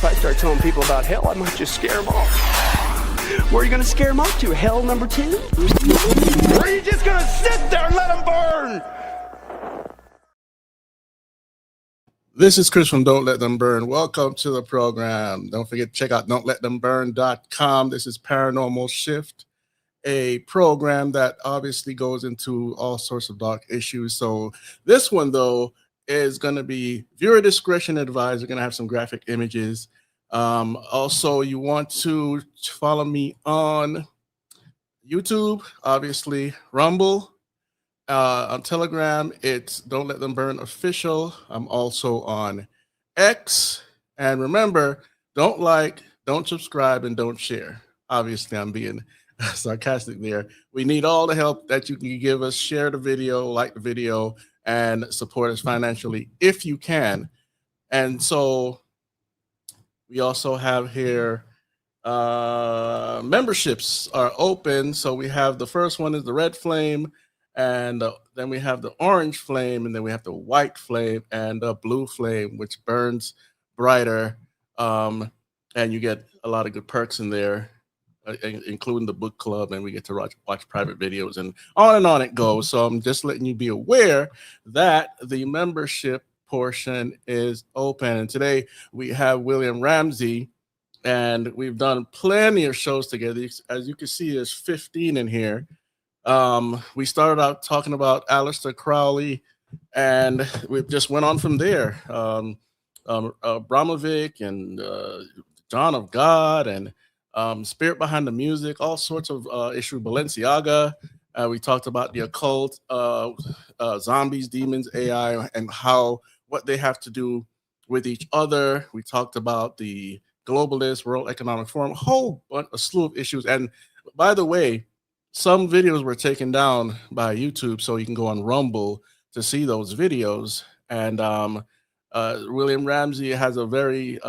I start telling people about hell, I might just scare them off. Where are you going to scare them off to? Hell number 2? Or are you just going to sit there and let them burn? This is Chris from Don't Let Them Burn. Welcome to the program. Don't forget to check out don'tletthemburn.com. This is Paranormal Shift, a program that obviously goes into all sorts of dark issues. So this one, though, is going to be viewer discretion advised. We're going to have some graphic images. Also, you want to follow me on YouTube, obviously, Rumble. On Telegram, it's Don't Let Them Burn Official. I'm also on X. And remember, don't like, don't subscribe, and don't share. Obviously, I'm being sarcastic there. We need all the help that you can give us. Share the video, like the video, and support us financially if you can. And so we also have here memberships are open. So we have the first one is the red flame, and then we have the orange flame, and then we have the white flame and the blue flame, which burns brighter. And you get a lot of good perks in there, including the book club, and we get to watch private videos, and on it goes. So I'm just letting you be aware that the membership portion is open. And today we have William Ramsey, and we've done plenty of shows together. As you can see, there's 15 in here. We started out talking about Aleister Crowley, and we just went on from there. Abramovic and John of God, and Spirit Behind the Music, all sorts of issues. Balenciaga. We talked about the occult, zombies, demons, AI, and what they have to do with each other. We talked about the globalists, World Economic Forum, a slew of issues. And by the way, some videos were taken down by YouTube, so you can go on Rumble to see those videos. And William Ramsey has a very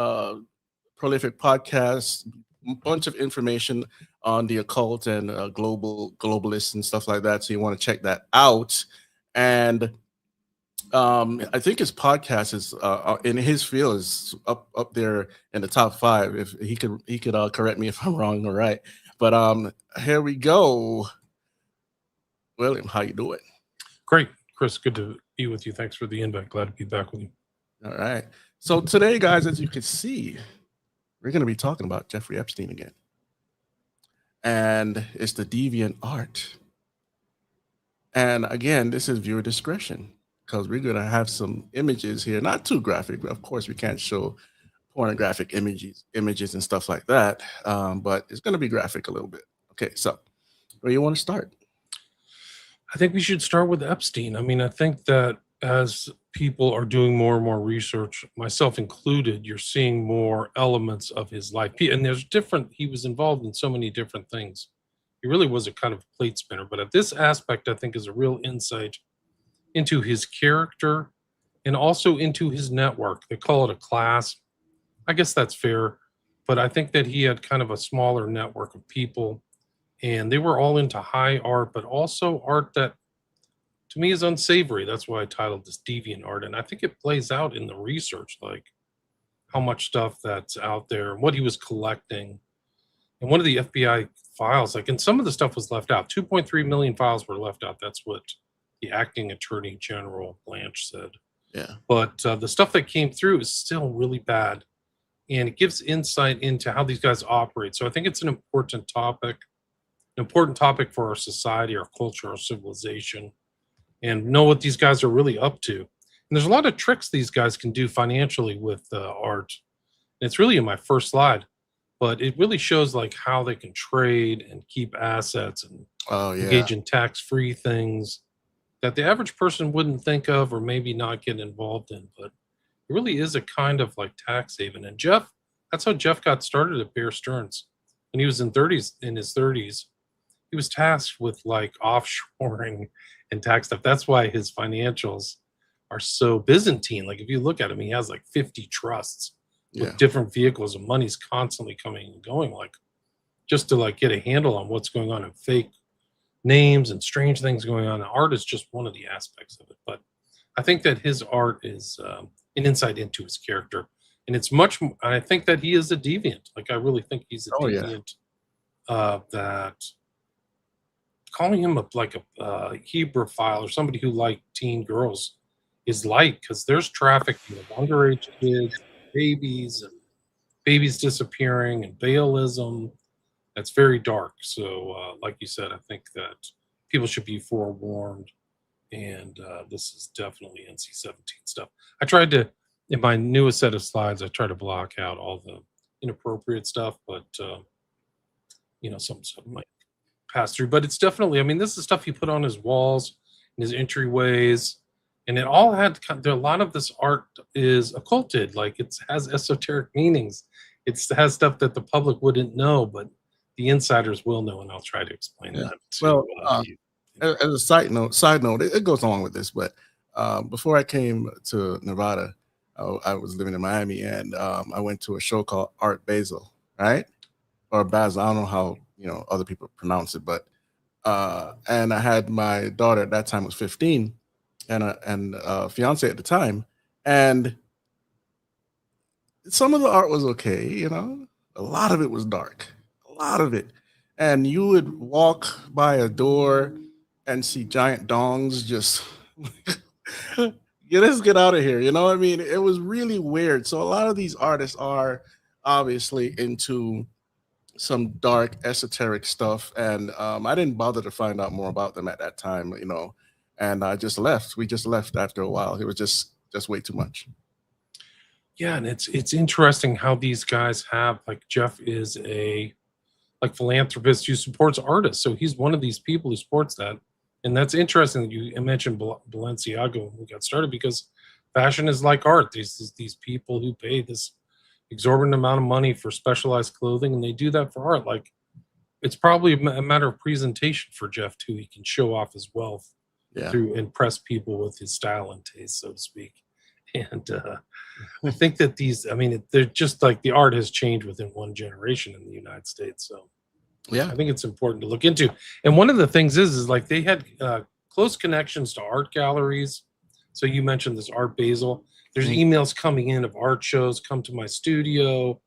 prolific podcast, a bunch of information on the occult and globalists and stuff like that. So you want to check that out. And I think his podcast is in his field is up there in the top 5. If he could correct me if I'm wrong or right. But here we go. William, how you doing? Great, Chris. Good to be with you. Thanks for the invite. Glad to be back with you. All right. So today, guys, as you can see, we're going to be talking about Jeffrey Epstein again. And it's the deviant art. And again, this is viewer discretion, because we're going to have some images here, not too graphic, but of course we can't show pornographic images and stuff like that. But it's going to be graphic a little bit. Okay, so where you want to start? I think we should start with Epstein. I mean, I think that as people are doing more and more research, myself included, you're seeing more elements of his life. And he was involved in so many different things. He really was a kind of plate spinner. But at this aspect, I think, is a real insight into his character and also into his network. They call it a class. I guess that's fair. But I think that he had kind of a smaller network of people, and they were all into high art, but also art that to me is unsavory. That's why I titled this Deviant Art. And I think it plays out in the research, like how much stuff that's out there and what he was collecting. And one of the FBI files, and some of the stuff was left out. 2.3 million files were left out. That's what the acting attorney general Blanche said. Yeah. But the stuff that came through is still really bad. And it gives insight into how these guys operate. So I think it's an important topic for our society, our culture, our civilization, and know what these guys are really up to. And there's a lot of tricks these guys can do financially with art. And it's really in my first slide, but it really shows like how they can trade and keep assets and engage in tax-free things that the average person wouldn't think of or maybe not get involved in. But it really is a kind of like tax haven. And that's how Jeff got started at Bear Stearns. When he was in his 30s, he was tasked with like offshoring and tax stuff. That's why his financials are so Byzantine. Like if you look at him, he has like 50 trusts with different vehicles, and money's constantly coming and going, like just to like get a handle on what's going on, and fake names and strange things going on. And art is just one of the aspects of it. But I think that his art is an insight into his character. And it's much. I think that he is a deviant. Like I really think he's a Oh yeah. deviant. That calling him a Hebreophile or somebody who liked teen girls is light because there's trafficking of underage kids, babies, and babies disappearing, and Baalism. That's very dark. So, like you said, I think that people should be forewarned. And this is definitely NC-17 stuff. I tried to, in my newest set of slides, I try to block out all the inappropriate stuff, but some might pass through. But it's definitely, I mean, this is stuff he put on his walls, in his entryways, and it all had a lot of this art is occulted, like it has esoteric meanings. It has stuff that the public wouldn't know, but the insiders will know, and I'll try to explain that. Well, as a side note, it goes along with this, but before I came to Nevada, I was living in Miami, and I went to a show called Art Basel, right? Or Basel. I don't know how other people pronounce it, but and I had my daughter at that time was 15, and a fiance at the time, and some of the art was okay, a lot of it was dark, a lot of it, and you would walk by a door and see giant dongs just let's get out of here. I mean, it was really weird. So a lot of these artists are obviously into some dark esoteric stuff, and I didn't bother to find out more about them at that time, and I just left. We just left after a while. It was just way too much. Yeah, and it's interesting how these guys have, like, Jeff is a philanthropist who supports artists, so he's one of these people who supports that. And that's interesting that you mentioned Balenciaga when we got started, because fashion is like art. These people who pay this exorbitant amount of money for specialized clothing, and they do that for art. Like, it's probably a matter of presentation for Jeff too. He can show off his wealth through impress people with his style and taste, so to speak. And I think that they're just like the art has changed within one generation in the United States. So yeah, I think it's important to look into. And one of the things is like they had close connections to art galleries. So you mentioned this Art Basel. There's emails coming in of art shows. Come to my studio.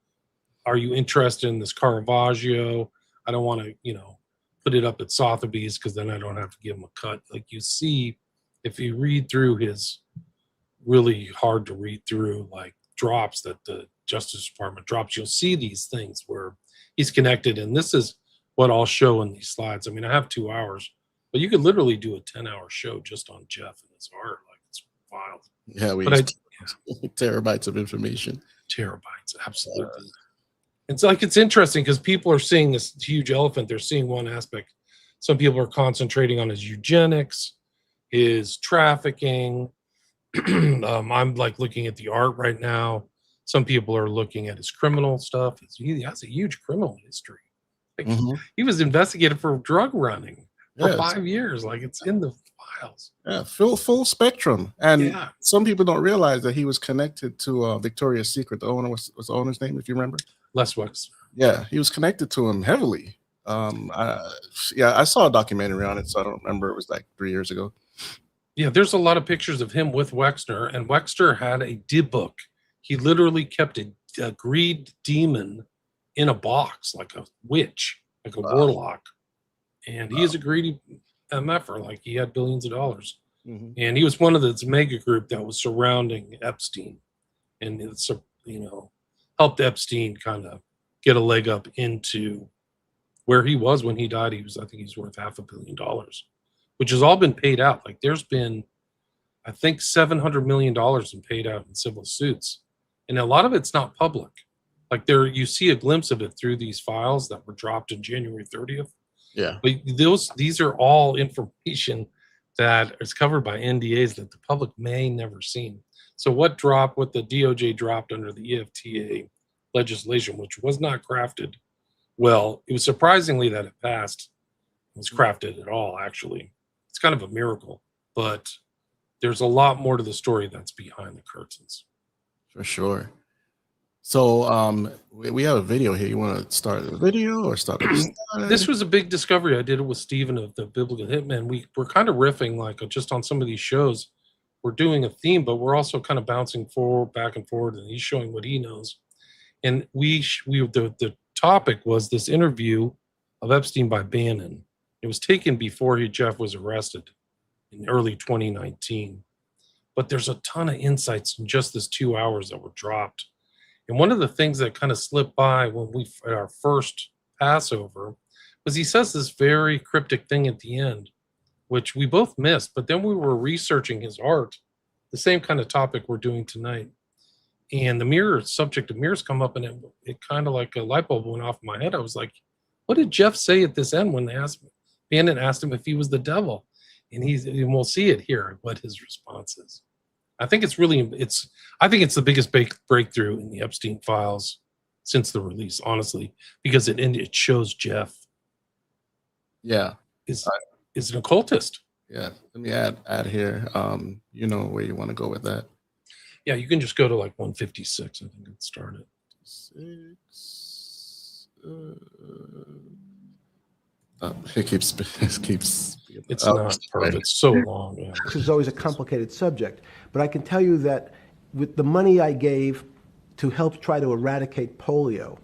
Are you interested in this Caravaggio? I don't want to, put it up at Sotheby's because then I don't have to give him a cut. Like you see, if you read through his really hard to read through, like drops that the Justice Department drops, you'll see these things where he's connected. And this is what I'll show in these slides. I mean, I have 2 hours, but you could literally do a 10-hour show just on Jeff and his art. Like, it's wild. Yeah, terabytes of information. Terabytes, absolutely. It's like, it's interesting because people are seeing this huge elephant. They're seeing one aspect. Some people are concentrating on his eugenics, his trafficking. I'm like looking at the art right now. Some people are looking at his criminal stuff. He has a huge criminal history. Like, he was investigated for drug running for 5 years. Like, it's in the files. Yeah, full spectrum. And some people don't realize that he was connected to Victoria's Secret. The owner was the owner's name, if you remember. Les Wexner. Yeah, he was connected to him heavily. I saw a documentary on it, so I don't remember. It was like 3 years ago. Yeah, there's a lot of pictures of him with Wexner, and Wexner had a book. He literally kept a greed demon in a box, like a witch, like a warlock. And he is a greedy MFer, like he had billions of dollars. And he was one of this mega group that was surrounding Epstein. And it's, helped Epstein kind of get a leg up into where he was when he died. I think he's worth $500 million, which has all been paid out. Like, there's been, I think, $700 million in paid out in civil suits. And a lot of it's not public. Like, you see a glimpse of it through these files that were dropped in January 30th. Yeah. But these are all information that is covered by NDAs that the public may never seen. So what the DOJ dropped under the EFTA legislation, which was not crafted well, it was surprisingly that it passed. It was crafted at all, actually. It's kind of a miracle, but there's a lot more to the story that's behind the curtains. For sure. So we have a video here. You want to start the video or start? This was a big discovery. I did it with Steven of the Biblical Hitman. We're kind of riffing like just on some of these shows. we're doing a theme, but we're also kind of bouncing forward, back and forward, and he's showing what he knows. And the topic was this interview of Epstein by Bannon. It was taken before Jeff was arrested in early 2019. But there's a ton of insights in just this 2 hours that were dropped. And one of the things that kind of slipped by when we at our first Passover was he says this very cryptic thing at the end, which we both missed. But then we were researching his art, the same kind of topic we're doing tonight. And the subject of mirrors come up, and it kind of like a light bulb went off in my head. I was like, what did Jeff say at this end when Bannon asked him if he was the devil? And we'll see it here, what his response is. I think it's the biggest breakthrough in the Epstein files since the release, honestly, because it shows Jeff is an occultist. Yeah, let me add here. You know where you want to go with that. Yeah, you can just go to like 156. I think it started. 6. It keeps. It's not perfect. It's so long. Yeah. This is always a complicated subject, but I can tell you that with the money I gave to help try to eradicate polio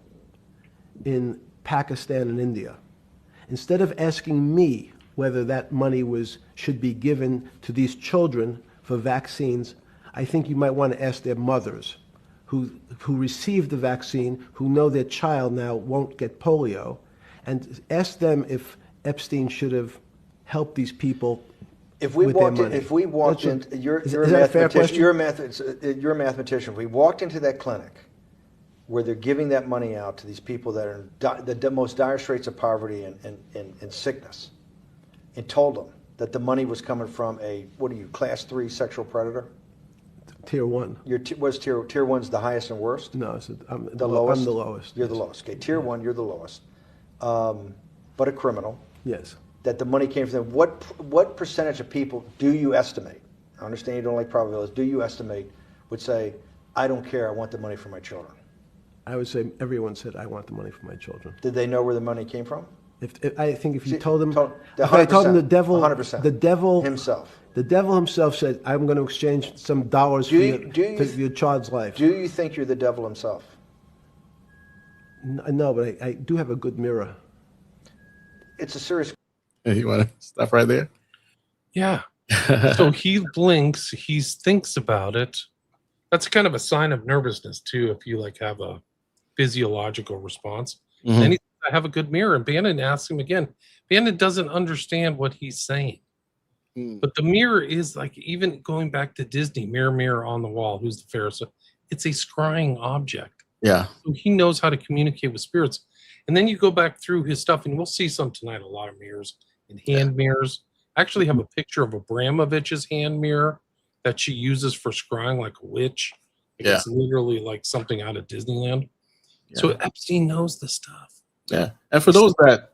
in Pakistan and India, instead of asking me whether that money should be given to these children for vaccines, I think you might want to ask their mothers who received the vaccine, who know their child now won't get polio, and ask them if Epstein should have helped these people. You're a mathematician. If we walked into that clinic where they're giving that money out to these people that are in the most dire straits of poverty and sickness, and told them that the money was coming from class 3 sexual predator? Tier 1. Tier 1's the highest and worst? No, I'm the lowest. I'm the lowest. You're the lowest. Okay, Tier 1, you're the lowest. But a criminal. Yes. That the money came from them. What percentage of people do you estimate? I understand you don't like probabilities. Do you estimate would say, I don't care, I want the money for my children? I would say everyone said, I want the money for my children. Did they know where the money came from? I think if you told them, if I told them the devil, 100%. the devil himself. The devil himself said, I'm going to exchange some dollars for your child's life. Do you think you're the devil himself? No, but I do have a good mirror. It's a serious. Hey, you want to stop right there? Yeah. So he blinks, he thinks about it. That's kind of a sign of nervousness too, if you have a physiological response. Mm-hmm. Then he says, I have a good mirror. And Bannon asks him again. Bannon doesn't understand what he's saying. But the mirror is even going back to Disney, mirror, mirror on the wall, who's the fairest? It's a scrying object. Yeah. So he knows how to communicate with spirits. And then you go back through his stuff, and we'll see some tonight, a lot of mirrors and hand mirrors. I actually have a picture of Abramovich's hand mirror that she uses for scrying like a witch. It's literally like something out of Disneyland. Yeah. So Epstein knows the stuff. Yeah. And for those that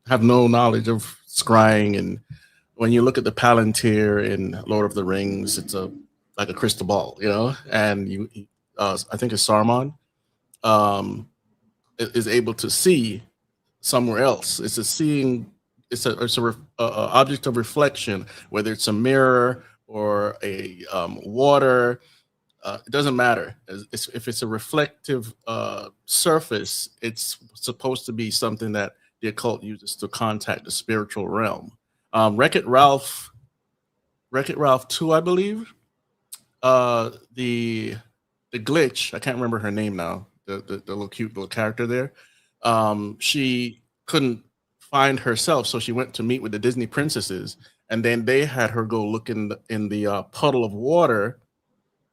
have no knowledge of scrying, and when you look at the Palantir in Lord of the Rings, it's like a crystal ball, and I think it's Saruman, is able to see somewhere else. It's a object of reflection, whether it's a mirror or a water. It doesn't matter. If it's a reflective surface, it's supposed to be something that the occult uses to contact the spiritual realm. Wreck-It Ralph 2, I believe. The glitch, I can't remember her name now. The little cute little character there. She couldn't find herself, so she went to meet with the Disney princesses, and then they had her go look in the puddle of water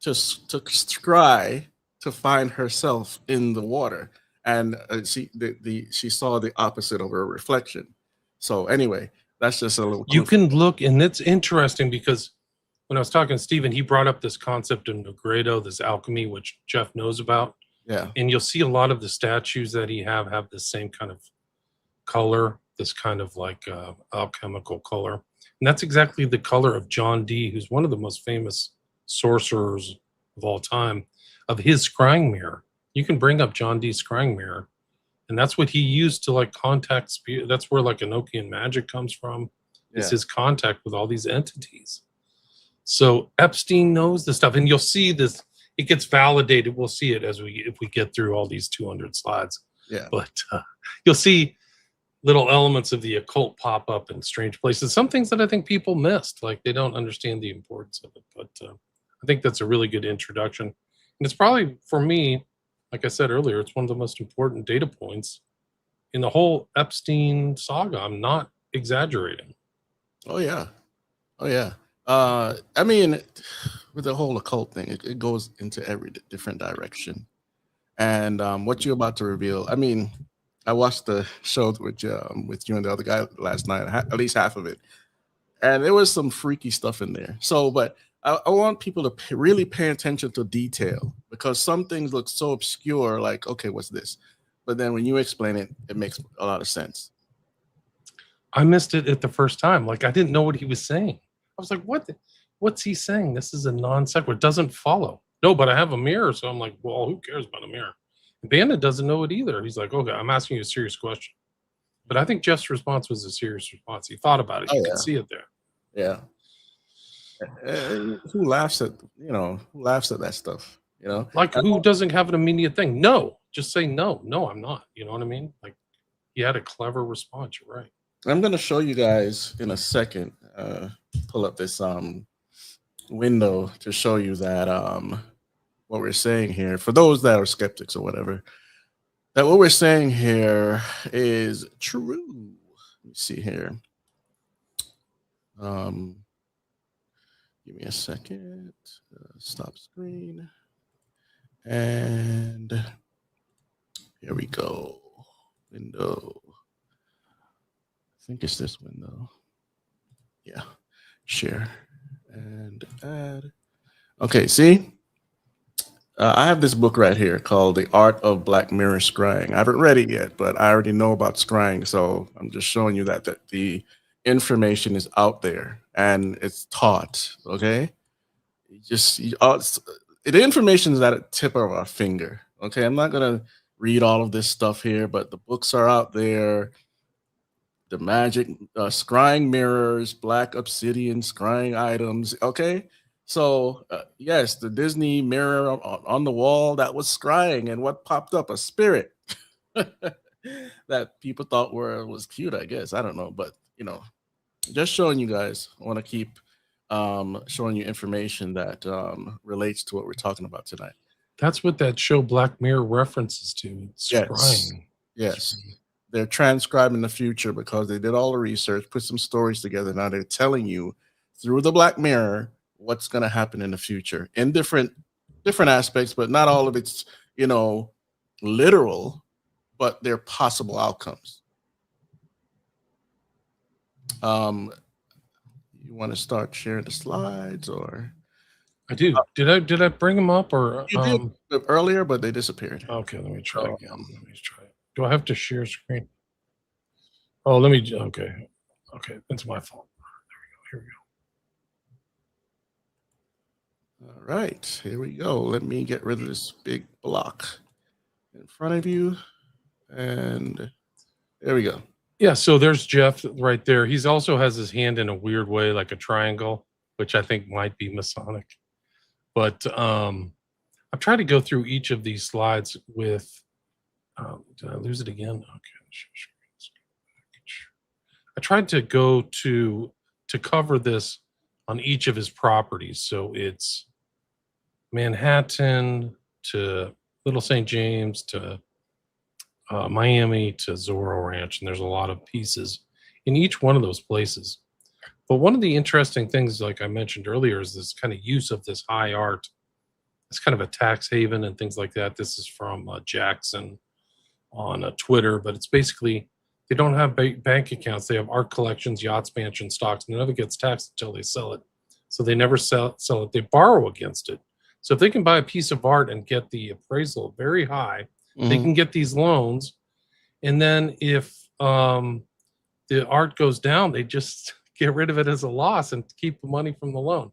to scry to find herself in the water, and she saw the opposite of her reflection. So anyway, that's just a little. You can look, and it's interesting because when I was talking to Stephen, he brought up this concept in Negredo, this alchemy, which Jeff knows about. Yeah, and you'll see a lot of the statues that he have the same kind of color, this kind of alchemical color, and that's exactly the color of John Dee, who's one of the most famous sorcerers of all time, of his scrying mirror. You can bring up John Dee's scrying mirror, and that's what he used to contact spirit. That's where Enochian magic comes from. It's his contact with all these entities. So Epstein knows this stuff, and you'll see this. It gets validated. We'll see it if we get through all these 200 slides. Yeah. But you'll see little elements of the occult pop up in strange places. Some things that I think people missed, like they don't understand the importance of it. But I think that's a really good introduction, and it's probably, for me, like I said earlier, it's one of the most important data points in the whole Epstein saga. I'm not exaggerating. Oh yeah. Oh yeah. I mean, with the whole occult thing, it goes into every different direction. And what you're about to reveal, I mean, I watched the show with you and the other guy last night, at least half of it, and there was some freaky stuff in there. So, but I want people to really pay attention to detail, because some things look so obscure, like, okay, what's this? But then when you explain it, it makes a lot of sense. I missed it at the first time. Like, I didn't know what he was saying. I was like, what's he saying? This is a non sequitur. It doesn't follow. No, but I have a mirror. So I'm like, well, who cares about a mirror? And Bandit doesn't know it either. He's like, okay, I'm asking you a serious question. But I think Jeff's response was a serious response. He thought about it. You can see it there. Yeah. Who laughs at that stuff? You know, like, who doesn't have an immediate thing? No, just say no. No, I'm not. You know what I mean? Like, he had a clever response. You're right. I'm going to show you guys in a second. Pull up this window to show you that what we're saying here, for those that are skeptics or whatever, that what we're saying here is true. Let me see here. Give me a second. Stop screen. And here we go. Window. I think it's this window. Yeah. Share and add. Okay, see? I have this book right here called The Art of Black Mirror Scrying. I haven't read it yet, but I already know about scrying, so I'm just showing you that the information is out there and it's taught, okay? The information is at the tip of our finger, okay? I'm not going to read all of this stuff here, but the books are out there. The magic scrying mirrors, black obsidian scrying items, okay? So, yes, the Disney mirror on the wall, that was scrying, and what popped up? A spirit that people thought was cute, I guess. I don't know, but, you know, just showing you guys. I want to keep showing you information that relates to what we're talking about tonight. That's what that show Black Mirror references to. It's scrying. Yes. They're transcribing the future because they did all the research, put some stories together. Now they're telling you through the Black Mirror what's going to happen in the future in different aspects, but not all of it's, you know, literal, but they're possible outcomes. You want to start sharing the slides, or? I do. Did I bring them up, or you did earlier, but they disappeared. Okay, let me try again. Let me try it. Do I have to share screen? Oh, let me. Okay, that's my fault. There we go. All right, here we go. Let me get rid of this big block in front of you, and there we go. Yeah, so there's Jeff right there. He's also has his hand in a weird way, like a triangle, which I think might be Masonic. But I've tried to go through each of these slides with. Did I lose it again? Okay. I tried to go to cover this on each of his properties. So it's Manhattan to Little St. James to Miami to Zorro Ranch. And there's a lot of pieces in each one of those places. But one of the interesting things, like I mentioned earlier, is this kind of use of this high art. It's kind of a tax haven and things like that. This is from Jackson on Twitter, but it's basically, they don't have bank accounts. They have art collections, yachts, mansion stocks. None of it gets taxed until they sell it. So they never sell it. They borrow against it. So if they can buy a piece of art and get the appraisal very high, they can get these loans. And then if the art goes down, they just get rid of it as a loss and keep the money from the loan.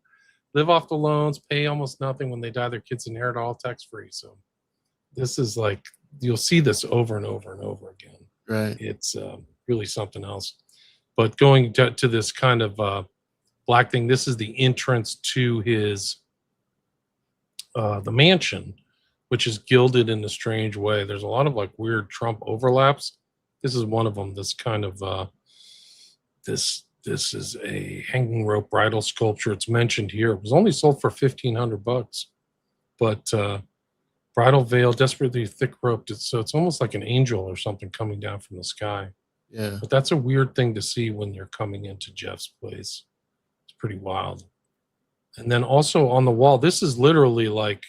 Live off the loans, pay almost nothing. When they die, their kids inherit all tax-free. So this is like, you'll see this over and over and over again. Right. It's really something else. But going to this kind of black thing. This is the entrance to his the mansion, which is gilded in a strange way. There's a lot of like weird Trump overlaps. This is one of them. This kind of this is a hanging rope bridal sculpture. It's mentioned here. It was only sold for $1,500, but bridal veil, desperately thick roped. So it's almost like an angel or something coming down from the sky. Yeah. But that's a weird thing to see when you're coming into Jeff's place. It's pretty wild. And then also on the wall, this is literally like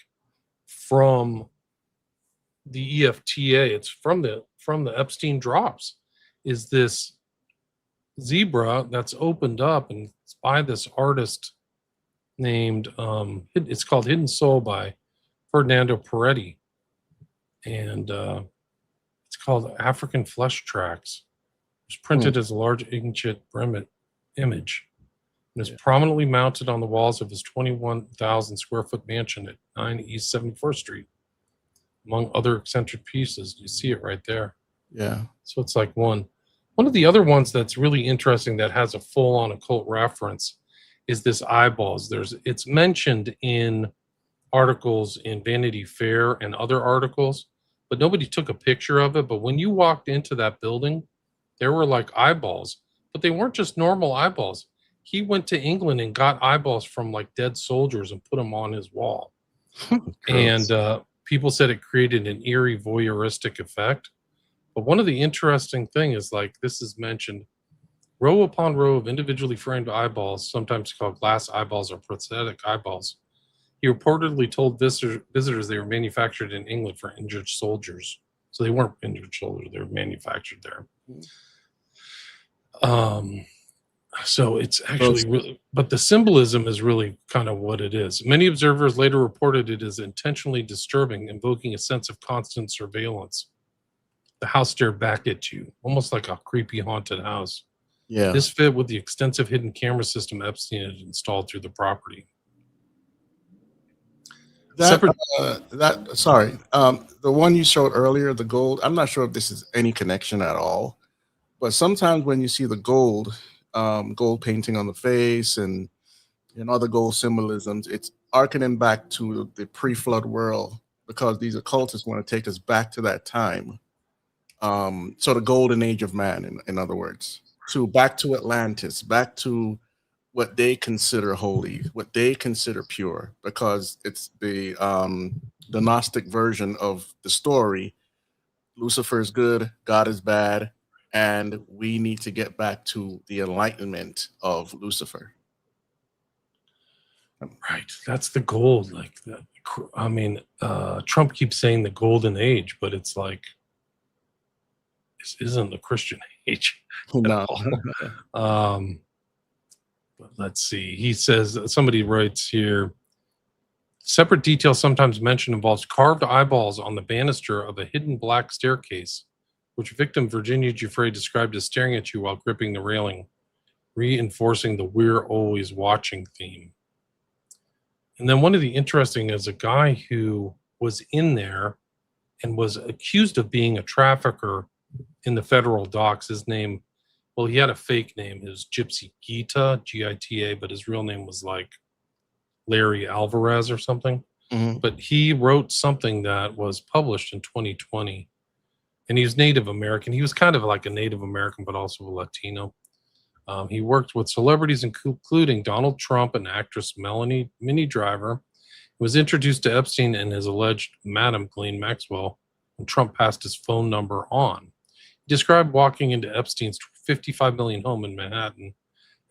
from the EFTA. It's from the Epstein drops. Is this zebra that's opened up, and it's by this artist named it's called Hidden Soul by Ferdinando Peretti, and it's called African Flesh Tracks. It's printed as a large ancient image, and is prominently mounted on the walls of his 21,000 square foot mansion at 9 East 74th Street, among other eccentric pieces. You see it right there. Yeah. So it's like one of the other ones that's really interesting that has a full-on occult reference is this eyeballs. It's mentioned in articles in Vanity Fair and other articles, but nobody took a picture of it. But when you walked into that building, there were like eyeballs, but they weren't just normal eyeballs. He went to England and got eyeballs from like dead soldiers and put them on his wall. And people said it created an eerie voyeuristic effect. But one of the interesting thing is like this is mentioned, row upon row of individually framed eyeballs, sometimes called glass eyeballs or prosthetic eyeballs. He reportedly told visitors they were manufactured in England for injured soldiers. So they weren't injured soldiers, they were manufactured there. So it's actually really, but the symbolism is really kind of what it is. Many observers later reported it as intentionally disturbing, invoking a sense of constant surveillance. The house stared back at you, almost like a creepy haunted house. Yeah. This fit with the extensive hidden camera system Epstein had installed through the property. The one you showed earlier, the gold, I'm not sure if this is any connection at all, but sometimes when you see the gold painting on the face and other gold symbolisms, it's arcing back to the pre-flood world, because these occultists want to take us back to that time. So the golden age of man, in other words, back to Atlantis, back to what they consider holy, what they consider pure, because it's the Gnostic version of the story. Lucifer is good, God is bad, and we need to get back to the enlightenment of Lucifer. Right, that's the gold. Like that. I mean, Trump keeps saying the golden age, but it's like this isn't the Christian age. No. But let's see. He says, somebody writes here, separate details sometimes mentioned involves carved eyeballs on the banister of a hidden black staircase, which victim Virginia Giuffre described as staring at you while gripping the railing, reinforcing the "we're always watching" theme. And then one of the interesting is a guy who was in there and was accused of being a trafficker in the federal docks. His name, well, he had a fake name. It was Gypsy Gita, Gita, but his real name was like Larry Alvarez or something. Mm-hmm. But he wrote something that was published in 2020. And he was Native American. He was kind of like a Native American, but also a Latino. He worked with celebrities, including Donald Trump and actress Minnie Driver. He was introduced to Epstein and his alleged Madam Ghislaine Maxwell when Trump passed his phone number on. He described walking into Epstein's 55 million home in Manhattan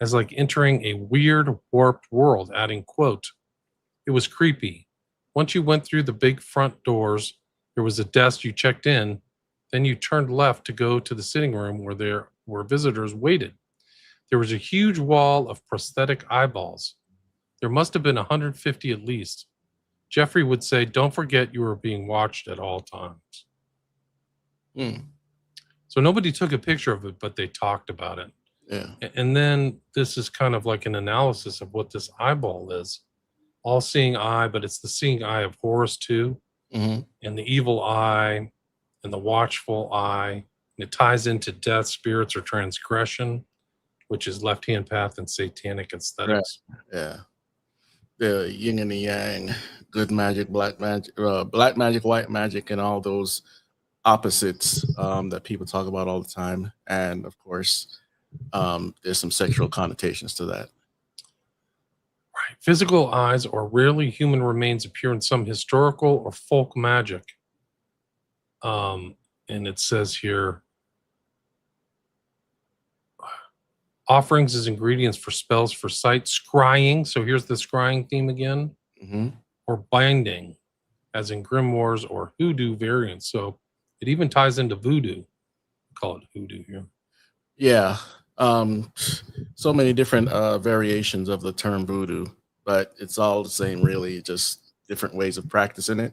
as like entering a weird, warped world, adding, quote, "It was creepy. Once you went through the big front doors, there was a desk, you checked in, then you turned left to go to the sitting room where visitors waited. There was a huge wall of prosthetic eyeballs. There must have been 150 at least. Jeffrey would say, don't forget you were being watched at all times." So nobody took a picture of it, but they talked about it. Yeah. And then this is kind of like an analysis of what this eyeball is. All-seeing eye, but it's the seeing eye of Horus too. Mm-hmm. And the evil eye and the watchful eye. And it ties into death, spirits, or transgression. which is left hand path and satanic aesthetics. Right. Yeah. The yin and the yang, good magic, black magic, white magic, and all those opposites that people talk about all the time. And of course, there's some sexual connotations to that. Right. Physical eyes or rarely human remains appear in some historical or folk magic. And it says here, offerings as ingredients for spells for sight, scrying. So here's the scrying theme again. Mm-hmm. Or binding, as in grimoires or hoodoo variants. So it even ties into voodoo. We call it hoodoo here. Yeah. So many different variations of the term voodoo, but it's all the same, really, just different ways of practicing it.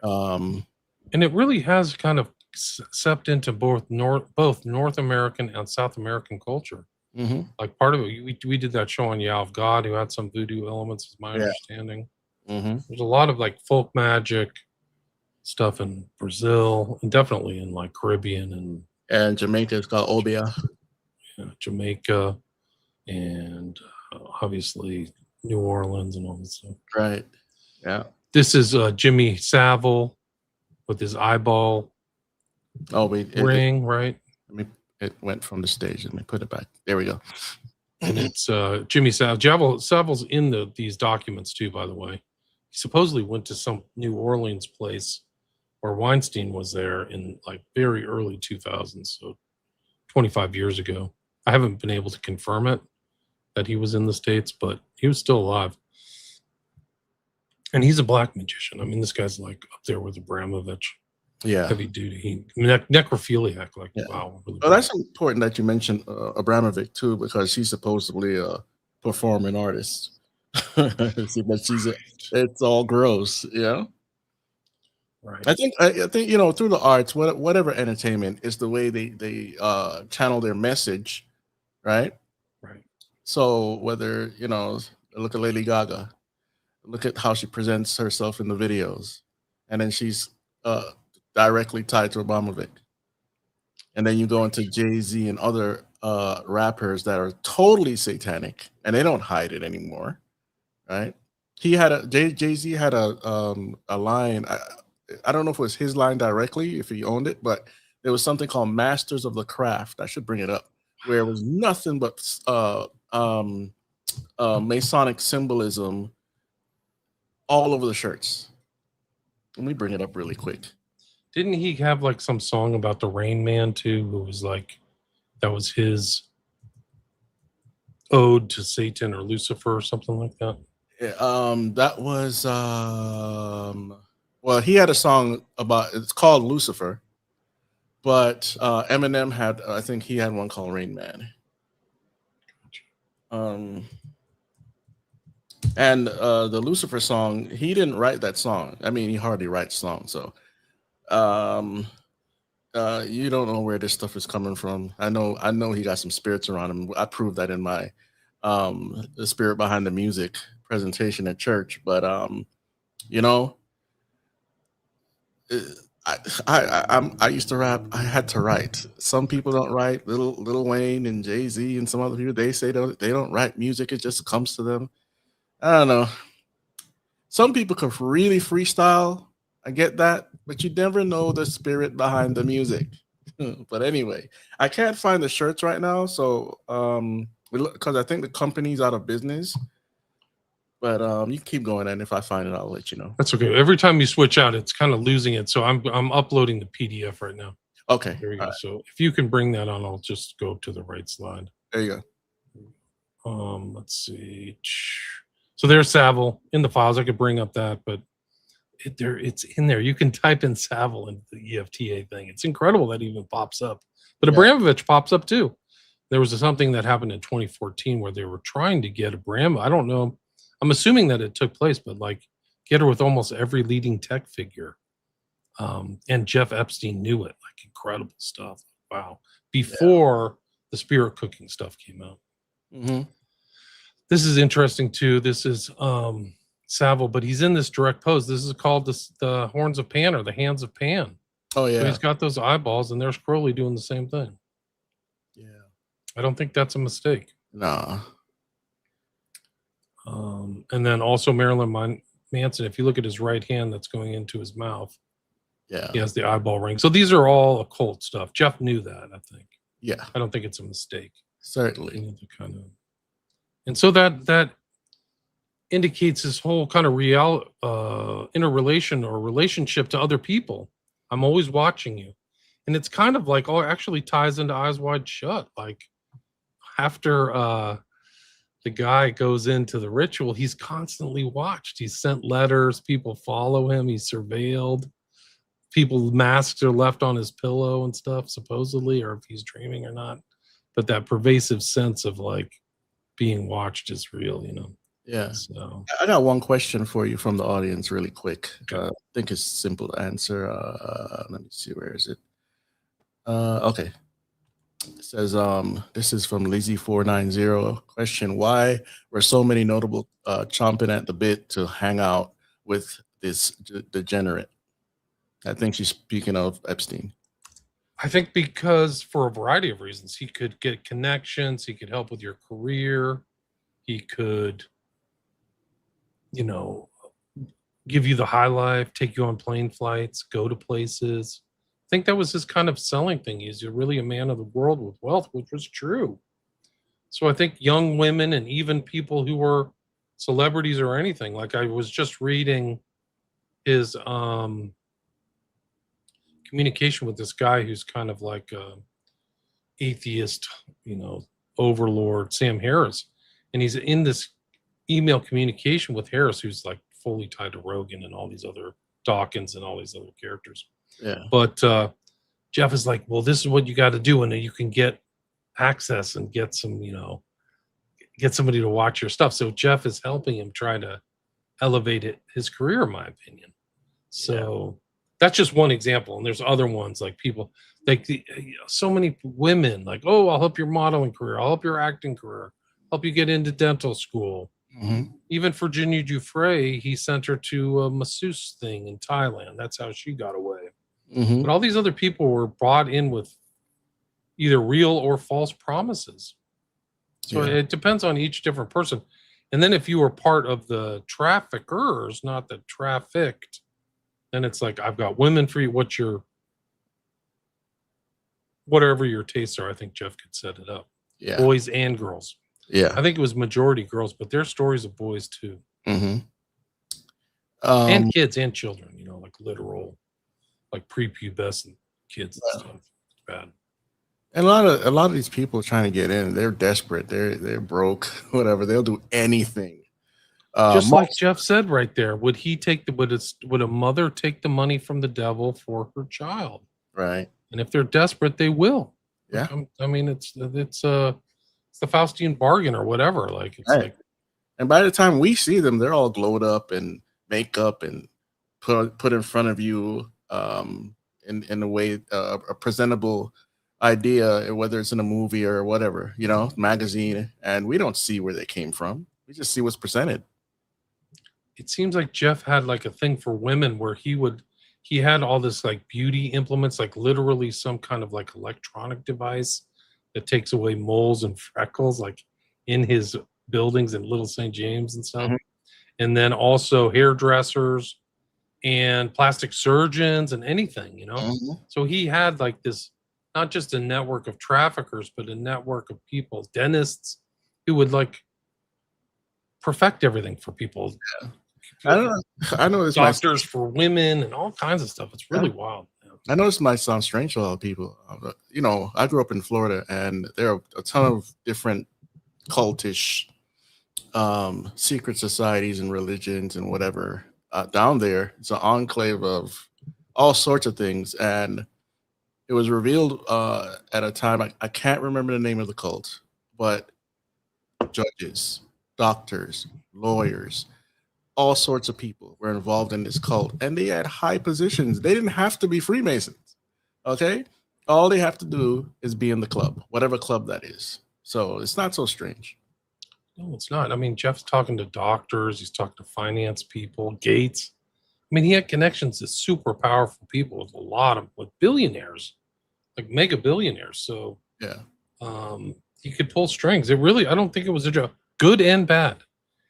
And it really has kind of seeped into both North American and South American culture. Mm-hmm. Like part of it, we did that show on Yao of God, who had some voodoo elements, is my understanding. Mm-hmm. There's a lot of like folk magic stuff in Brazil, and definitely in like Caribbean and Jamaica is called Obia. Jamaica, and obviously New Orleans and all this stuff. Right. Yeah. This is Jimmy Savile with his eyeball ring, right? It went from the stage. Let me put it back. There we go. And it's Jimmy Savile. Savile's in these documents too, by the way. He supposedly went to some New Orleans place where Weinstein was there in like very early 2000s, so 25 years ago. I haven't been able to confirm it that he was in the States, but he was still alive. And he's a black magician. I mean, this guy's like up there with Abramovich. Yeah. Heavy duty. Necrophiliac. Like, wow. Really well, that's important that you mentioned Abramovich too, because she's supposedly a performing artist. But it's all gross, you know? Right. I think you know, through the arts, whatever entertainment is the way they channel their message, right? Right. So whether, you know, look at Lady Gaga, look at how she presents herself in the videos, and then she's directly tied to Abramovich. And then you go into Jay-Z and other rappers that are totally satanic, and they don't hide it anymore, right? Jay-Z had a line. I don't know if it was his line directly, if he owned it, but there was something called Masters of the Craft. I should bring it up, where it was nothing but Masonic symbolism all over the shirts. Let me bring it up really quick. Didn't he have like some song about the Rain Man too, who was like, that was his ode to Satan or Lucifer or something like that? Yeah, that was well, he had a song about, it's called Lucifer, but Eminem had, I think he had one called Rain Man. And the Lucifer song, he didn't write that song. I mean, he hardly writes songs, so you don't know where this stuff is coming from. I know he got some spirits around him. I proved that in my the spirit behind the music presentation at church. But you know, I used to rap. I had to write. Some people don't write. Lil Wayne and Jay-Z and some other people, they say they don't write music. It just comes to them. I don't know. Some people can really freestyle. I get that, but you never know the spirit behind the music. But anyway, I can't find the shirts right now, so because I think the company's out of business. But you keep going, and if I find it, I'll let you know. That's okay. Every time you switch out, it's kind of losing it. So I'm uploading the PDF right now. Okay. There we go. Right. So if you can bring that on, I'll just go to the right slide. There you go. Let's see. So there's Savile in the files. I could bring up that, but it's in there. You can type in Savile into the EFTA thing. It's incredible that even pops up. But Abramovich pops up too. There was something that happened in 2014 where they were trying to get Abramovich. I don't know. I'm assuming that it took place, but like get her with almost every leading tech figure. And Jeff Epstein knew it. Like incredible stuff. Wow. Before the spirit cooking stuff came out. Mm-hmm. This is interesting too. This is Savile, but he's in this direct pose. This is called the horns of Pan or the hands of Pan. Oh yeah. So he's got those eyeballs, and there's Crowley doing the same thing. Yeah. I don't think that's a mistake. No. And then also Marilyn Manson, if you look at his right hand that's going into his mouth, Yeah. he has the eyeball ring. So these are all occult stuff. Jeff knew that, I think. Yeah. I don't think it's a mistake. Certainly. You know, the kind of, and so that indicates his whole kind of interrelation or relationship to other people. I'm always watching you. And it's kind of like, oh, it actually ties into Eyes Wide Shut. Like after the guy goes into the ritual, he's constantly watched. He's sent letters, people follow him, he's surveilled. People's masks are left on his pillow and stuff, supposedly, or if he's dreaming or not. But that pervasive sense of like being watched is real, you know. Yeah. So I got one question for you from the audience really quick. I think it's simple to answer. Let me see, where is it? Okay. It says, this is from Lizzie490. Question: why were so many notable chomping at the bit to hang out with this degenerate? I think she's speaking of Epstein. I think because for a variety of reasons, he could get connections, he could help with your career, he could, you know, give you the high life, take you on plane flights, go to places. I think that was his kind of selling thing. He's really a man of the world with wealth, which was true. So I think young women and even people who were celebrities or anything, like I was just reading his communication with this guy who's kind of like a atheist, you know, overlord, Sam Harris. And he's in this email communication with Harris, who's like fully tied to Rogan and all these other Dawkins and all these other characters. Yeah. But Jeff is like, well, this is what you got to do, and then you can get access and get some, you know, get somebody to watch your stuff. So Jeff is helping him try to elevate his career, in my opinion. So that's just one example, and there's other ones like people like so many women like, oh, I'll help your modeling career, I'll help your acting career, help you get into dental school. Mm-hmm. Even Virginia Giuffre, he sent her to a masseuse thing in Thailand. That's how she got away. Mm-hmm. But all these other people were brought in with either real or false promises. So it depends on each different person. And then if you were part of the traffickers, not the trafficked, then it's like, I've got women for you. Whatever your tastes are, I think Jeff could set it up. Yeah. Boys and girls. Yeah. I think it was majority girls, but there's stories of boys too. Mm-hmm. And kids and children, you know, like literal, like prepubescent kids and stuff. It's bad. And a lot of these people trying to get in, they're desperate. They're broke, whatever. They'll do anything. Just like Jeff said right there, would a mother take the money from the devil for her child? Right. And if they're desperate, they will. Yeah. I mean, it's the Faustian bargain or whatever. Like it's right. like, and by the time we see them, they're all glowed up and makeup and put in front of you in a way, a presentable idea, whether it's in a movie or whatever, you know, magazine, and we don't see where they came from. We just see what's presented. It seems like Jeff had like a thing for women where he had all this like beauty implements, like literally some kind of like electronic device that takes away moles and freckles, like in his buildings in Little St. James and stuff. Mm-hmm. And then also hairdressers and plastic surgeons and anything, you know? Mm-hmm. So he had like this, not just a network of traffickers, but a network of people, dentists who would like perfect everything for people. Yeah. I know this doctors for women and all kinds of stuff. It's really wild. I know this might sound strange to a lot of people. You know, I grew up in Florida, and there are a ton of different cultish secret societies and religions and whatever down there. It's an enclave of all sorts of things, and it was revealed at a time, I can't remember the name of the cult, but judges, doctors, lawyers, all sorts of people were involved in this cult, and they had high positions. They didn't have to be Freemasons, okay? All they have to do is be in the club, whatever club that is. So it's not so strange. No, it's not. I mean, Jeff's talking to doctors. He's talking to finance people, Gates. I mean, he had connections to super powerful people with with billionaires, like mega billionaires. So yeah. he could pull strings. It really, I don't think it was a joke, good and bad.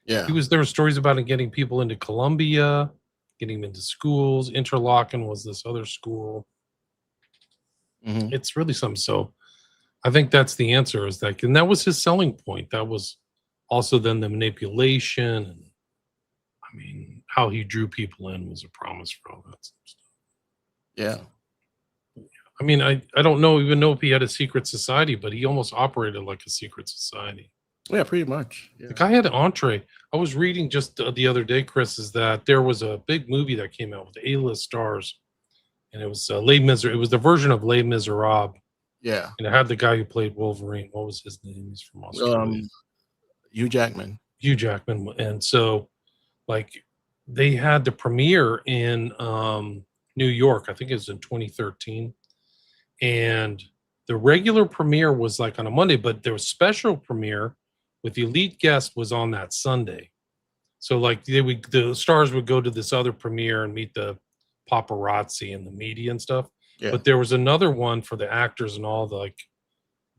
Yeah. There were stories about him getting people into Columbia, getting them into schools. Interlochen was this other school. Mhm. It's really something. So I think that's the answer, is that, and that was his selling point. That was also then the manipulation, and I mean, how he drew people in was a promise for all that stuff. Yeah. I mean, I don't even know if he had a secret society, but he almost operated like a secret society. Yeah, pretty much. Yeah. The guy had an entree. I was reading just the other day, Chris, is that there was a big movie that came out with A-list stars, and it was it was the version of Les Miserables, Yeah. and it had the guy who played Wolverine. What was his name? He's from Australia. Hugh Jackman. Hugh Jackman. And so, like, they had the premiere in New York. I think it was in 2013. And the regular premiere was like on a Monday, but their special premiere with the elite guest was on that Sunday. So like the stars would go to this other premiere and meet the paparazzi and the media and stuff. Yeah. But there was another one for the actors and all the like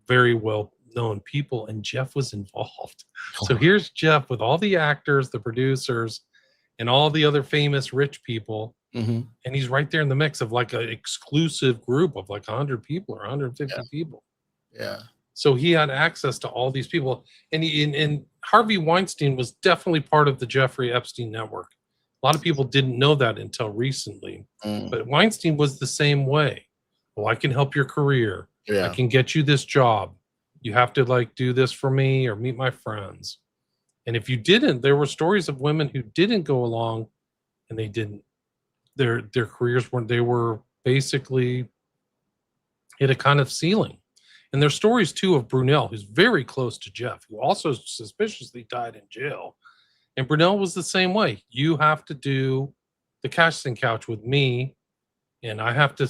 very well known people, and Jeff was involved. So here's Jeff with all the actors, the producers, and all the other famous rich people. Mm-hmm. And he's right there in the mix of like an exclusive group of like 100 people or 150 people. Yeah. So he had access to all these people. And and Harvey Weinstein was definitely part of the Jeffrey Epstein network. A lot of people didn't know that until recently. But Weinstein was the same way. Well, I can help your career. Yeah. I can get you this job. You have to like do this for me or meet my friends. And if you didn't, there were stories of women who didn't go along, and they didn't. Their careers weren't. They were basically hit a kind of ceiling. And there's stories too of Brunel, who's very close to Jeff, who also suspiciously died in jail. And Brunel was the same way. You have to do the casting couch with me, and I have to,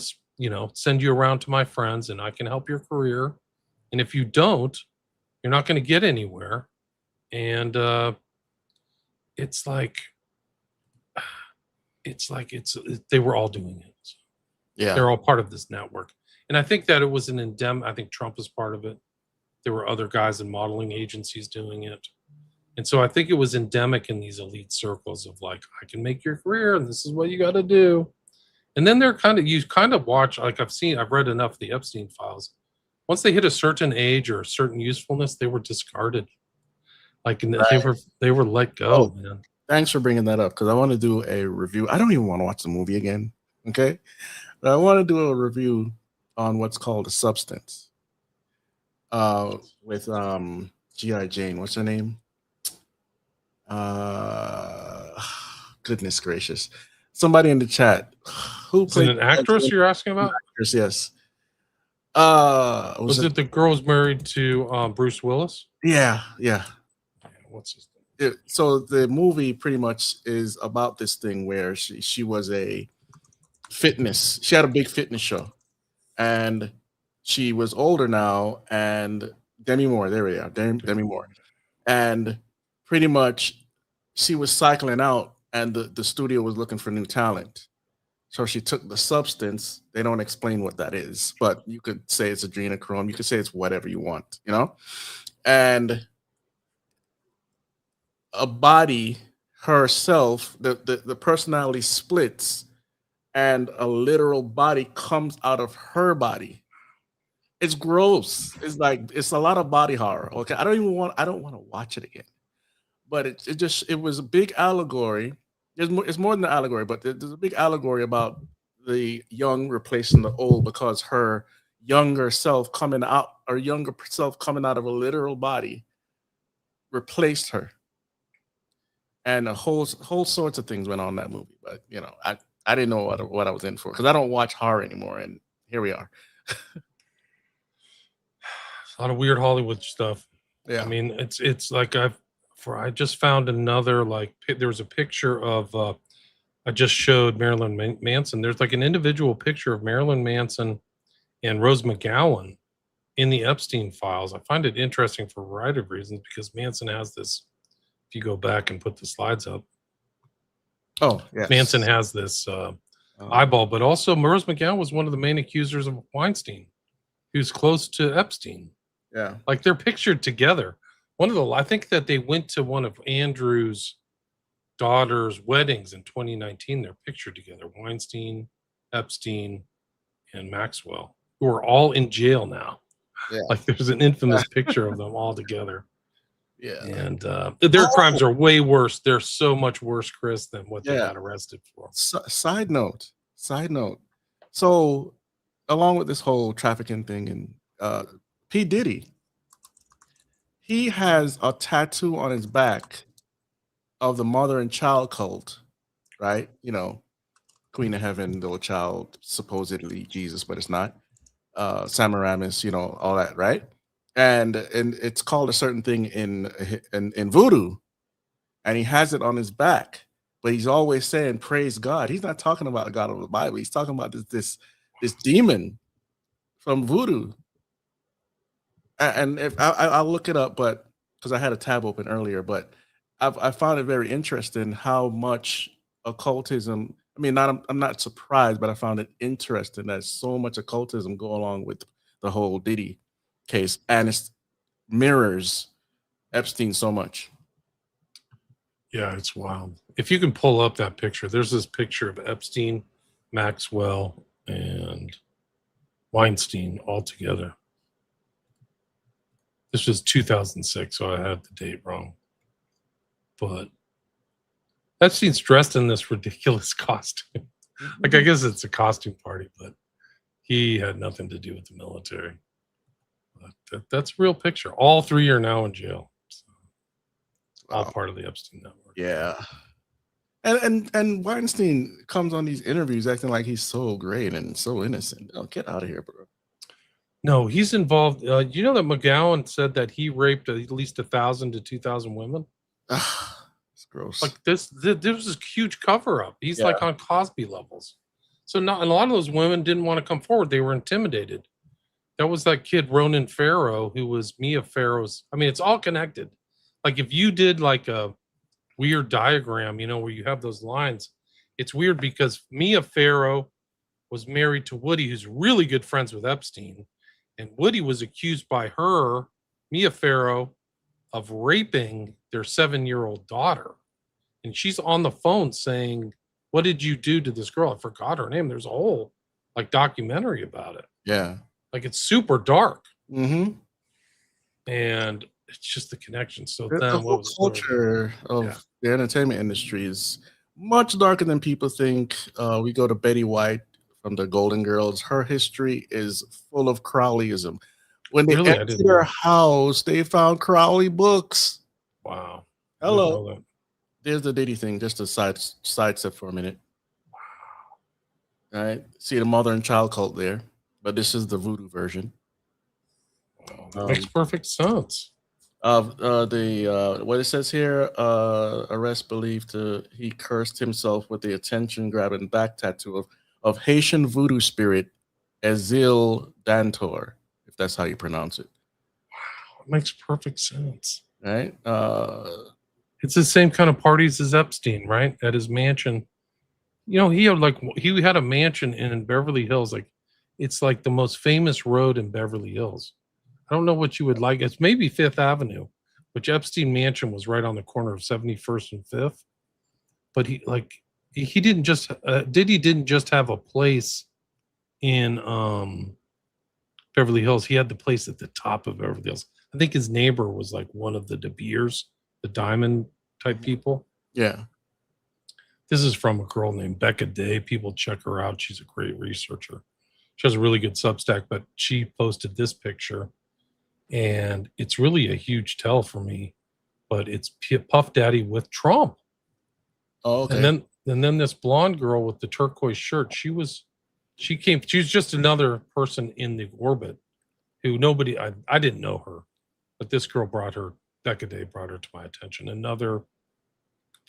send you around to my friends, and I can help your career. And if you don't, you're not going to get anywhere. And they were all doing it. Yeah. They're all part of this network. And I think that it was an endemic. I think Trump was part of it. There were other guys in modeling agencies doing it. And so I think it was endemic in these elite circles of like, I can make your career and this is what you got to do. And then you kind of watch, like I've read enough of the Epstein files. Once they hit a certain age or a certain usefulness, they were discarded. Like they were let go, man. Thanks for bringing that up, because I want to do a review. I don't even want to watch the movie again. Okay. But I want to do a review on what's called a substance. With G.I. Jane. What's her name? Goodness gracious. Somebody in the chat. Who played an actress you're asking about? Actress, yes. Was it the girl who's married to Bruce Willis? Yeah. What's his name? So the movie pretty much is about this thing where she was a fitness. She had a big fitness show, and she was older now. And Demi Moore, there we are, Demi Moore, and pretty much she was cycling out, and the studio was looking for new talent. So she took the substance. They don't explain what that is, but you could say it's adrenochrome. You could say it's whatever you want, and a body herself, the personality splits, and a literal body comes out of her body. It's gross. It's like, it's a lot of body horror. Okay, I don't want to watch it again. But it was a big allegory. It's more than an allegory, but there's a big allegory about the young replacing the old, because her younger self coming out of a literal body replaced her. And a whole sorts of things went on in that movie. But I didn't know what I was in for, because I don't watch horror anymore, and here we are. A lot of weird Hollywood stuff. Yeah, I mean, it's like I just found another, like, there was a picture of I just showed Marilyn Manson. There's like an individual picture of Marilyn Manson and Rose McGowan in the Epstein files. I find it interesting for a variety of reasons, because Manson has this. If you go back and put the slides up, yes. Manson has this eyeball, but also Rose McGowan was one of the main accusers of Weinstein, who's close to Epstein. Yeah. Like they're pictured together. I think that they went to one of Andrew's daughter's weddings in 2019. They're pictured together. Weinstein, Epstein, and Maxwell, who are all in jail now. Yeah. Like there's an infamous picture of them all together. Yeah. And their crimes are way worse. They're so much worse, Chris, than what they Yeah. got arrested for. Side note. So, along with this whole trafficking thing, and P. Diddy, he has a tattoo on his back of the mother and child cult, right? You know, Queen of Heaven, little child, supposedly Jesus, but it's not. Samaramis, you know, all that, right? And it's called a certain thing in voodoo, and he has it on his back. But he's always saying, "Praise God." He's not talking about God of the Bible. He's talking about this demon from voodoo. And if I'll look it up, but because I had a tab open earlier, but I found it very interesting how much occultism. I mean, I'm not surprised, but I found it interesting that so much occultism go along with the whole Diddy case, and it mirrors Epstein so much. Yeah, it's wild. If you can pull up that picture, there's this picture of Epstein, Maxwell, and Weinstein all together. This was 2006, so I had the date wrong. But Epstein's dressed in this ridiculous costume. Like, I guess it's a costume party, but he had nothing to do with the military. But that's a real picture. All three are now in jail. So, all part of the Epstein network. Yeah. And Weinstein comes on these interviews acting like he's so great and so innocent. Oh, get out of here, bro. No, he's involved. You know that McGowan said that he raped at least 1,000 to 2,000 women? It's gross. Like this was this huge cover up. He's like on Cosby levels. So and a lot of those women didn't want to come forward. They were intimidated. That was that kid Ronan Farrow, who was Mia Farrow's. I mean, it's all connected. Like if you did like a weird diagram, you know, where you have those lines, it's weird because Mia Farrow was married to Woody, who's really good friends with Epstein. And Woody was accused by her, Mia Farrow, of raping their 7-year-old daughter. And she's on the phone saying, "What did you do to this girl?" I forgot her name. There's a whole like documentary about it. Yeah. Like it's super dark. Mm-hmm. And it's just the connection. So The then whole culture of the entertainment industry is much darker than people think. We go to Betty White from the Golden Girls. Her history is full of Crowleyism. When they entered her house, they found Crowley books. Wow. Hello. There's the Diddy thing, just a sidestep for a minute. Wow. All right. See the mother and child cult there, but this is the voodoo version. Wow. That makes perfect sense. What it says here, arrest believed he cursed himself with the attention grabbing back tattoo of Haitian voodoo spirit Azil Dantor, if that's how you pronounce it. Wow, it makes perfect sense. Right? It's the same kind of parties as Epstein, right? At his mansion. You know, he had a mansion in Beverly Hills. Like, it's like the most famous road in Beverly Hills. I don't know what you would like. It's maybe Fifth Avenue, which Epstein Mansion was right on the corner of 71st and 5th. But he didn't just Diddy didn't just have a place in Beverly Hills. He had the place at the top of Beverly Hills. I think his neighbor was like one of the De Beers, the diamond type people. Yeah. This is from a girl named Becca Day. People check her out. She's a great researcher. She has a really good Substack, but she posted this picture. And it's really a huge tell for me, but it's Puff Daddy with Trump. Oh, okay. And then this blonde girl with the turquoise shirt, she was just another person in the orbit who I didn't know her, but this girl Becca Day brought her to my attention. Another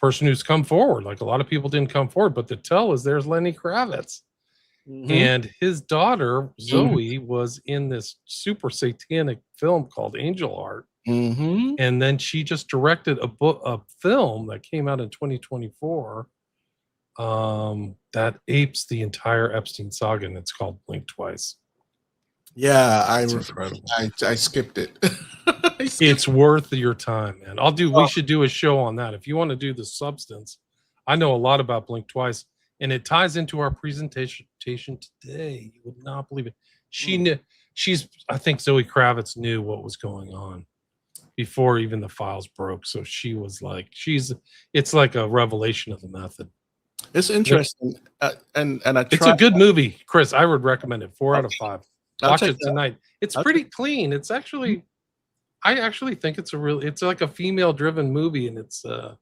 person who's come forward. Like a lot of people didn't come forward, but the tell is there's Lenny Kravitz. Mm-hmm. And his daughter, Zoe, was in this super satanic film called Angel Heart. Mm-hmm. And then she just directed a film that came out in 2024 that apes the entire Epstein saga, and it's called Blink Twice. Yeah, It's incredible. I skipped it. It's worth your time, man. We should do a show on that. If you want to do the substance, I know a lot about Blink Twice, and it ties into our presentation today. You would not believe it. I think Zoe Kravitz knew what was going on before even the files broke. So she was like, it's like a revelation of the method. It's interesting, and It's a good movie, Chris. I would recommend it. 4 out of 5. Watch it tonight. It's pretty clean. It's actually, I actually think it's like a female-driven movie, and I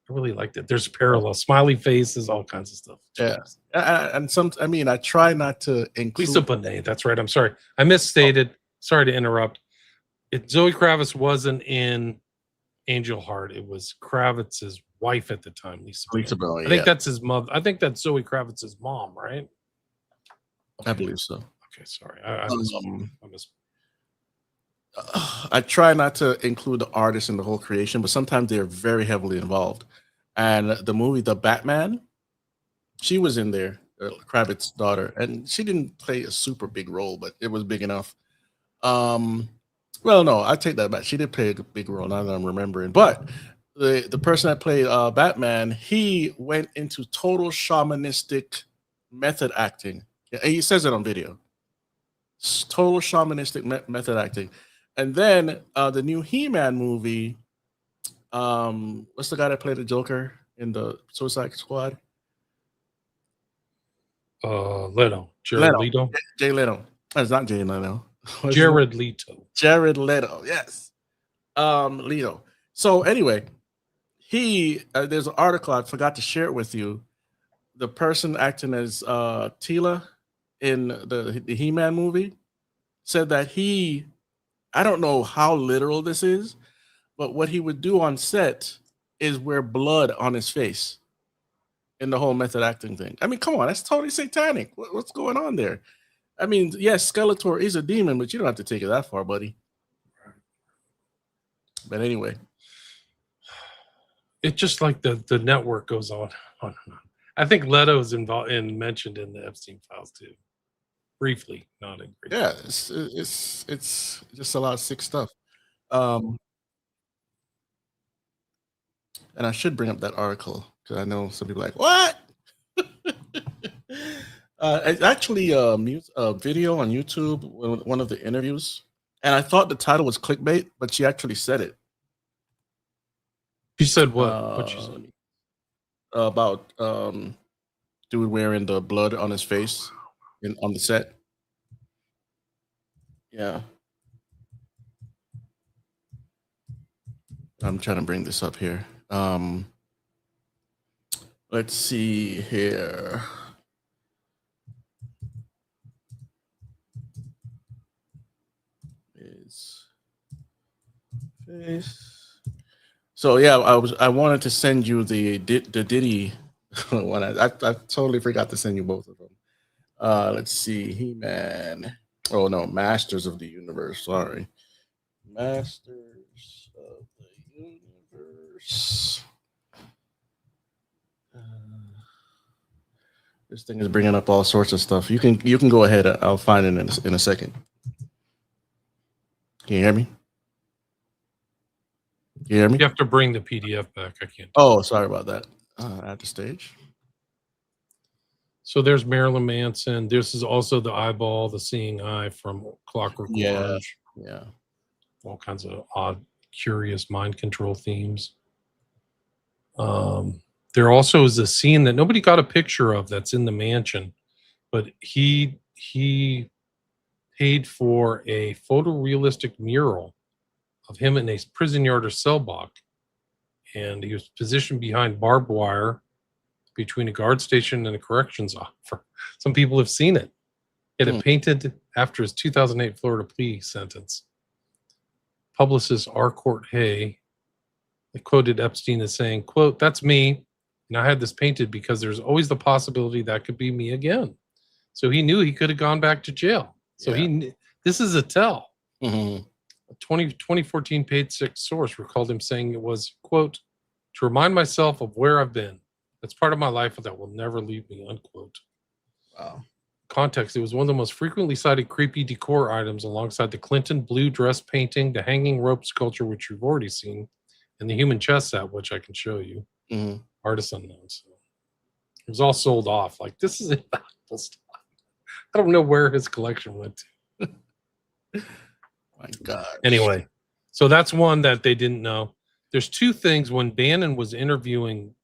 really liked it. There's parallel smiley faces, all kinds of stuff. Yeah, and I try not to include Lisa Bonet. That's right. I'm sorry, I misstated. Sorry to interrupt. Zoe Kravitz wasn't in Angel Heart. It was Kravitz's wife at the time, Lisa Bonet. I think that's his mother. I think that's Zoe Kravitz's mom, right? Okay. I believe so. Okay, sorry. I try not to include the artist in the whole creation, but sometimes they're very heavily involved. And the movie The Batman, she was in there, Kravitz's daughter, and she didn't play a super big role, but it was big enough. Well, no, I take that back. She did play a big role now that I'm remembering. But the person that played Batman, he went into total shamanistic method acting. Yeah, he says it on video. Total shamanistic method acting. And then the new He-Man movie, what's the guy that played the Joker in the Suicide Squad? Leto. Jared Leto. Jay Leto. It's not Jay Leto. Jared Leto. Jared Leto, yes. Leto. So anyway, there's an article, I forgot to share it with you. The person acting as Tila in the He-Man movie said that I don't know how literal this is, but what he would do on set is wear blood on his face in the whole method acting thing. I mean, come on, that's totally satanic. What's going on there? I mean, yes, Skeletor is a demon, but you don't have to take it that far, buddy. But anyway. It's just like the network goes on and on. I think Leto's involved and mentioned in the Epstein files too. Briefly, not in great. Yeah, it's just a lot of sick stuff. And I should bring up that article because I know some people are like, what? It's actually a video on YouTube, one of the interviews, and I thought the title was clickbait, but she actually said it. She said what? What she said? About dude wearing the blood on his face on the set. Yeah. I'm trying to bring this up here. Let's see here. So yeah, I wanted to send you the Diddy one. I totally forgot to send you both of them. Let's see, He-Man. Oh no, Masters of the Universe. Sorry, Masters of the Universe. This thing is bringing up all sorts of stuff. You can go ahead. I'll find it in a second. Can you hear me? You hear me? You have to bring the PDF back. I can't. Oh, sorry about that. At the stage. So there's Marilyn Manson. This is also the eyeball, the seeing eye from Clockwork Orange. Yeah. All kinds of odd, curious mind control themes. There also is a scene that nobody got a picture of that's in the mansion, but he paid for a photorealistic mural of him in a prison yard or cell block, and he was positioned behind barbed wire between a guard station and a corrections officer. Some people have seen it. It had painted after his 2008 Florida plea sentence. Publicist R. Court Hay quoted Epstein as saying, quote, "That's me, and I had this painted because there's always the possibility that could be me again." So he knew he could have gone back to jail. So this is a tell. Mm-hmm. A 2014 Page 6 source recalled him saying it was, quote, "to remind myself of where I've been. That's part of my life that will never leave me," unquote. Wow. context, it was one of the most frequently cited creepy decor items alongside the Clinton blue dress painting, the hanging rope sculpture, which you've already seen, and the human chess set, which I can show you. Mhm. Artist unknown. So it was all sold off. Like, this is invaluable stuff. I don't know where his collection went to. My God. Anyway, so that's one that they didn't know. There's two things when Bannon was interviewing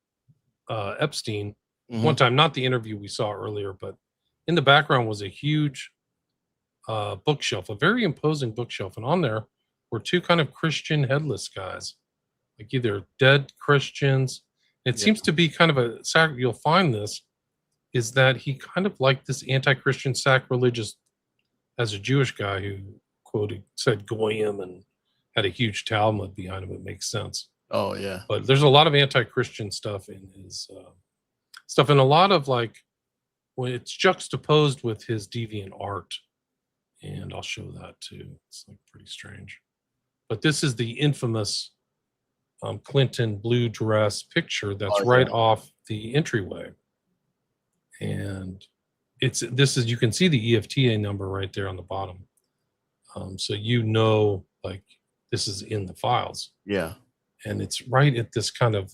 Epstein one time, not the interview we saw earlier, but in the background was a huge bookshelf, a very imposing bookshelf. And on there were two kind of Christian headless guys, like either dead Christians. It seems to be kind of you'll find this, is that he kind of liked this anti-Christian sacrilegious, as a Jewish guy who said goyim and had a huge Talmud behind him. It makes sense. Oh, yeah. But there's a lot of anti-Christian stuff in his stuff, and a lot of like when it's juxtaposed with his deviant art. And I'll show that too. It's like pretty strange. But this is the infamous Clinton blue dress picture that's right off the entryway. And you can see the EFTA number right there on the bottom. So like this is in the files. Yeah. And it's right at this kind of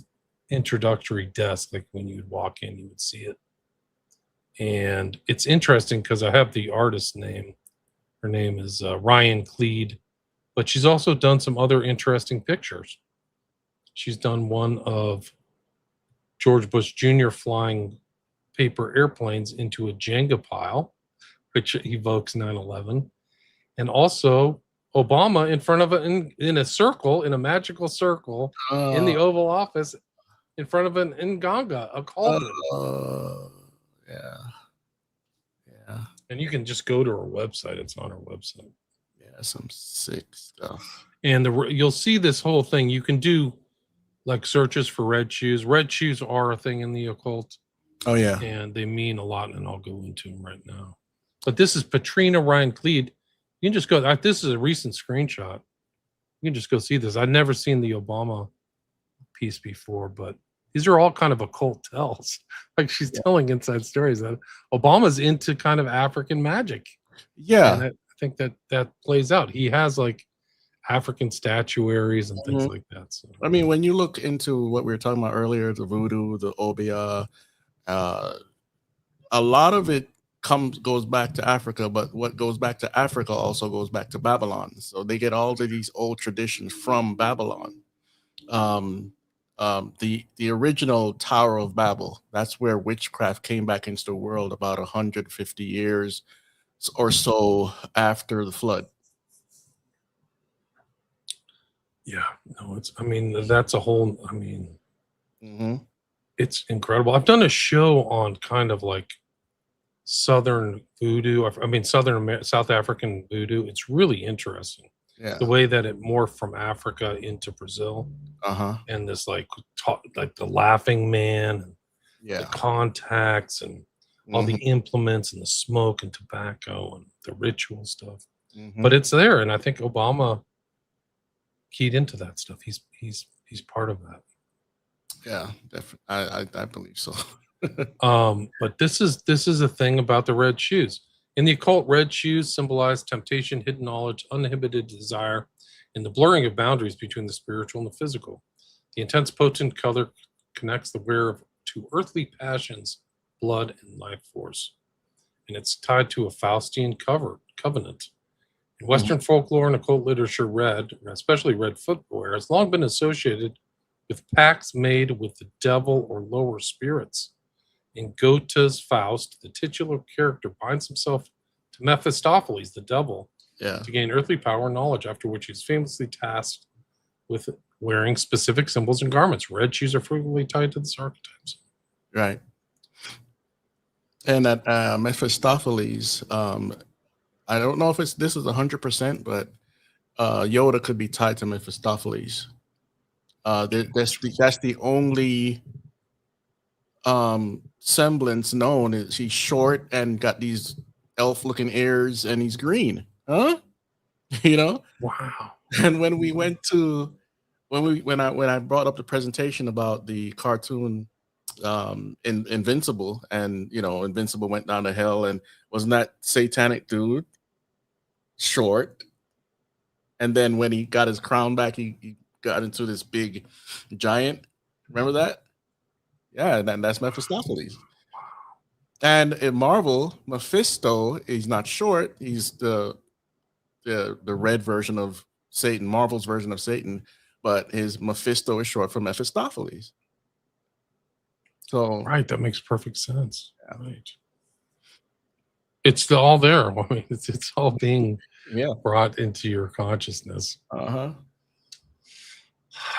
introductory desk, like when you would walk in, you would see it. And it's interesting because I have the artist's name. Her name is Ryan Cleed, but she's also done some other interesting pictures. She's done one of George Bush Jr. flying paper airplanes into a Jenga pile, which evokes 9/11, and also Obama in front of in a circle, in a magical circle, in the Oval Office, in front of an Nganga, a cauldron. Yeah. And you can just go to her website. It's on her website. Yeah, some sick stuff. And you'll see this whole thing. You can do like searches for red shoes. Red shoes are a thing in the occult. Oh, yeah. And they mean a lot, and I'll go into them right now. But this is Patrina Ryan Cleed. You can just go. This is a recent screenshot. You can just go see this. I've never seen the Obama piece before, but these are all kind of occult tells. Like she's telling inside stories that Obama's into kind of African magic. Yeah. And I think that plays out. He has like African statuaries and things like that. So. I mean, when you look into what we were talking about earlier, the voodoo, the obia, a lot of it goes back to Africa, but what goes back to Africa also goes back to Babylon. So they get all of these old traditions from Babylon. The original Tower of Babel, that's where witchcraft came back into the world about 150 years or so after the flood. Yeah, no, that's a whole, it's incredible. I've done a show on kind of like Southern voodoo, South African voodoo. It's really interesting. Yeah. The way that it morphed from Africa into Brazil. And this like the laughing man, and the contacts and all the implements and the smoke and tobacco and the ritual stuff. But it's there, and I think Obama keyed into that stuff. He's part of that. Yeah, definitely. I believe so. But this is a thing about the red shoes. In the occult, red shoes symbolize temptation, hidden knowledge, uninhibited desire, and the blurring of boundaries between the spiritual and the physical. The intense, potent color connects the wearer to earthly passions, blood, and life force. And it's tied to a Faustian covenant. In Western folklore and occult literature, red, especially red footwear, has long been associated with pacts made with the devil or lower spirits. In Goethe's Faust, the titular character binds himself to Mephistopheles, the devil, to gain earthly power and knowledge, after which he's famously tasked with wearing specific symbols and garments. Red shoes are frequently tied to this archetypes. Right. And that Mephistopheles, I don't know if this is 100%, but Yoda could be tied to Mephistopheles. That's the only semblance known. Is he's short and got these elf-looking ears, and he's green, huh? Wow. And when I brought up the presentation about the cartoon Invincible, and Invincible went down to hell, and wasn't that satanic dude short? And then when he got his crown back, he got into this big giant. Remember that? Yeah, and that's Mephistopheles. And in Marvel, Mephisto is not short. He's the red version of Satan, Marvel's version of Satan, but his Mephisto is short for Mephistopheles. So Right, that makes perfect sense. Yeah. Right. It's all there. I mean, it's all being brought into your consciousness.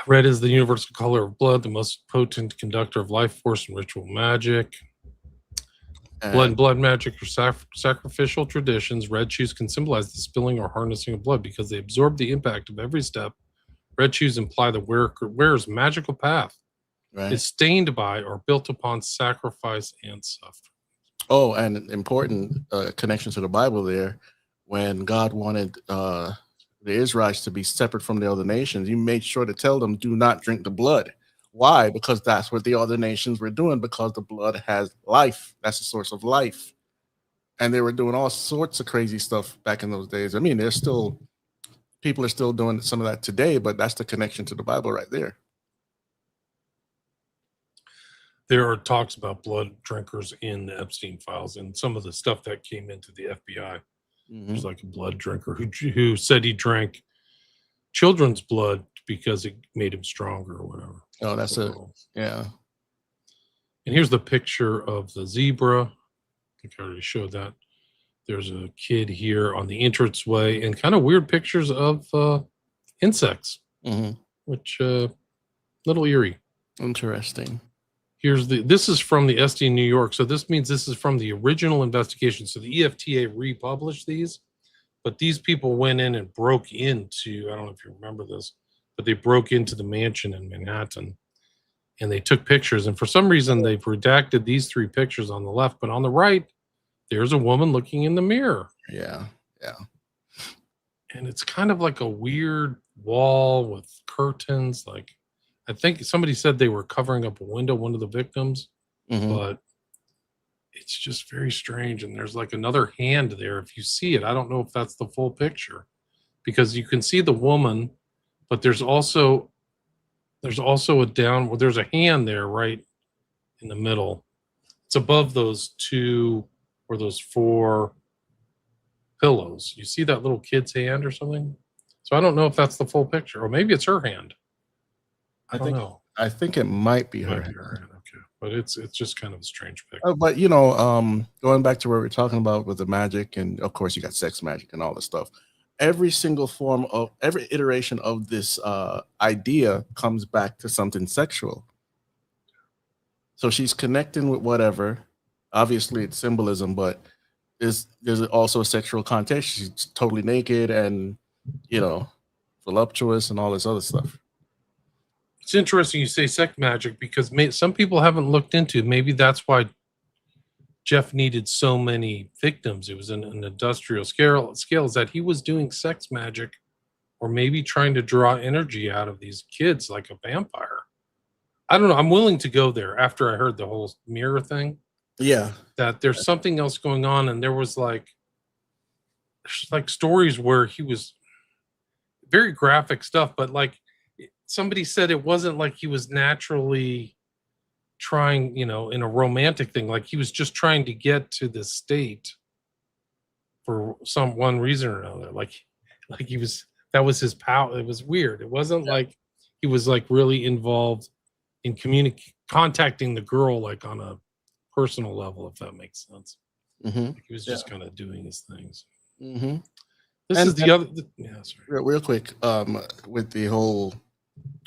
Red is the universal color of blood, the most potent conductor of life force and ritual magic. Blood and blood magic are sacrificial traditions. Red shoes can symbolize the spilling or harnessing of blood because they absorb the impact of every step. Red shoes imply the wearer's magical path is stained by or built upon sacrifice and suffering. Oh, and an important connection to the Bible there. When God wanted the Israelites to be separate from the other nations, he made sure to tell them, do not drink the blood. Why? Because that's what the other nations were doing, because the blood has life. That's the source of life. And they were doing all sorts of crazy stuff back in those days. I mean, people are still doing some of that today, but that's the connection to the Bible right there. There are talks about blood drinkers in the Epstein files, and some of the stuff that came into the FBI. There's like a blood drinker who said he drank children's blood because it made him stronger or whatever. Oh, that's it. Yeah. And here's the picture of the zebra. I think I already showed that. There's a kid here on the entranceway, and kind of weird pictures of insects, which little eerie. Interesting. This is from the SD New York. So this means this is from the original investigation. So the EFTA republished these, but these people went in and broke into, I don't know if you remember this, but they broke into the mansion in Manhattan and they took pictures. And for some reason, they've redacted these 3 pictures on the left, but on the right, there's a woman looking in the mirror. Yeah. And it's kind of like a weird wall with curtains. Like, I think somebody said they were covering up a window, one of the victims, but it's just very strange. And there's like another hand there. If you see it, I don't know if that's the full picture, because you can see the woman, but there's also there's a hand there right in the middle. It's above those 2 or those 4 pillows. You see that little kid's hand or something? So I don't know if that's the full picture, or maybe it's her hand. I don't know. I think it might be her. Okay, but it's just kind of a strange picture. But going back to where we're talking about with the magic, and of course you got sex magic and all this stuff. Every iteration of this idea comes back to something sexual. So she's connecting with whatever. Obviously, it's symbolism, but there's also a sexual context. She's totally naked and voluptuous and all this other stuff. It's interesting you say sex magic, because some people haven't looked into, maybe that's why Jeff needed so many victims. It was an industrial scale, is that he was doing sex magic, or maybe trying to draw energy out of these kids like a vampire. I don't know. I'm willing to go there after I heard the whole mirror thing. Yeah. That there's something else going on. And there was like stories where he was very graphic stuff, but like somebody said it wasn't like he was naturally trying, in a romantic thing. Like he was just trying to get to this state for one reason or another. Like that was his power. It was weird. It wasn't like he was like really involved in contacting the girl, like on a personal level, if that makes sense. Like he was just kind of doing his things. This is the other. Yeah, sorry. Real quick, with the whole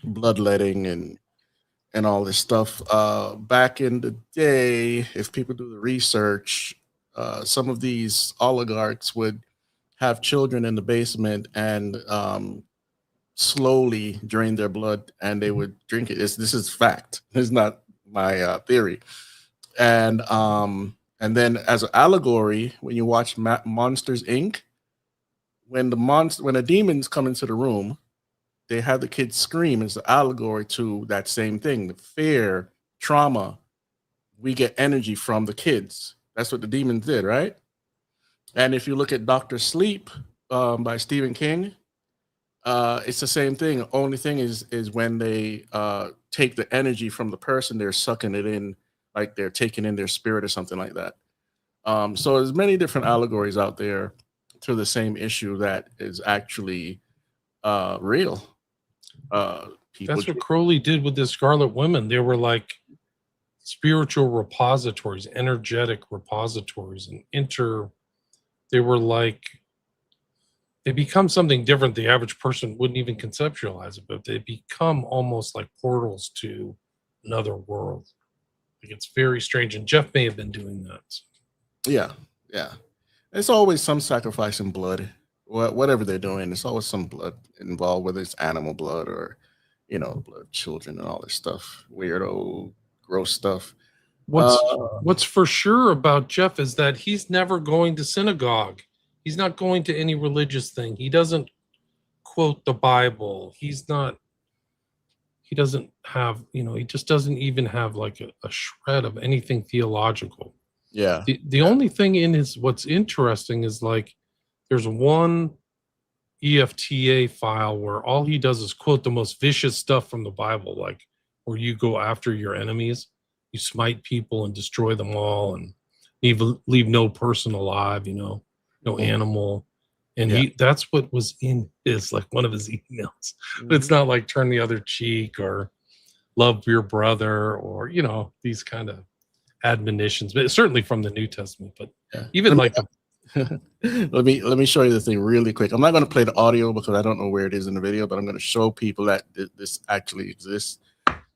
bloodletting and all this stuff. Back in the day, if people do the research, some of these oligarchs would have children in the basement and slowly drain their blood, and they would drink it. This is fact. It's not my theory. And then as an allegory, when you watch Monsters Inc., when the demons come into the room, they have the kids scream as an allegory to that same thing, the fear, trauma, we get energy from the kids. That's what the demons did, right? And if you look at Dr. Sleep by Stephen King, it's the same thing. Only thing is when they take the energy from the person, they're sucking it in, like they're taking in their spirit or something like that. So there's many different allegories out there to the same issue that is actually real. That's what Crowley did with the Scarlet Women. They were like spiritual repositories, energetic repositories, and they were like, they become something different the average person wouldn't even conceptualize it, but they become almost like portals to another world. Like, it's very strange, and Jeff may have been doing that. Yeah. It's always some sacrifice in blood. Whatever they're doing, there's always some blood involved, whether it's animal blood or, blood of children and all this stuff. Weirdo, gross stuff. What's for sure about Jeff is that he's never going to synagogue. He's not going to any religious thing. He doesn't quote the Bible. He doesn't have, he just doesn't even have like a shred of anything theological. Yeah. The only thing in what's interesting is like, there's one EFTA file where all he does is quote the most vicious stuff from the Bible, like where you go after your enemies, you smite people and destroy them all and leave no person alive, no animal. And that's what was in one of his emails. But it's not like turn the other cheek or love your brother or, these kind of admonitions, but certainly from the New Testament. But even like let me show you the thing really quick. I'm not going to play the audio because I don't know where it is in the video, but I'm going to show people that this actually exists.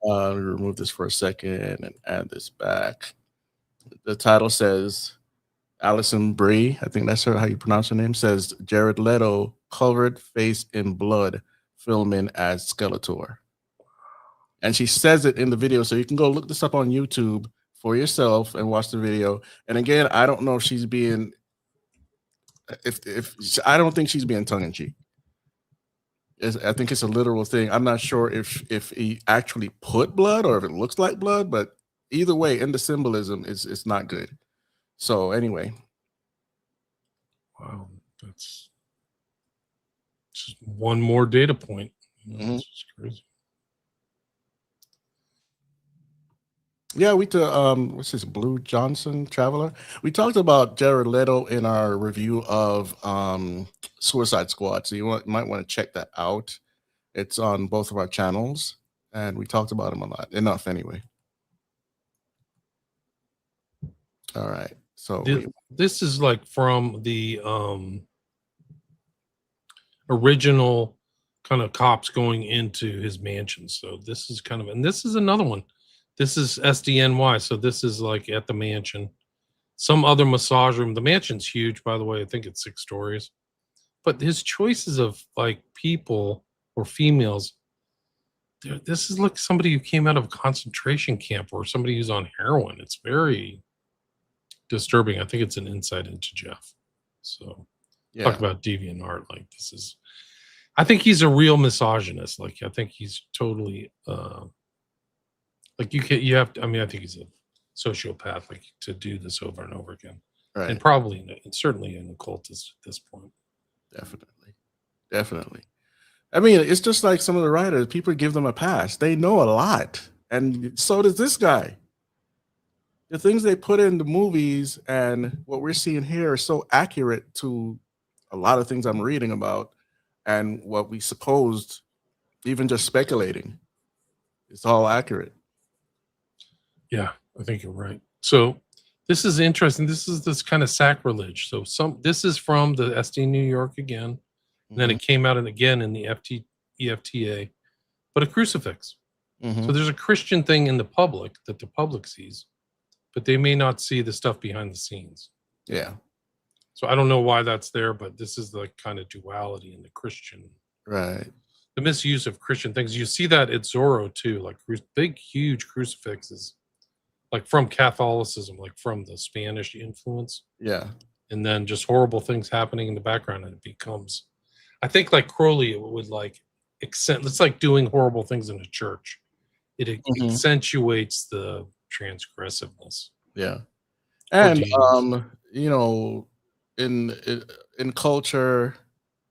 Let me remove this for a second and add this back. The title says Alison Brie, I think that's how you pronounce her name, says Jared Leto covered face in blood filming as Skeletor. And she says it in the video, so you can go look this up on YouTube for yourself and watch the video. And again, I don't know if she's being I don't think she's being tongue-in-cheek. I think it's a literal thing. I'm not sure if he actually put blood or if it looks like blood, but either way, in the symbolism, it's not good. So anyway. Wow, that's just one more data point. That's just crazy. Yeah, what's this, Blue Johnson Traveler? We talked about Jared Leto in our review of Suicide Squad, so you might want to check that out. It's on both of our channels, and we talked about him a lot. Enough, anyway. All right, so this is like from the original kind of cops going into his mansion. So this is and this is another one. This is SDNY, so this is like at the mansion. Some other massage room. The mansion's huge, by the way. I think it's 6 stories. But his choices of like people or females, this is like somebody who came out of a concentration camp or somebody who's on heroin. It's very disturbing. I think it's an insight into Jeff. So talk about deviant art. Like this is, I think he's a real misogynist. Like I think he's totally like I think he's a sociopath, like to do this over and over again. Right. And probably certainly an occultist at this point. Definitely. I mean, it's just like some of the writers, people give them a pass. They know a lot. And so does this guy. The things they put in the movies and what we're seeing here are so accurate to a lot of things I'm reading about and what we supposed, even just speculating. It's all accurate. Yeah, I think you're right. So this is interesting. This is this kind of sacrilege. So this is from the SD New York again. And then it came out and again in the EFTA, but a crucifix. So there's a Christian thing in the public that the public sees, but they may not see the stuff behind the scenes. Yeah. So I don't know why that's there, but this is the kind of duality in the Christian. Right. The misuse of Christian things. You see that at Zorro too, like big, huge crucifixes, like from Catholicism, like from the Spanish influence. Yeah. And then just horrible things happening in the background. And it becomes, I think like Crowley would like it's like doing horrible things in a church. It accentuates the transgressiveness. Yeah. And demons. you know, in culture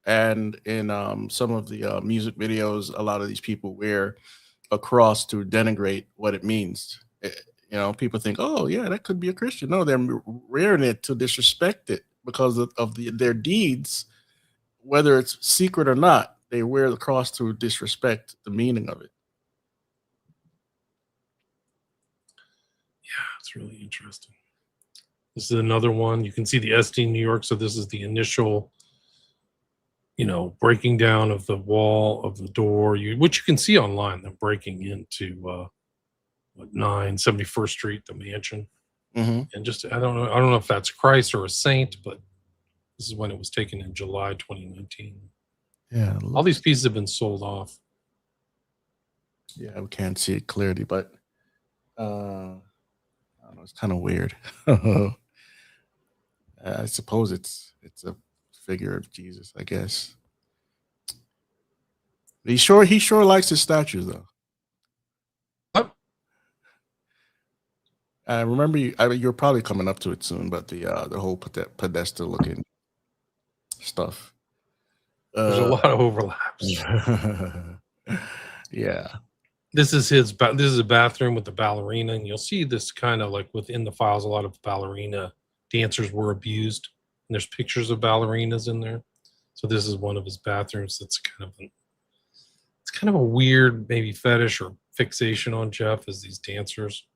and in some of the music videos, a lot of these people wear a cross to denigrate what it means. You know, people think, oh yeah, that could be a Christian. No, they're wearing it to disrespect it because of their deeds, whether it's secret or not. They wear the cross to disrespect the meaning of it. Yeah, it's really interesting. This is another one. You can see the SD New York. So this is the initial, breaking down of the wall of the door, which you can see online. Them breaking into 971st Street, the mansion, Mm-hmm. and just I don't know if that's Christ or a saint, but this is when it was taken in July 2019. Yeah, All these pieces have been sold off. yeah, we can't see it clearly, but I don't know, it's kind of weird. I suppose it's a figure of Jesus, I guess. He sure likes his statues though. What? I remember you're probably coming up to it soon, but the whole pedestal looking stuff. There's a lot of overlaps. Yeah. This is a bathroom with the ballerina, and you'll see this kind of like within the files. A lot of ballerina dancers were abused, and there's pictures of ballerinas in there. So this is one of his bathrooms. That's kind of a weird maybe fetish or fixation on Jeff as these dancers,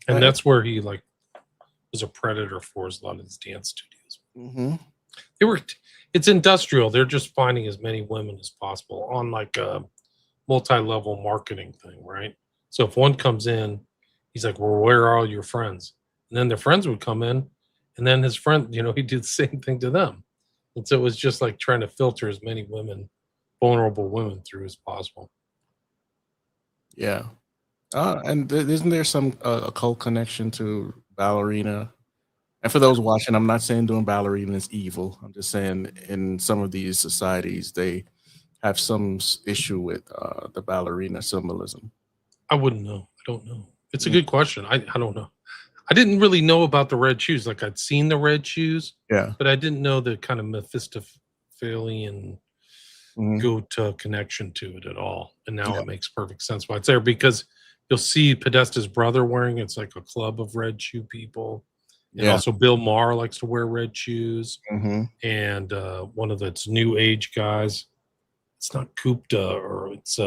and Right. that's where he was a predator for a lot of his dance studios. Mm-hmm. It's industrial. They're just finding as many women as possible on like a multi-level marketing thing, right? So if one comes in, he's like, well, where are all your friends? And then their friends would come in, and then his friend, he did the same thing to them. And so it was just like trying to filter as many vulnerable women through as possible. Yeah. And isn't there some occult connection to ballerina? And for those watching, I'm not saying doing ballerina is evil. I'm just saying in some of these societies, they have some issue with the ballerina symbolism. I wouldn't know. I don't know. It's a good question. I don't know. I didn't really know about the red shoes. Like I'd seen the red shoes, Yeah. but I didn't know the kind of Mephistophelian goat connection to it at all. And now it makes perfect sense why it's there, because you'll see Podesta's brother wearing it's like a club of red shoe people. And also Bill Maher likes to wear red shoes. Mm-hmm. And one of the new age guys, it's not Gupta or it's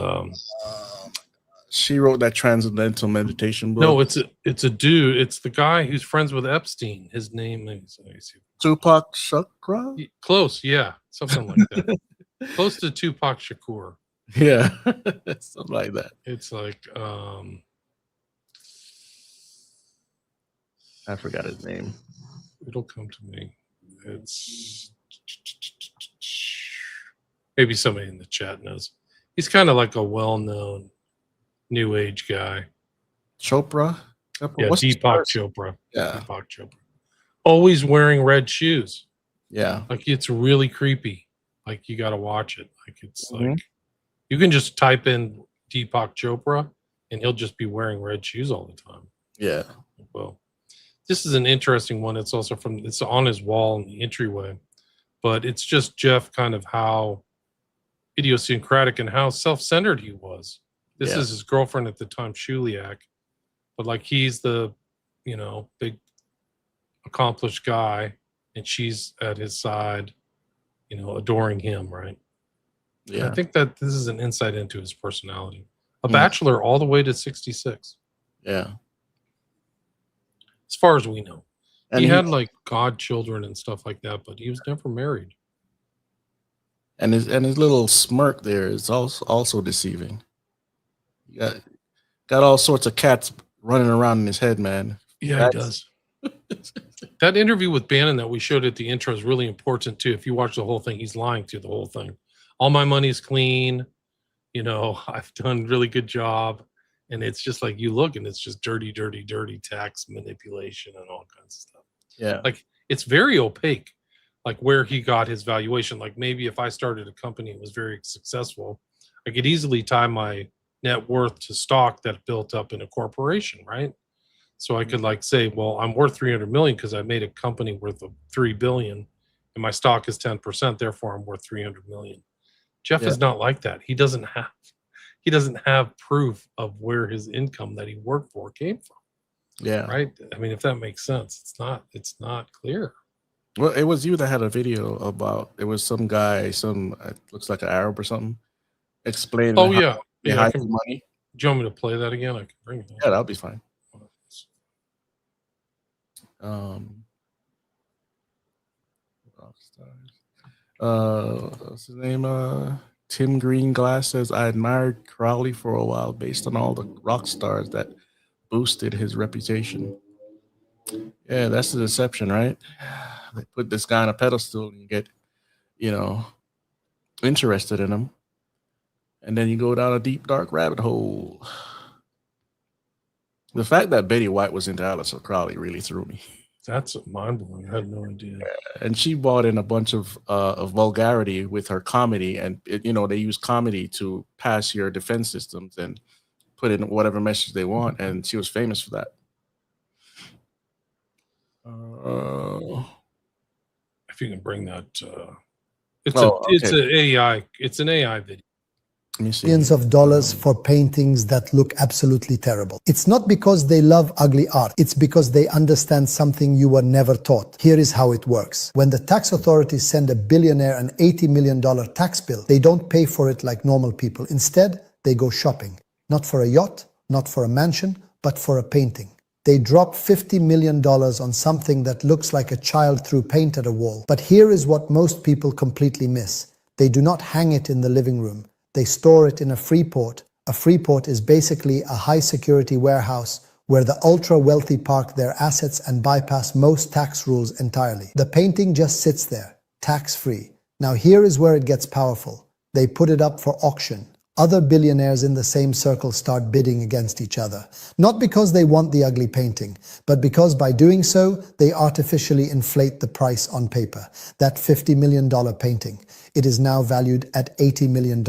she wrote that transcendental meditation book. no, it's a dude. It's the guy who's friends with Epstein. His name is Tupac Shakur. Close, yeah, something like that. Close to Tupac Shakur. Yeah, something like that. It's like I forgot his name. It'll come to me. It's maybe somebody in the chat knows. He's kind of like a well-known new age guy. Chopra? Yeah, What's his Deepak first? Chopra. Yeah. Deepak Chopra. Always wearing red shoes. Yeah. Like it's really creepy. Like you got to watch it. Like it's like you can just type in Deepak Chopra and he'll just be wearing red shoes all the time. Yeah. Well, this is an interesting one. It's also it's on his wall in the entryway, but it's just Jeff kind of how idiosyncratic and how self-centered he was. This is his girlfriend at the time, Shuliak, but like he's the, big accomplished guy and she's at his side, adoring him. Right. Yeah. And I think that this is an insight into his personality. A bachelor all the way to 66. Yeah. As far as we know. And he had like godchildren and stuff like that, but he was never married. And his little smirk there is also deceiving. You got all sorts of cats running around in his head, man. Yeah, he does. That interview with Bannon that we showed at the intro is really important too. If you watch the whole thing, he's lying through the whole thing. All my money's clean. I've done a really good job. And it's just like you look and it's just dirty tax manipulation and all kinds of stuff. Yeah. Like it's very opaque, like where he got his valuation. Like maybe if I started a company and was very successful, I could easily tie my net worth to stock that built up in a corporation, right? So I could like say, well, I'm worth 300 million because I made a company worth of 3 billion and my stock is 10%, therefore I'm worth 300 million. Jeff Yeah. is not like that. He doesn't have proof of where his income that he worked for came from. Yeah. Right? I mean, if that makes sense, it's not clear. Well, it was you that had a video about, it was some guy, looks like an Arab or something, explaining Oh how yeah. they Yeah, hide the money. do you want me to play that again? I can bring it up. Yeah, that'll be fine. Rock stars. What's his name? Tim Greenglass says, I admired Crowley for a while based on all the rock stars that boosted his reputation. Yeah, that's the deception, right? They put this guy on a pedestal and you get, interested in him. And then you go down a deep, dark rabbit hole. The fact that Betty White was into Alice Crowley really threw me. That's mind-blowing. I had no idea. And she brought in a bunch of vulgarity with her comedy, and they use comedy to pass your defense systems and put in whatever message they want, and she was famous for that. If you can bring that, it's an AI video. Millions of dollars for paintings that look absolutely terrible. It's not because they love ugly art. It's because they understand something you were never taught. Here is how it works. When the tax authorities send a billionaire an $80 million tax bill, they don't pay for it like normal people. Instead, they go shopping. Not for a yacht, not for a mansion, but for a painting. They drop $50 million on something that looks like a child threw paint at a wall. But here is what most people completely miss. They do not hang it in the living room. They store it in a free port. A free port is basically a high-security warehouse where the ultra-wealthy park their assets and bypass most tax rules entirely. The painting just sits there, tax-free. Now here is where it gets powerful. They put it up for auction. Other billionaires in the same circle start bidding against each other. Not because they want the ugly painting, but because by doing so, they artificially inflate the price on paper. That $50 million painting. It is now valued at $80 million.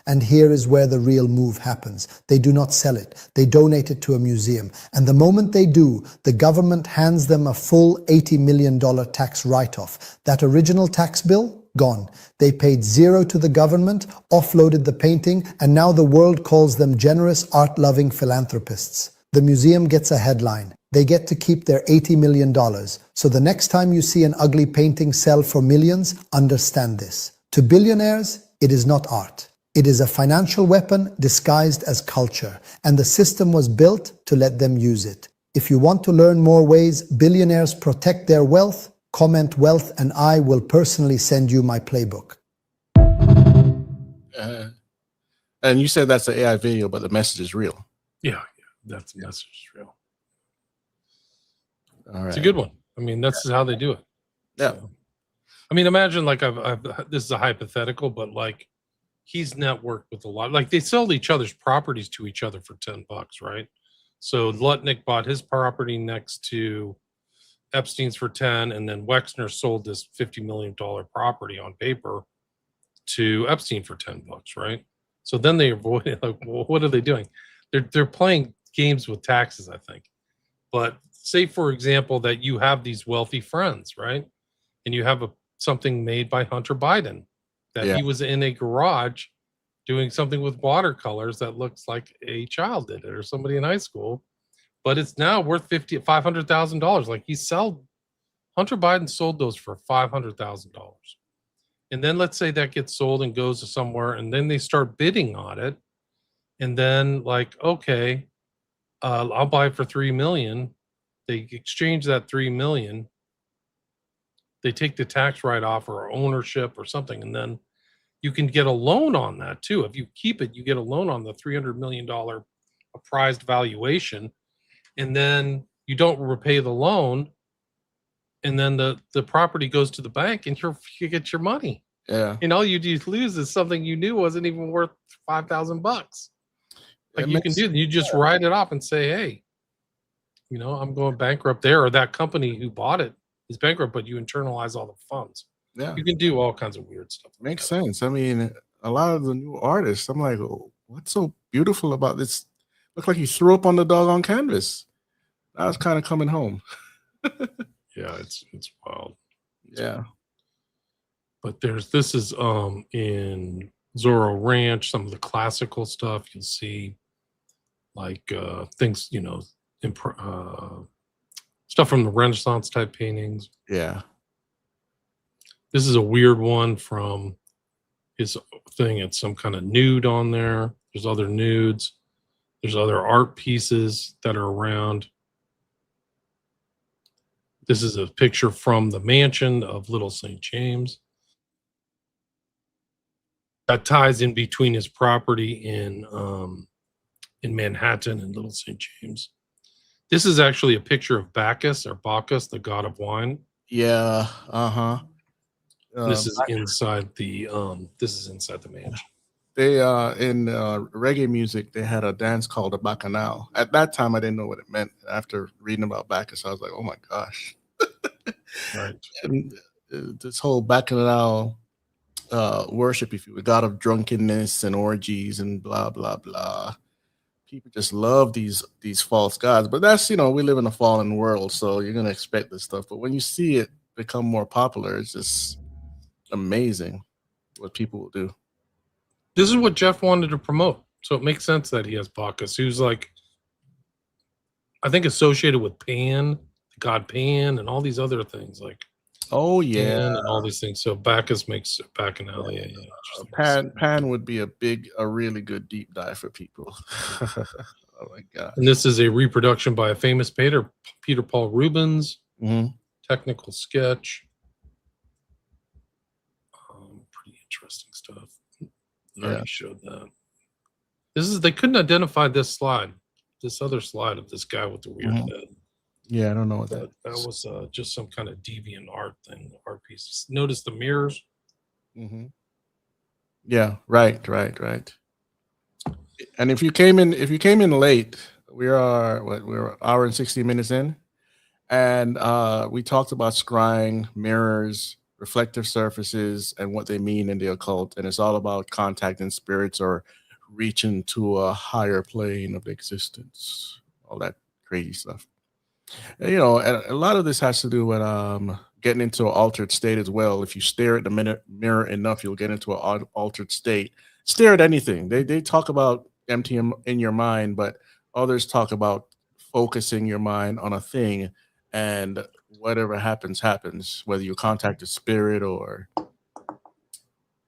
And here is where the real move happens. They do not sell it. They donate it to a museum. And the moment they do, the government hands them a full $80 million tax write-off. That original tax bill? Gone. They paid zero to the government, offloaded the painting, and now the world calls them generous, art-loving philanthropists. The museum gets a headline. They get to keep their $80 million. So the next time you see an ugly painting sell for millions, understand this. To billionaires, it is not art. It is a financial weapon disguised as culture, and the system was built to let them use it. If you want to learn more ways billionaires protect their wealth, comment wealth and I will personally send you my playbook. And you said that's an AI video, but the message is real. Yeah, that's the message is real. All right. It's a good one. I mean, that's how they do it. Yeah. So, I mean, imagine like this is a hypothetical, but like he's networked with a lot. Like they sold each other's properties to each other for $10, right? So Lutnick bought his property next to Epstein's for 10, and then Wexner sold this $50 million property on paper to Epstein for $10, right? So then they avoid it. Like, well, what are they doing? They're playing games with taxes, I think. But say, for example, that you have these wealthy friends, right? And you have something made by Hunter Biden that he was in a garage doing something with watercolors that looks like a child did it or somebody in high school. But it's now worth $500,000. Like Hunter Biden sold those for $500,000. And then let's say that gets sold and goes to somewhere, and then they start bidding on it. And then like, okay, I'll buy it for $3 million. They exchange that $3 million. They take the tax write-off or ownership or something, and then you can get a loan on that too. If you keep it, you get a loan on the $300 million appraised valuation. And then you don't repay the loan, and then the property goes to the bank, and you get your money. Yeah. And all you lose is something you knew wasn't even worth $5,000. Like you can do, you just write it off and say, hey, I'm going bankrupt there, or that company who bought it is bankrupt, but you internalize all the funds. Yeah. You can do all kinds of weird stuff. Makes sense. I mean, a lot of the new artists, I'm like, oh, what's so beautiful about this? Look like you threw up on the doggone canvas. I was kind of coming home. Yeah, it's wild. Yeah. But this is in Zorro Ranch, some of the classical stuff. You'll see like things, stuff from the Renaissance type paintings. Yeah. This is a weird one from his thing. It's some kind of nude on there. There's other nudes. There's other art pieces that are around. This is a picture from the mansion of Little St. James. That ties in between his property in Manhattan and Little St. James. This is actually a picture of Bacchus, the god of wine. Yeah. Uh-huh. This is inside the mansion. They in reggae music, they had a dance called a bacchanal. At that time, I didn't know what it meant. After reading about Bacchus, I was like, "Oh my gosh!" Right. And this whole bacchanal worship, if you will, god of drunkenness and orgies and blah blah blah. People just love these false gods, but that's we live in a fallen world, so you're gonna expect this stuff. But when you see it become more popular, it's just amazing what people will do. This is what Jeff wanted to promote, so it makes sense that he has Bacchus, who's like, I think, associated with Pan, the god Pan, and all these other things like. Oh yeah, Pan and all these things. So Bacchus makes Bacchanal. Yeah. Pan would be a really good deep dive for people. Oh my god! And this is a reproduction by a famous painter, Peter Paul Rubens. Mm-hmm. Technical sketch. Pretty interesting stuff. I already showed that. They couldn't identify this other slide of this guy with the weird head. Yeah, I don't know what that was. Just some kind of deviant art piece. Notice the mirrors. Mm-hmm. Yeah, right. And if you came in late, we're an hour and 60 minutes in, and we talked about scrying, mirrors, reflective surfaces, and what they mean in the occult, and it's all about contacting spirits or reaching to a higher plane of existence, all that crazy stuff. And, a lot of this has to do with getting into an altered state as well. If you stare at the mirror enough, you'll get into an altered state. Stare at anything. They talk about emptying in your mind, but others talk about focusing your mind on a thing, and whatever happens, whether you contact a spirit or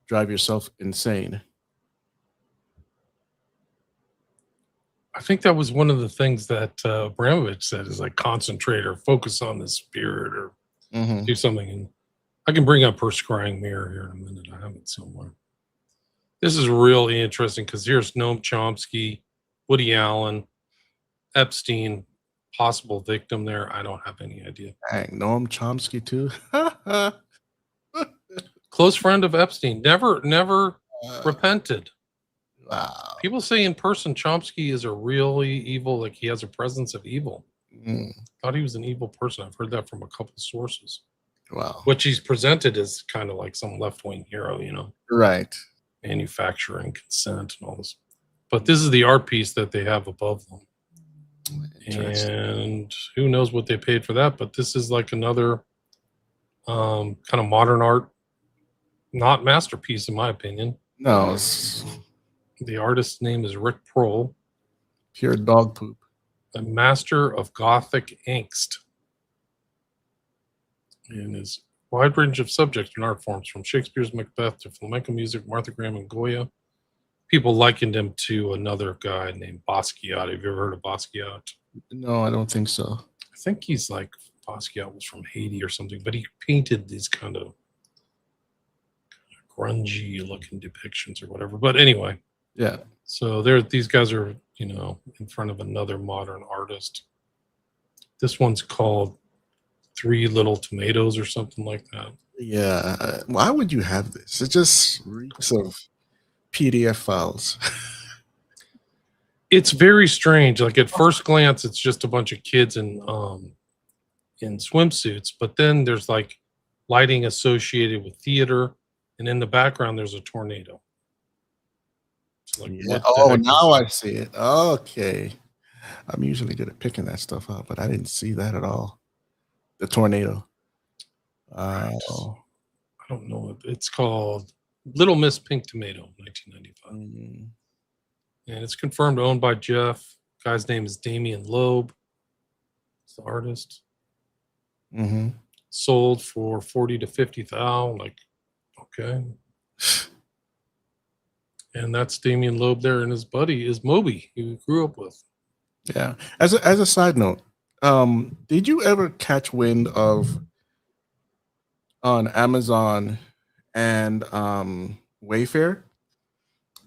drive yourself insane. I think that was one of the things that Abramovich said, is like concentrate or focus on the spirit or do something. And I can bring up her scrying mirror here in a minute. I have it somewhere. This is really interesting because here's Noam Chomsky, Woody Allen, Epstein, possible victim there. I don't have any idea. Dang, Noam Chomsky too. Close friend of Epstein. Never repented. Wow. People say in person Chomsky is a really evil, like he has a presence of evil. Thought he was an evil person. I've heard that from a couple of sources. Wow. Which he's presented as kind of like some left-wing hero, Right. Manufacturing consent and all this. But this is the art piece that they have above them. And who knows what they paid for that, but this is like another kind of modern art, not masterpiece in my opinion. No, the artist's name is Rick Prohl. Pure dog poop. A master of Gothic angst. And his wide range of subjects and art forms, from Shakespeare's Macbeth to flamenco music, Martha Graham and Goya. People likened him to another guy named Basquiat. Have you ever heard of Basquiat? No, I don't think so. I think he's like, Basquiat was from Haiti or something, but he painted these kind of grungy looking depictions or whatever. But anyway. Yeah. So these guys are, in front of another modern artist. This one's called Three Little Tomatoes or something like that. Yeah. Why would you have this? It just reeks of PDF files. It's very strange. Like at first glance, it's just a bunch of kids in swimsuits, but then there's like lighting associated with theater, and in the background there's a tornado. Like, yeah. Oh, now I see it. Okay. I'm usually good at picking that stuff up, but I didn't see that at all. The tornado. I don't know. It's called Little Miss Pink Tomato, 1995. And it's confirmed owned by Jeff. Guy's name is Damian Loeb. It's the artist. Sold for 40 to 50,000. Like, okay. And that's Damian Loeb there, and his buddy is Moby, who he grew up with. Yeah. As a side note, did you ever catch wind of on Amazon and Wayfair?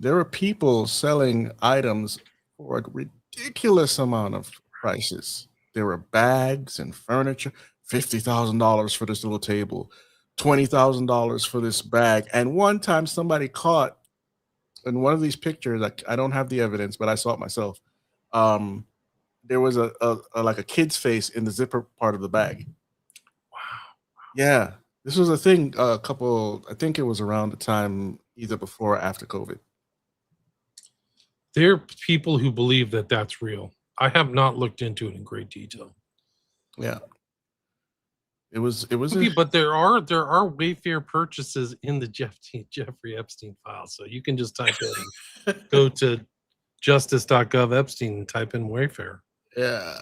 There are people selling items for a ridiculous amount of prices. There were bags and furniture, $50,000 for this little table, $20,000 for this bag. And one time somebody caught in one of these pictures, I don't have the evidence, but I saw it myself. There was a like a kid's face in the zipper part of the bag. Wow. Yeah. This was a thing I think it was around the time either before or after COVID. There are people who believe that that's real. I have not looked into it in great detail. Yeah. It was Okay, but there are Wayfair purchases in the Jeffrey Epstein file. So you can just type in, go to justice.gov Epstein and type in Wayfair. Yeah.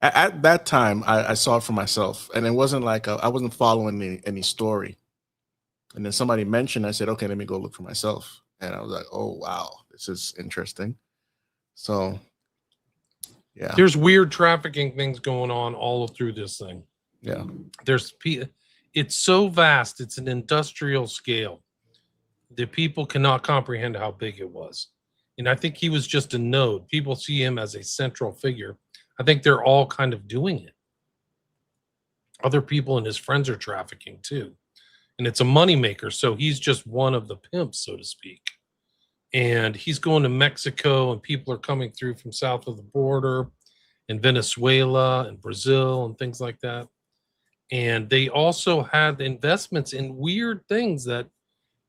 At that time, I saw it for myself, and it wasn't like I wasn't following any story. And then somebody mentioned, I said, okay, let me go look for myself. And I was like, oh, wow, this is interesting. So, yeah. There's weird trafficking things going on all through this thing. Yeah. It's so vast. It's an industrial scale. The people cannot comprehend how big it was. And I think he was just a node. People see him as a central figure. I think they're all kind of doing it. Other people and his friends are trafficking too. And it's a moneymaker. So he's just one of the pimps, so to speak. And he's going to Mexico, and people are coming through from south of the border, and Venezuela and Brazil and things like that. And they also had investments in weird things that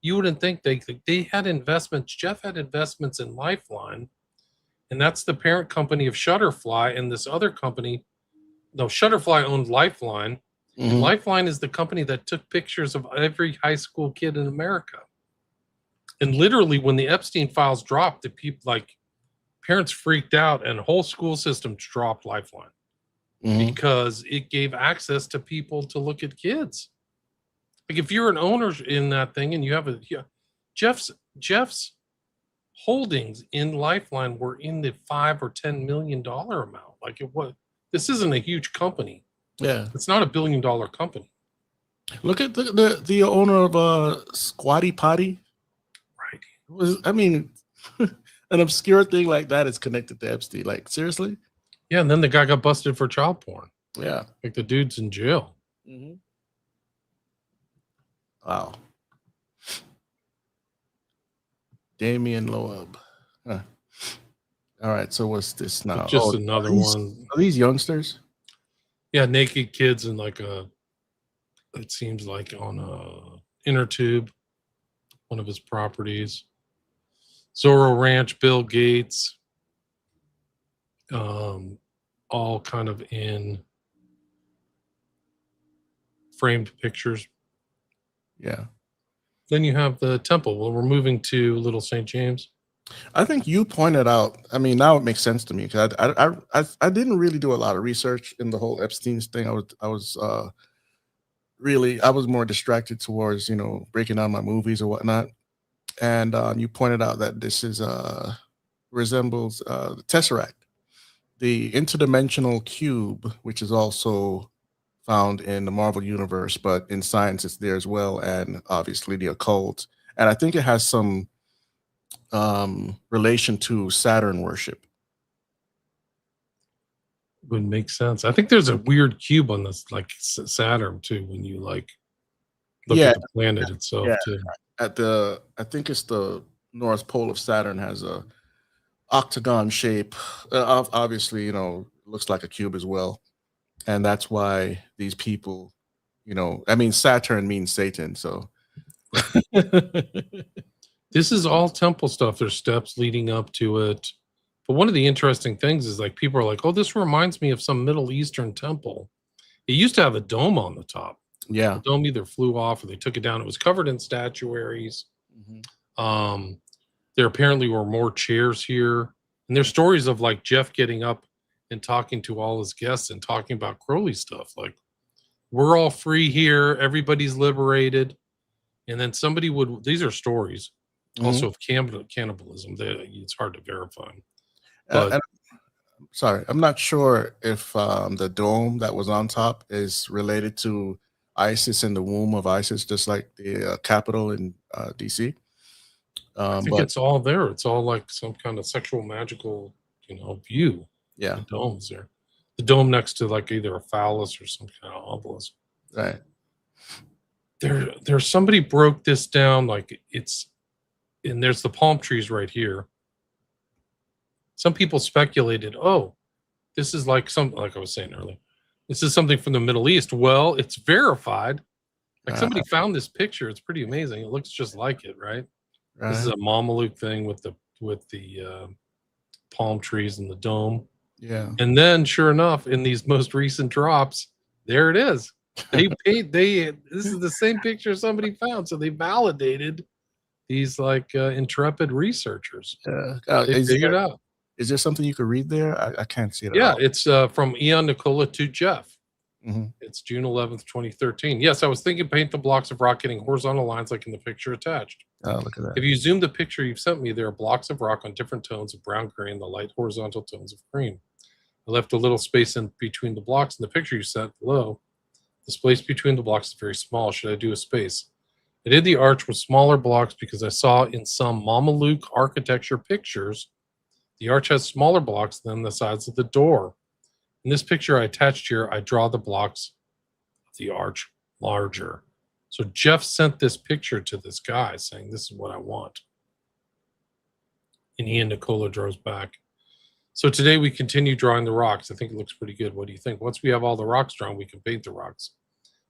you wouldn't think they had investments. Jeff had investments in Lifeline, and that's the parent company of Shutterfly. And this other company, no, Shutterfly owned Lifeline. And Lifeline is the company that took pictures of every high school kid in America. And literally, when the Epstein files dropped, the people, like, parents freaked out, and whole school systems dropped Lifeline because it gave access to people to look at kids. Like, if you're an owner in that thing and you have Jeff's holdings in Lifeline were in the $5 or $10 million amount. Like, this isn't a huge company. Yeah. It's not $1 billion company. Look at the owner of Squatty Potty. Right. An obscure thing like that is connected to Epstein. Like, seriously? Yeah, and then the guy got busted for child porn. Yeah. Like, the dude's in jail. Wow. Damian Loeb. Huh. All right, so what's this now? Just another one. Are these youngsters? Yeah, naked kids in like it seems like on a inner tube, one of his properties. Zorro Ranch, Bill Gates, all kind of in framed pictures. Yeah. Then you have the temple. Well, we're moving to Little St. James. I think you pointed out, now it makes sense to me, because I didn't really do a lot of research in the whole Epstein thing. I was more distracted towards, breaking down my movies or whatnot. And you pointed out that this is resembles the Tesseract, the interdimensional cube, which is also found in the Marvel universe, but in science it's there as well, and obviously the occult. And I think it has some relation to Saturn worship. Would make sense. I think there's a weird cube on this, like Saturn too, when you look at the planet itself too. I think it's the North Pole of Saturn has a octagon shape. Obviously, looks like a cube as well. And that's why these people, Saturn means Satan. So This is all temple stuff. There's steps leading up to it. But one of the interesting things is like people are like, oh, this reminds me of some Middle Eastern temple. It used to have a dome on the top. Yeah. The dome either flew off or they took it down. It was covered in statuaries. There apparently were more chairs here. And there's stories of like Jeff getting up and talking to all his guests and talking about Crowley stuff. Like, we're all free here. Everybody's liberated. And then somebody would, these are stories also of cannibalism. It's hard to verify. But, sorry, I'm not sure if the dome that was on top is related to Isis in the womb of Isis, just like the Capitol in DC. I think it's all there. It's all like some kind of sexual magical, view. Yeah, the dome's there. The dome next to like either a phallus or some kind of obelisk. Right. There's somebody broke this down like it's, and there's the palm trees right here. Some people speculated, oh, this is like I was saying earlier, this is something from the Middle East. Well, it's verified. Like somebody found this picture. It's pretty amazing. It looks just like it, right? This is a Mameluke thing with the palm trees and the dome. Yeah. And then, sure enough, in these most recent drops, there it is. This is the same picture somebody found. So they validated these like intrepid researchers. They figured out. Is there something you could read there? I can't see it. Yeah, it's from Ian Nicola to Jeff. It's June 11th, 2013. Yes, I was thinking paint the blocks of rock getting horizontal lines like in the picture attached. Oh, look at that. If you zoom the picture you've sent me, there are blocks of rock on different tones of brown, gray, and the light horizontal tones of cream. I left a little space in between the blocks in the picture you sent below. The space between the blocks is very small. Should I do a space? I did the arch with smaller blocks because I saw in some Mameluke architecture pictures, the arch has smaller blocks than the sides of the door. In this picture I attached here, I draw the blocks of the arch larger. So Jeff sent this picture to this guy saying, this is what I want. And Ian Nicola draws back. So today we continue drawing the rocks. I think it looks pretty good. What do you think? Once we have all the rocks drawn, we can paint the rocks.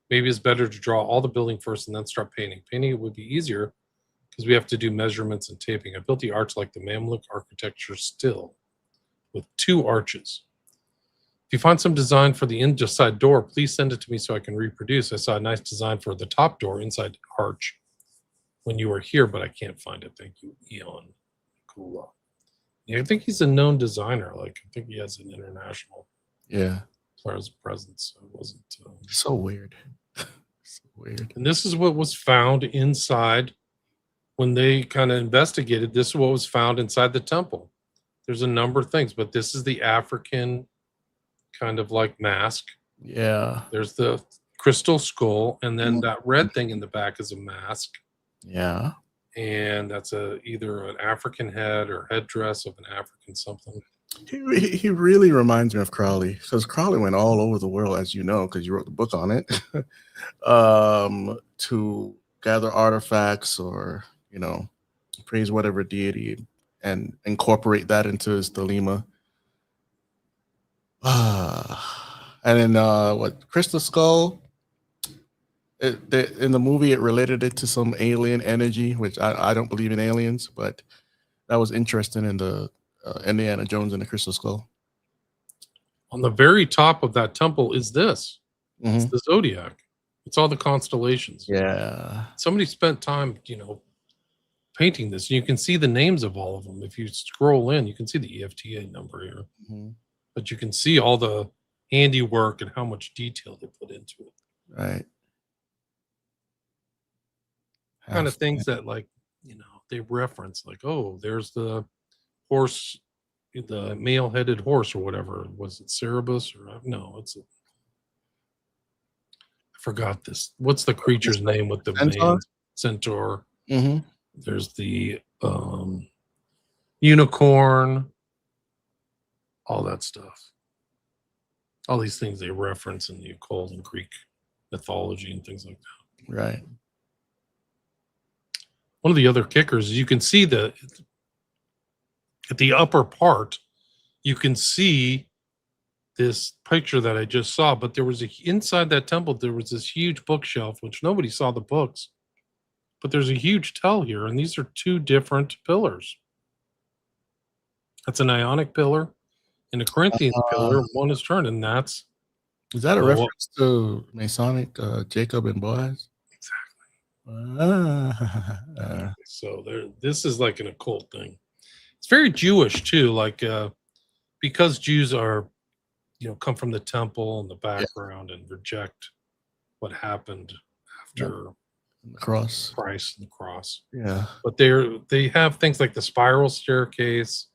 Maybe it's better to draw all the building first and then start painting. Painting it would be easier because we have to do measurements and taping. I built the arch like the Mamluk architecture still with 2 arches. If you find some design for the inside door, please send it to me so I can reproduce. I saw a nice design for the top door inside the arch when you were here, but I can't find it. Thank you, Ian. Cool. Yeah, I think he's a known designer. Like, I think he has an international. Yeah. As far as presence, it wasn't. So weird. So weird. And this is what was found inside when they kind of investigated. This is what was found inside the temple. There's a number of things, but this is the African kind of like mask. Yeah. There's the crystal skull, and then that red thing in the back is a mask. Yeah. And that's either an African head or headdress of an African something. He really reminds me of Crowley, because Crowley went all over the world, as you know, because you wrote the book on it, to gather artifacts or, praise whatever deity and incorporate that into his thelema. And then Crystal Skull, in the movie, it related it to some alien energy, which I don't believe in aliens, but that was interesting in the Indiana Jones and the Crystal Skull. On the very top of that temple is this. It's the zodiac. It's all the constellations. Yeah. Somebody spent time, painting this. You can see the names of all of them. If you scroll in, you can see the EFTA number here. But you can see all the handiwork and how much detail they put into it. Right. Kind of things that, like, they reference, like, oh, there's the horse, the male-headed horse or whatever. Was it Cerberus or no? I forgot this. What's the creature's name with the Centaur? Centaur. There's the unicorn. All that stuff. All these things they reference in the occult and Greek mythology and things like that. Right. One of the other kickers is you can see at the upper part, you can see this picture that I just saw, but there was inside that temple, there was this huge bookshelf, which nobody saw the books, But there's a huge tell here, and these are two different pillars. That's an Ionic pillar and a Corinthian pillar. One is turned, and that's Is that a Well, reference to Masonic Jacob and Boaz? exactly. So this is like an occult thing. It's very Jewish too, like because Jews are, come from the temple and the background and reject what happened after The cross. Christ and the cross. Yeah. But they have things like the spiral staircase,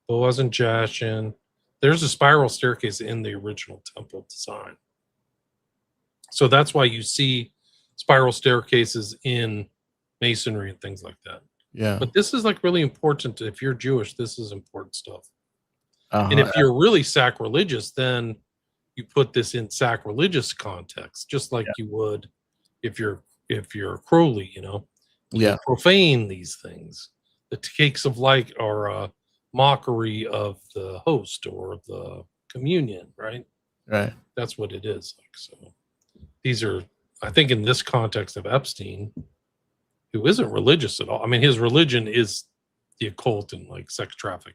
Boaz and Jashin. There's a spiral staircase in the original temple design. So that's why you see spiral staircases in masonry and things like that. Yeah. But this is like really important. If you're Jewish, this is important stuff. Uh-huh. And if you're really sacrilegious, then you put this in sacrilegious context, just like you would if you're Crowley, Yeah. profane these things. The cakes of light are a mockery of the host or the communion, right? Right. That's what it is. Like, so these are, I think, in this context of Epstein, who isn't religious at all. I mean, his religion is the occult and like sex trafficking.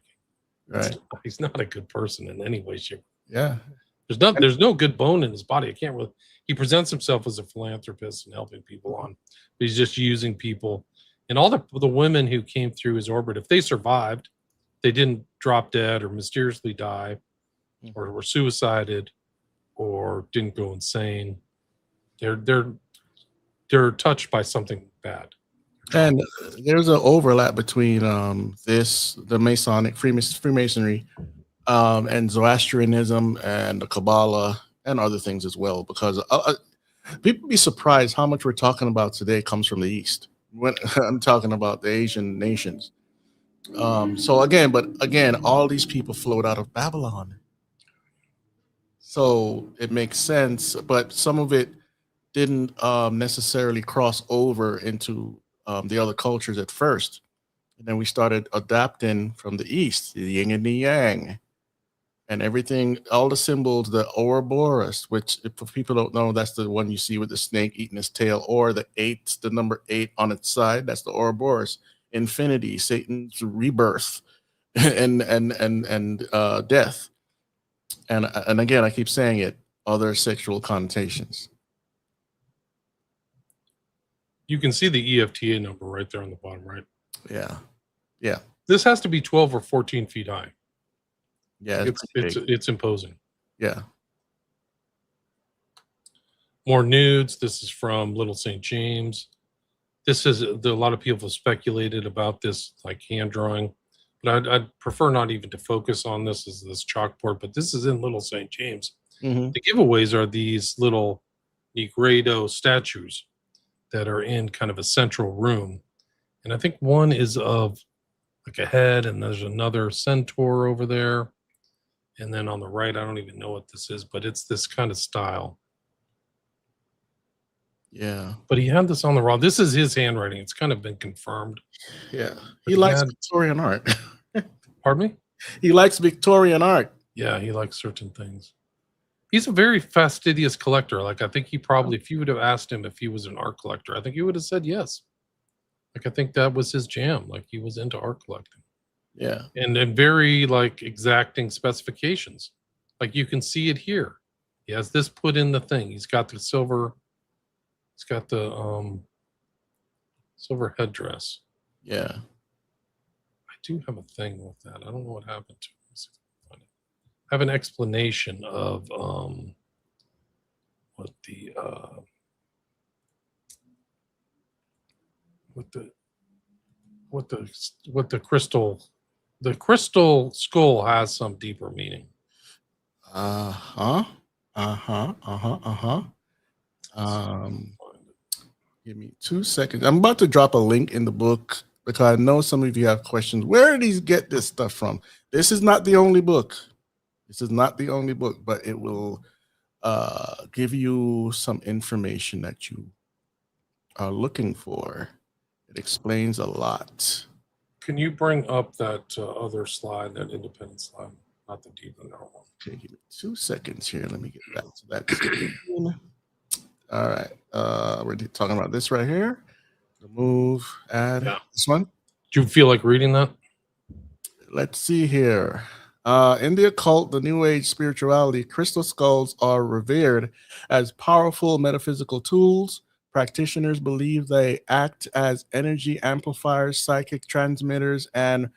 Right. He's not a good person in any way, shape. Yeah. There's no good bone in his body. I can't really. He presents himself as a philanthropist and helping people on, but he's just using people. And all the women who came through his orbit, if they survived, they didn't drop dead or mysteriously die, or were suicided, or didn't go insane. They're touched by something bad. And there's an overlap between the Masonic Freemasonry and Zoroastrianism and the Kabbalah and other things as well, because people be surprised how much we're talking about today comes from the East. When I'm talking about the Asian nations. So again, all these people flowed out of Babylon. So it makes sense, but some of it didn't necessarily cross over into the other cultures at first. And then we started adapting from the East, the yin and the yang, and everything, all the symbols, the Ouroboros, which if people don't know, that's the one you see with the snake eating its tail, or the number 8 on its side, that's the Ouroboros. Infinity, Satan's rebirth, and death. And again, I keep saying it, other sexual connotations. You can see the EFTA number right there on the bottom right. Yeah. Yeah. This has to be 12 or 14 feet high. Yeah. It's imposing. Yeah. More nudes. This is from Little St. James. This is a lot of people have speculated about this, like hand drawing, but I'd prefer not even to focus on this as this chalkboard. But this is in Little St. James. Mm-hmm. The giveaways are these little Negredo statues that are in kind of a central room, and I think one is of like a head, and there's another centaur over there, and then on the right, I don't even know what this is, but it's this kind of style. Yeah. But he had this on the wall. This is his handwriting. It's kind of been confirmed. Yeah. He likes Victorian art. Pardon me? He likes Victorian art. Yeah, he likes certain things. He's a very fastidious collector. Like, I think he probably, if you would have asked him if he was an art collector, I think he would have said yes. Like, I think that was his jam. Like, he was into art collecting. Yeah. And very, like, exacting specifications. Like, you can see it here. He has this put in the thing. He's got the silver... It's got the silver headdress. Yeah. I do have a thing with that. I don't know what happened to it. I have an explanation of what the crystal skull has some deeper meaning. Give me 2 seconds. I'm about to drop a link in the book because I know some of you have questions. Where did he get this stuff from? This is not the only book. But it will give you some information that you are looking for. It explains a lot. Can you bring up that other slide, that independent slide, not the deep and narrow one? Okay, give me 2 seconds here. Let me get back to that. All right. We're talking about this right here. The Remove, add this one. Do you feel like reading that? Let's see here. In the occult, the New Age spirituality, crystal skulls are revered as powerful metaphysical tools. Practitioners believe they act as energy amplifiers, psychic transmitters, and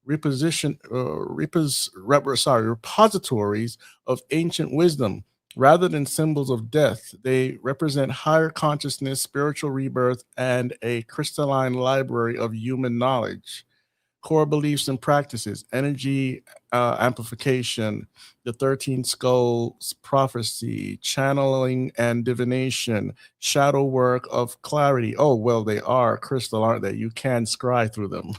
repositories of ancient wisdom. Rather than symbols of death, they represent higher consciousness, spiritual rebirth, and a crystalline library of human knowledge. Core beliefs and practices: energy amplification, the 13 skulls prophecy, channeling and divination, shadow work of clarity. Oh, well, they are crystal, aren't they? You can scry through them.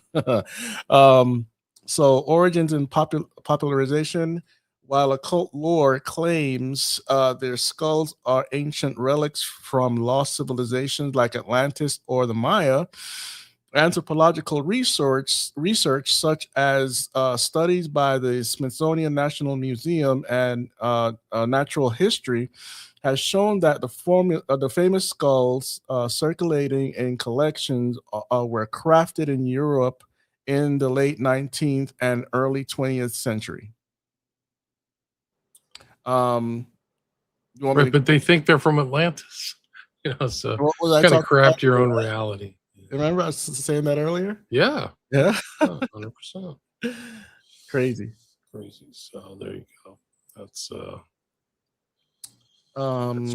So origins and popularization. While occult lore claims their skulls are ancient relics from lost civilizations like Atlantis or the Maya, anthropological research such as studies by the Smithsonian National Museum and Natural History has shown that the famous skulls circulating in collections were crafted in Europe in the late 19th and early 20th century. You want Right, but they think they're from Atlantis. So kind of craft your own reality. Remember I was saying that earlier? Yeah. Yeah. 100%. Crazy. So there you go. That's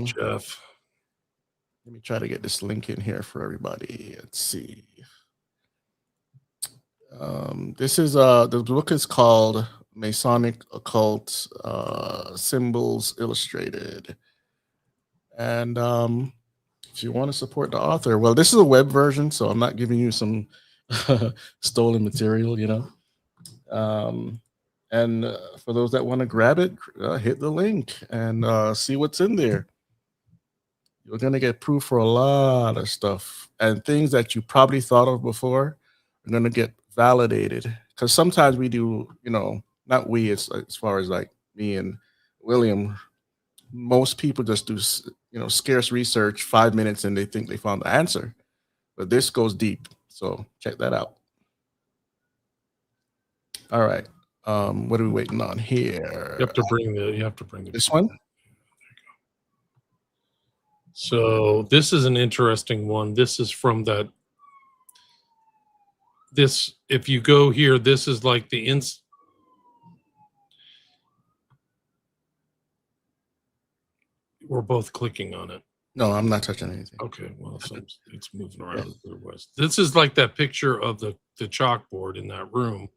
Jeff. Let me try to get this link in here for everybody. Let's see. This is the book is called Masonic Occult Symbols Illustrated. And if you want to support the author, well, this is a web version, so I'm not giving you some stolen material, and for those that want to grab it, hit the link and see what's in there. You're going to get proof for a lot of stuff, and things that you probably thought of before are going to get validated. Because sometimes we do, not we, as far as like me and William, most people just do, scarce research, 5 minutes, and they think they found the answer. But this goes deep. So check that out. All right. What are we waiting on here? You have to bring the this one. So this is an interesting one. This is from that. This, if you go here, this is like the we're both clicking on it. No, I'm not touching anything. Okay, well, it's moving around. This is like that picture of the chalkboard in that room.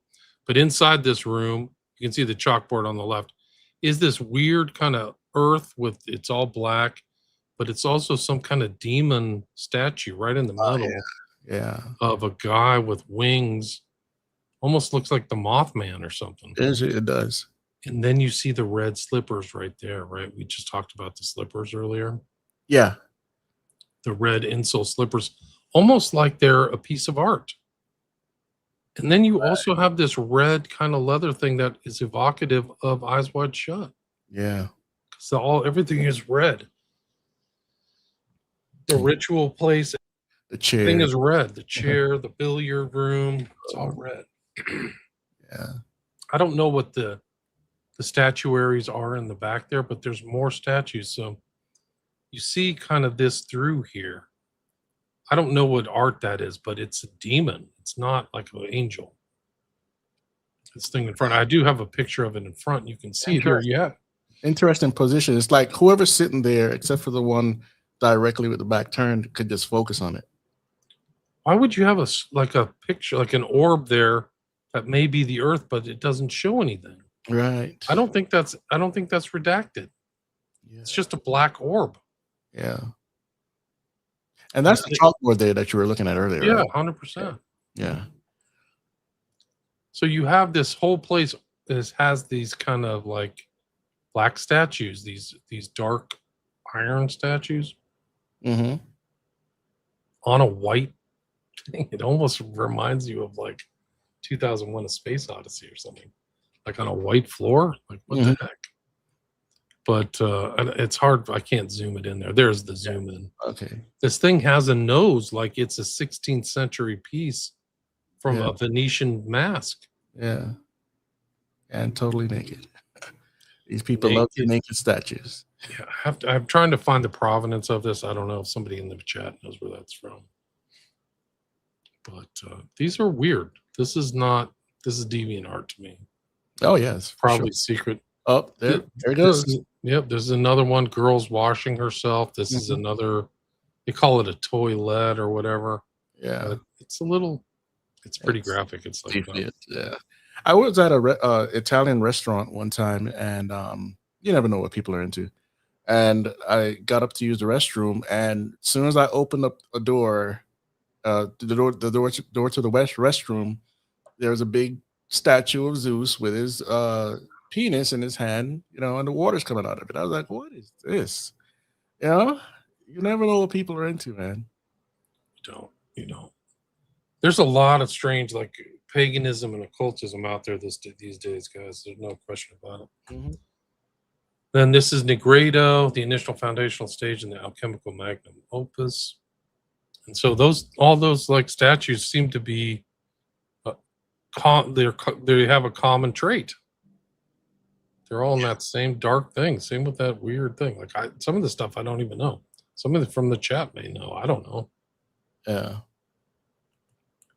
But inside this room, you can see the chalkboard on the left is this weird kind of earth with, it's all black, but it's also some kind of demon statue right in the middle. Yeah. Of a guy with wings. Almost looks like the Mothman or something. It does. And then you see the red slippers right there, right? We just talked about the slippers earlier. Yeah. The red insole slippers, almost like they're a piece of art. And then you also have this red kind of leather thing that is evocative of Eyes Wide Shut. Yeah. So everything is red. The ritual place, the chair thing is red. The chair, the billiard room, it's all red. Yeah. I don't know what the statuaries are in the back there, but there's more statues. So you see kind of this through here. I don't know what art that is, but it's a demon. It's not like an angel. This thing in front. I do have a picture of it in front. You can see it here. Yeah. Interesting position. It's like whoever's sitting there, except for the one directly with the back turned, could just focus on it. Why would you have a picture, like an orb there that may be the earth, but it doesn't show anything? Right. I don't think that's redacted. Yeah. It's just a black orb. Yeah. And that's the chalkboard there that you were looking at earlier. Yeah, right? 100%. Yeah. So you have this whole place has these kind of like black statues, these dark iron statues on a white thing. It almost reminds you of like 2001: A Space Odyssey or something, like on a white floor. Like what the heck? but it's hard. I can't zoom it in there. There's the zoom in. Okay. This thing has a nose like it's a 16th century piece from Yeah. a Venetian mask. Yeah. And totally naked. These people love the naked statues. Yeah, I'm trying to find the provenance of this. I don't know if somebody in the chat knows where that's from. But these are weird. This is deviant art to me. Oh, yes. Probably secret. Oh, there it goes. Yep, there's another one. Girl's washing herself. This is another. They call it a toilet or whatever. Yeah. But it's pretty graphic. It's like, yeah. I was at a Italian restaurant one time, and you never know what people are into. And I got up to use the restroom, and as soon as I opened up a door, the door to the restroom, there was a big statue of Zeus with his penis in his hand, and the water's coming out of it. I was like, "What is this?" You never know what people are into, man. You don't. There's a lot of strange, like, paganism and occultism out there these days, guys. There's no question about it. Mm-hmm. Then this is Negredo, the initial foundational stage in the alchemical magnum opus. And so all those like statues seem to be they have a common trait. They're all in that same dark thing. Same with that weird thing. Like some of the stuff I don't even know. Some of it from the chat may know. I don't know. Yeah.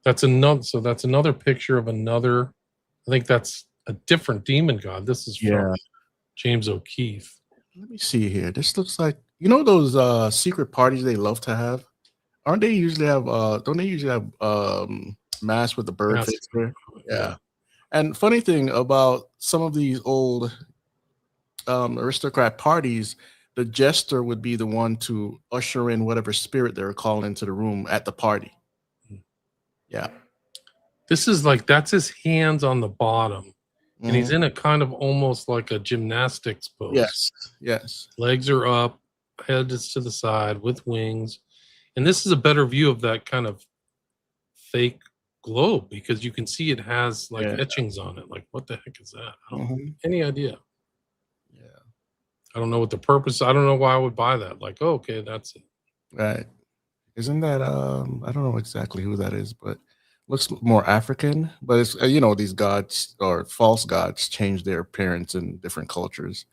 That's another picture of another. I think that's a different demon god. This is from James O'Keefe. Let me see here. This looks like those secret parties they love to have. Aren't they usually have? Don't they usually have masks with the bird face there? Yeah. And funny thing about some of these old aristocrat parties, the jester would be the one to usher in whatever spirit they're calling into the room at the party. Yeah. This is like, that's his hands on the bottom. And he's in a kind of almost like a gymnastics pose. Yes. Legs are up, head is to the side with wings. And this is a better view of that kind of fake globe because you can see it has like etchings on it. Like, what the heck is that? I don't have any idea. Yeah. I don't know what the purpose. I don't know why I would buy that. Like, oh, okay, that's it. Right. Isn't that I don't know exactly who that is, but looks more African. But it's these gods or false gods change their appearance in different cultures.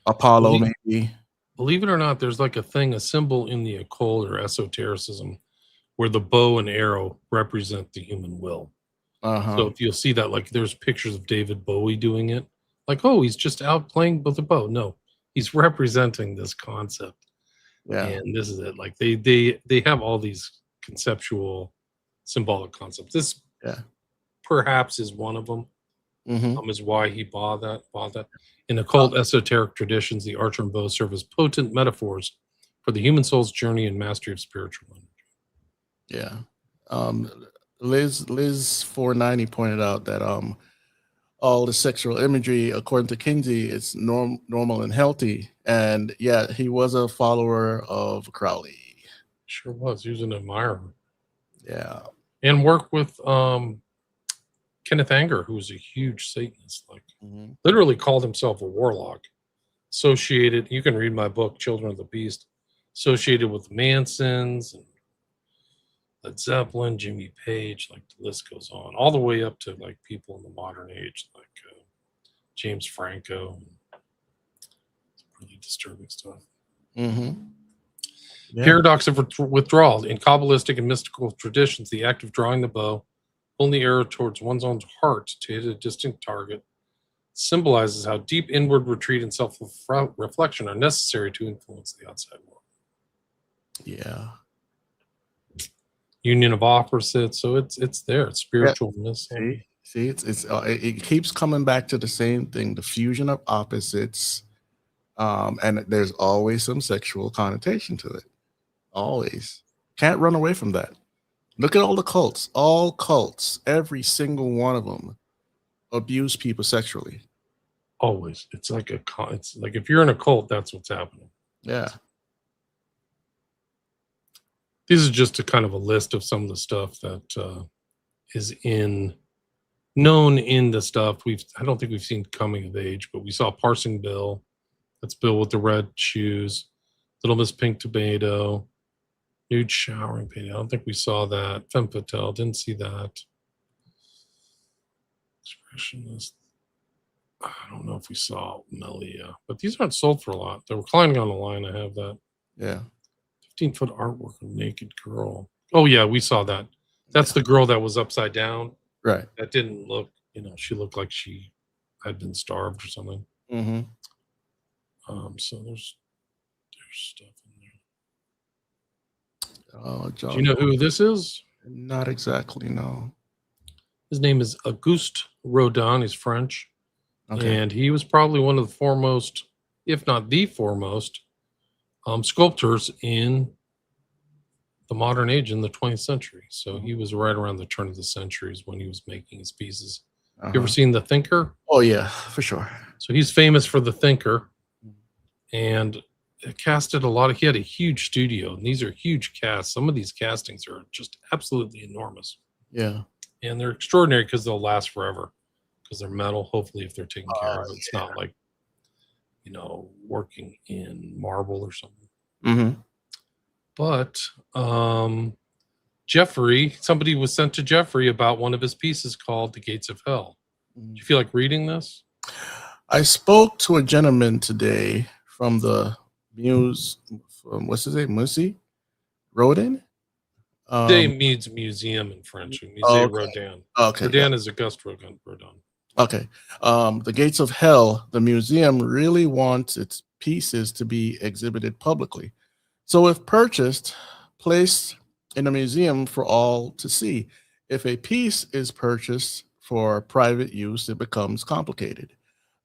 Apollo, maybe. Believe it or not, there's like a symbol in the occult or esotericism where the bow and arrow represent the human will. So if you'll see that, like there's pictures of David Bowie doing it, like, oh, he's just out playing with the bow. No, he's representing this concept. Yeah. And this is it. Like they have all these conceptual symbolic concepts. This perhaps is one of them. Is why he bought that. In occult esoteric traditions, the archer and bow serve as potent metaphors for the human soul's journey and mastery of spiritual energy. Yeah. Liz 490 pointed out that all the sexual imagery, according to Kinsey, is normal and healthy. And yeah, he was a follower of Crowley. Sure was. He was an admirer. Yeah. And worked with Kenneth Anger, who was a huge Satanist, like literally called himself a warlock. Associated, you can read my book, Children of the Beast, associated with Mansons and Led Zeppelin, Jimmy Page, like the list goes on, all the way up to like people in the modern age, like James Franco. It's really disturbing stuff. Paradox of withdrawal. In Kabbalistic and mystical traditions, the act of drawing the bow, pulling the arrow towards one's own heart to hit a distinct target, symbolizes how deep inward retreat and self-reflection are necessary to influence the outside world. Yeah. Union of opposites, so it's there. It's spiritual. See, it keeps coming back to the same thing: the fusion of opposites, and there's always some sexual connotation to it. Always, can't run away from that. Look at all the cults. All cults, every single one of them, abuse people sexually. Always, it's like if you're in a cult, that's what's happening. Yeah. This is just a kind of a list of some of the stuff that is in known in the stuff. I don't think we've seen Coming of Age, but we saw Parsing Bill. That's Bill with the red shoes. Little Miss Pink Tomato. Nude showering painting. I don't think we saw that. Femme Fatale. Didn't see that. Expressionist. I don't know if we saw Melia, but these aren't sold for a lot. They're reclining on the line. I have that. Yeah. 15-foot artwork of naked girl. Oh yeah, we saw that. That's the girl that was upside down. Right. That didn't look, she looked like she had been starved or something. Mm-hmm. So there's stuff in there. Oh, John. Do you know who this is? Not exactly, no. His name is Auguste Rodin. He's French. Okay. And he was probably one of the foremost, if not the foremost, sculptors in the modern age in the 20th century. So he was right around the turn of the centuries when he was making his pieces. You ever seen The Thinker? Oh, yeah, for sure. So he's famous for The Thinker. And casted a lot of, he had a huge studio, and these are huge casts. Some of these castings are just absolutely enormous. Yeah. And they're extraordinary because they'll last forever. Because they're metal, hopefully, if they're taken care of. It's not like, working in marble or something. Mm-hmm. But Jeffrey, somebody was sent to Jeffrey about one of his pieces called The Gates of Hell. Do you feel like reading this? I spoke to a gentleman today from the what's his name? Musi Rodin? They means museum in French. Musée Rodin. Okay. Rodin is Auguste Rodin. Okay. The Gates of Hell, the museum really wants its pieces to be exhibited publicly. So if purchased, placed in a museum for all to see. If a piece is purchased for private use, it becomes complicated.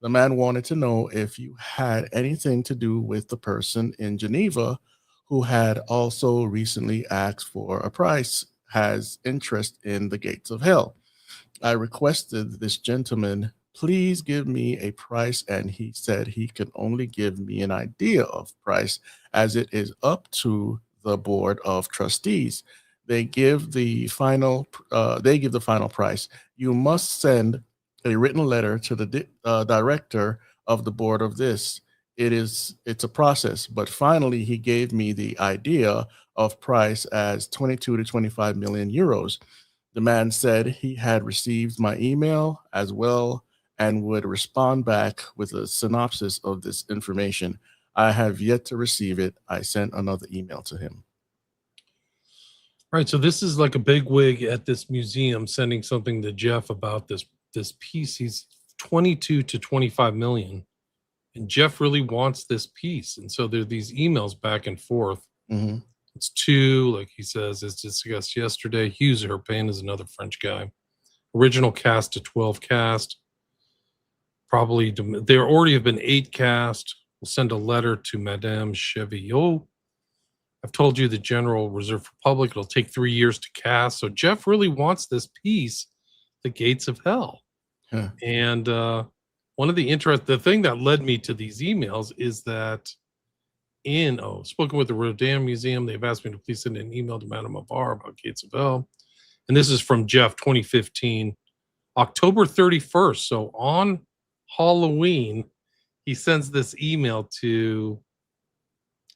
The man wanted to know if you had anything to do with the person in Geneva who had also recently asked for a price, has interest in the Gates of Hell. I requested this gentleman, please give me a price, and he said he could only give me an idea of price as it is up to the board of trustees. They give the final price. You must send a written letter to the director of the board of this. It's a process, but finally he gave me the idea of price as 22 to 25 million euros. The man said he had received my email as well and would respond back with a synopsis of this information. I have yet to receive it. I sent another email to him. Right. So this is like a big wig at this museum sending something to Jeff about this piece. He's 22 to 25 million. And Jeff really wants this piece. And so there are these emails back and forth. Mm-hmm. It's two, like he says, as discussed yesterday. Hughes Herpain is another French guy. Original cast to 12 cast. Probably, there already have been 8 cast. We'll send a letter to Madame Cheviot. I've told you the General Reserve for Public, it'll take 3 years to cast. So Jeff really wants this piece, The Gates of Hell. Huh. And one of the thing that led me to these emails is that spoken with the Rodin Museum, they've asked me to please send an email to Madame Avar about Gates of Hell. And this is from Jeff, 2015, October 31st. So on Halloween, he sends this email to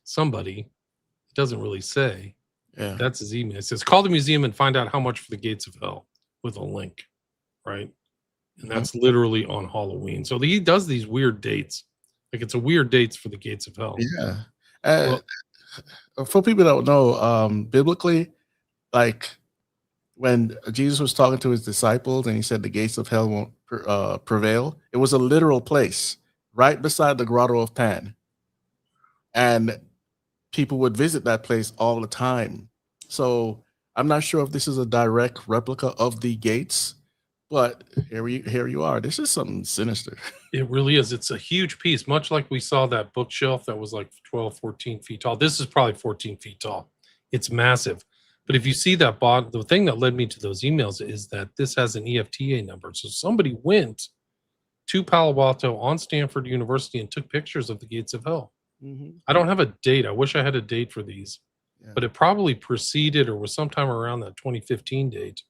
somebody. It doesn't really say. Yeah. That's his email. It says, call the museum and find out how much for the Gates of Hell with a link, right? And that's literally on Halloween. So he does these weird dates. Like it's a weird dates for the Gates of Hell. Yeah. For people that don't know, biblically, like when Jesus was talking to his disciples and he said the gates of hell won't prevail, it was a literal place right beside the Grotto of Pan. And people would visit that place all the time. So I'm not sure if this is a direct replica of the gates, but here you are. This is something sinister. It really is. It's a huge piece, much like we saw that bookshelf that was like 12, 14 feet tall. This is probably 14 feet tall. It's massive. But if you see that the thing that led me to those emails is that this has an EFTA number. So somebody went to Palo Alto on Stanford University and took pictures of the Gates of Hell. Mm-hmm. I don't have a date. I wish I had a date for these, but it probably preceded or was sometime around that 2015 date.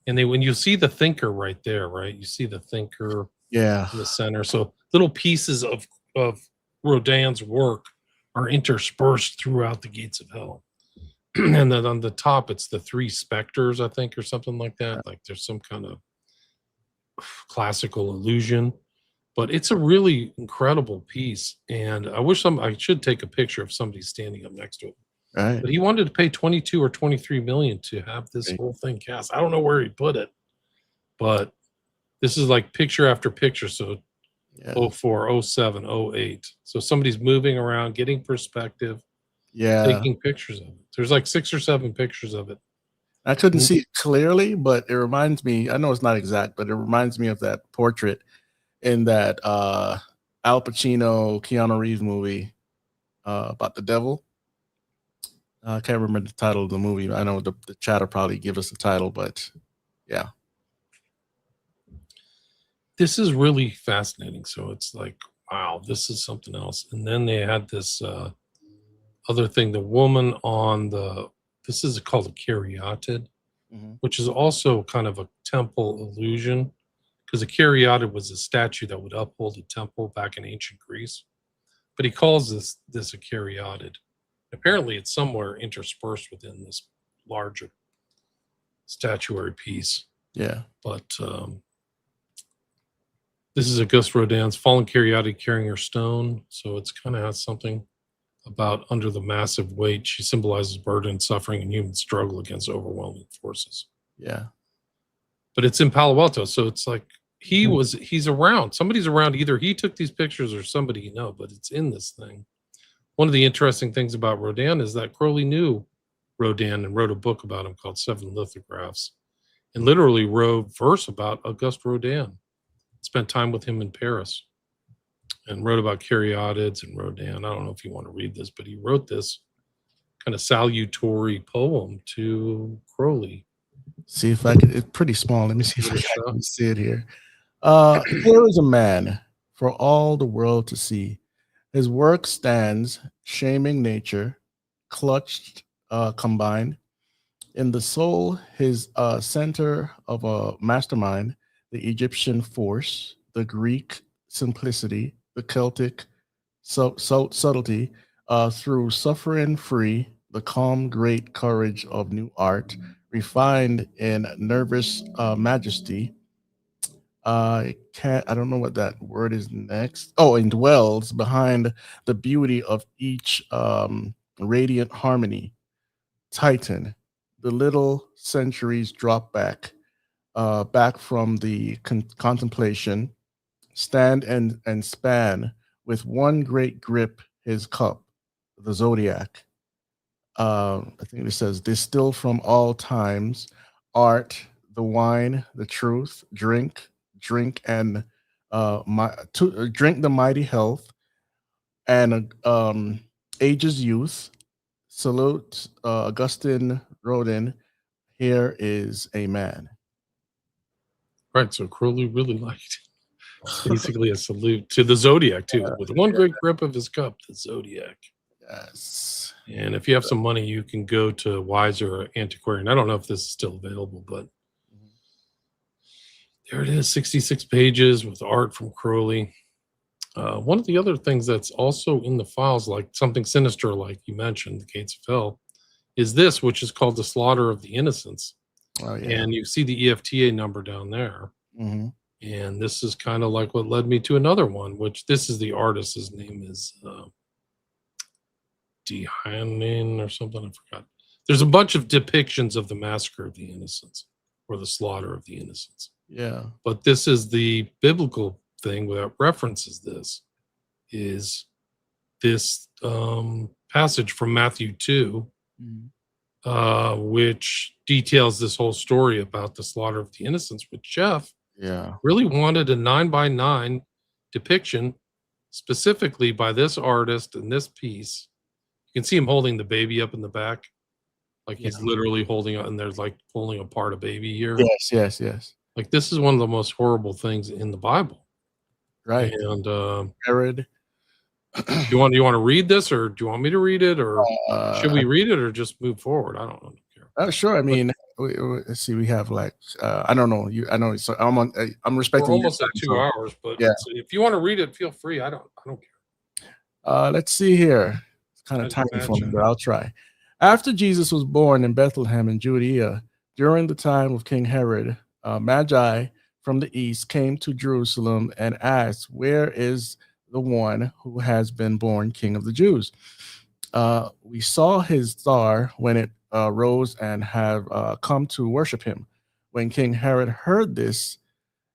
And when you see the thinker right there, right? You see the thinker Yeah. in the center. So little pieces of Rodin's work are interspersed throughout the gates of hell. And then on the top, it's the three specters, I think, or something like that. Like there's some kind of classical illusion, but it's a really incredible piece. And I wish I should take a picture of somebody standing up next to it. Right. But he wanted to pay 22 or 23 million to have this whole thing cast. I don't know where he put it, but this is like picture after picture. So 04, 07, 08. So somebody's moving around, getting perspective, taking pictures of it. There's like 6 or 7 pictures of it. I couldn't see it clearly, but it reminds me, I know it's not exact, but it reminds me of that portrait in that Al Pacino, Keanu Reeves movie about the devil. I can't remember the title of the movie. I know the chat will probably give us the title, but yeah. This is really fascinating. So it's like, wow, this is something else. And then they had this other thing, the woman on this is called a caryatid, which is also kind of a temple illusion, because a caryatid was a statue that would uphold a temple back in ancient Greece. But he calls this a caryatid. Apparently it's somewhere interspersed within this larger statuary piece. Yeah. But this is Auguste Rodin's fallen caryatid carrying her stone. So it's kind of has something about under the massive weight. She symbolizes burden, suffering, and human struggle against overwhelming forces. Yeah. But it's in Palo Alto. So it's like he's around. Somebody's around. Either he took these pictures or somebody you know, but it's in this thing. One of the interesting things about Rodin is that Crowley knew Rodin and wrote a book about him called 7 Lithographs, and literally wrote verse about Auguste Rodin. Spent time with him in Paris and wrote about caryatids and Rodin. I don't know if you want to read this, but he wrote this kind of salutatory poem to Crowley. See if I could. It's pretty small. Let me see if I can see it here. Here is a man for all the world to see. His work stands, shaming nature, clutched, combined. In the soul, his center of a mastermind, the Egyptian force, the Greek simplicity, the Celtic subtlety, through suffering free, the calm, great courage of new art, refined in nervous majesty. I don't know what that word is next. Oh, indwells behind the beauty of each radiant harmony. Titan, the little centuries drop back from the contemplation, stand and span with one great grip his cup, the zodiac. I think it says, distill from all times, art, the wine, the truth, drink and drink the mighty health and ages youth. Salute Augustine Rodin. Here is a man. Right. So Crowley really liked basically a salute to the zodiac too, with one great grip of his cup, the zodiac. Yes. And if you have some money, you can go to Weiser Antiquarian. I don't know if this is still available, but there it is, 66 pages with art from Crowley. One of the other things that's also in the files, like something sinister, like you mentioned, the Gates of Hell, is this, which is called the Slaughter of the Innocents. Oh, yeah. And you see the EFTA number down there. Mm-hmm. And this is kind of like what led me to another one, which this is the artist. His name is Dehanin or something. I forgot. There's a bunch of depictions of the massacre of the innocents or the slaughter of the innocents. Yeah. But this is the biblical thing that references this, is this passage from Matthew 2, which details this whole story about the slaughter of the innocents, which Jeff really wanted a 9x9 depiction specifically by this artist in this piece. You can see him holding the baby up in the back. Like he's literally holding it, and there's like pulling apart a baby here. Yes. Like this is one of the most horrible things in the Bible. Right. And Herod. you want to read this, or do you want me to read it, or should we read it or just move forward? I don't care. Sure. I mean, let's see. We have like I don't know. I know. So I'm We're respecting. almost your at time, 2 so, hours, but yeah. if you want to read it, feel free. I don't care. Let's see here. It's kind of I'd tiny for me, imagine. but I'll try. After Jesus was born in Bethlehem in Judea, during the time of King Herod, Magi from the east came to Jerusalem and asked, "Where is the one who has been born King of the Jews? We saw his star when it rose and have come to worship him." When King Herod heard this,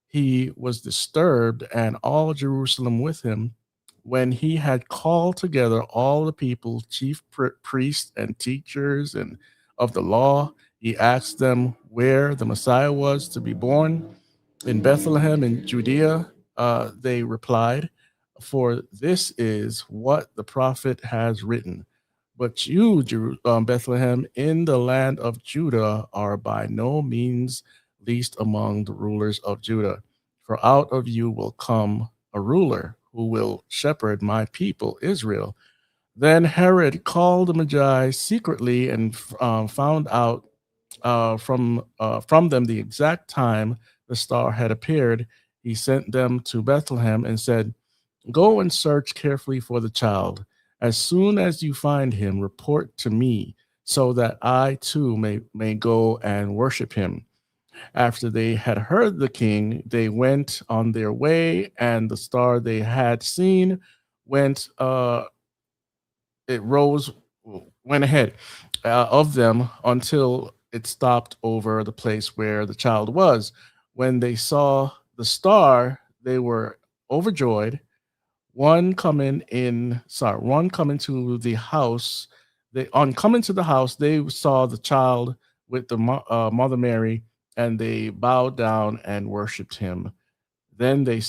he was disturbed, and all Jerusalem with him. When he had called together all the people, chief priests and teachers and of the law, he asked them where the Messiah was to be born. In Bethlehem in Judea, they replied, "For this is what the prophet has written. But you, Bethlehem, in the land of Judah, are by no means least among the rulers of Judah. For out of you will come a ruler who will shepherd my people, Israel." Then Herod called the Magi secretly and found out from them the exact time the star had appeared. He sent them to Bethlehem and said, "Go and search carefully for the child. As soon as you find him, report to me, so that I too may go and worship him." After they had heard the king, they went on their way, and the star they had seen went it rose went ahead of them until it stopped over the place where the child was. When they saw the star, they were overjoyed. One coming to the house. They on coming to the house, they saw the child with the Mother Mary, and they bowed down and worshipped him. Then they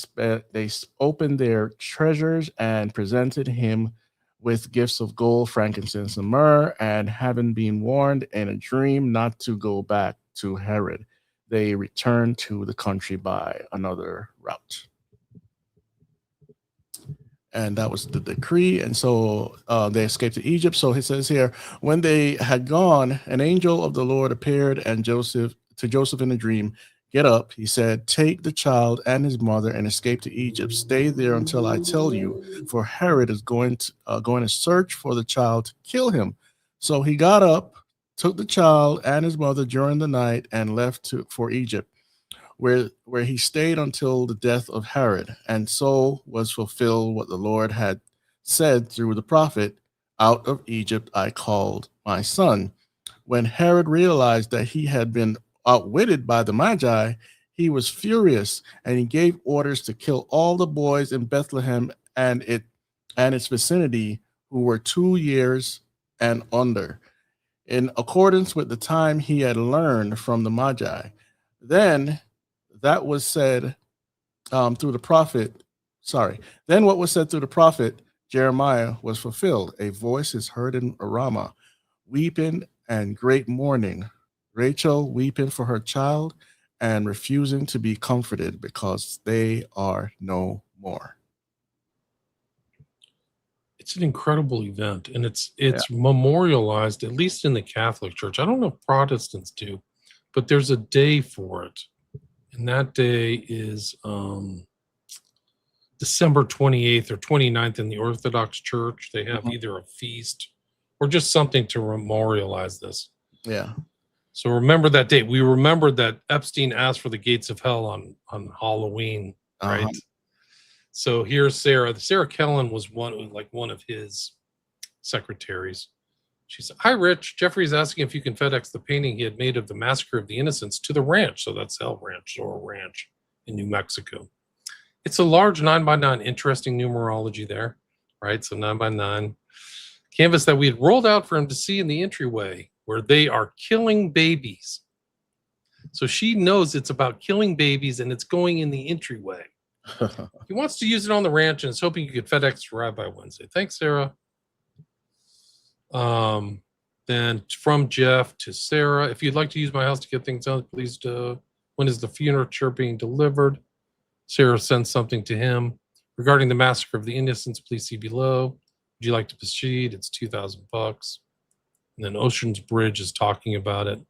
opened their treasures and presented him with gifts of gold, frankincense, and myrrh. And having been warned in a dream not to go back to Herod, they returned to the country by another route. And that was the decree. And so they escaped to Egypt. So he says here, when they had gone, an angel of the Lord appeared and Joseph in a dream. "Get up," he said, "take the child and his mother and escape to Egypt. Stay there until I tell you, for Herod is going to search for the child to kill him." So he got up, took the child and his mother during the night, and left for Egypt, where he stayed until the death of Herod. And so was fulfilled what the Lord had said through the prophet, "Out of Egypt I called my son." When Herod realized that he had been outwitted by the Magi, he was furious, and he gave orders to kill all the boys in Bethlehem and its vicinity who were 2 years and under, in accordance with the time he had learned from the Magi. Then that was said through the prophet. Then what was said through the prophet Jeremiah was fulfilled. "A voice is heard in Ramah, weeping and great mourning, Rachel weeping for her child and refusing to be comforted because they are no more." It's an incredible event, and it's memorialized, at least in the Catholic Church. I don't know if Protestants do, but there's a day for it. And that day is December 28th or 29th in the Orthodox Church. They have either a feast or just something to memorialize this. Yeah. So remember that date. We remember that Epstein asked for the gates of hell on Halloween, right? So here's Sarah. Sarah Kellen was one of his secretaries. She said, "Hi, Rich. Jeffrey's asking if you can FedEx the painting he had made of the Massacre of the Innocents to the ranch." So that's Hell Ranch, or Ranch in New Mexico. It's a large 9x9, interesting numerology there, right? So 9x9 canvas that we had rolled out for him to see in the entryway, where they are killing babies. So she knows it's about killing babies, and it's going in the entryway. He wants to use it on the ranch and is hoping you could FedEx to arrive by Wednesday. Thanks, Sarah. Then from Jeff to Sarah, "If you'd like to use my house to get things done, please do. When is the furniture being delivered?" Sarah sends something to him. "Regarding the Massacre of the Innocents, please see below. Would you like to proceed? It's $2,000. And then Ocean's Bridge is talking about it.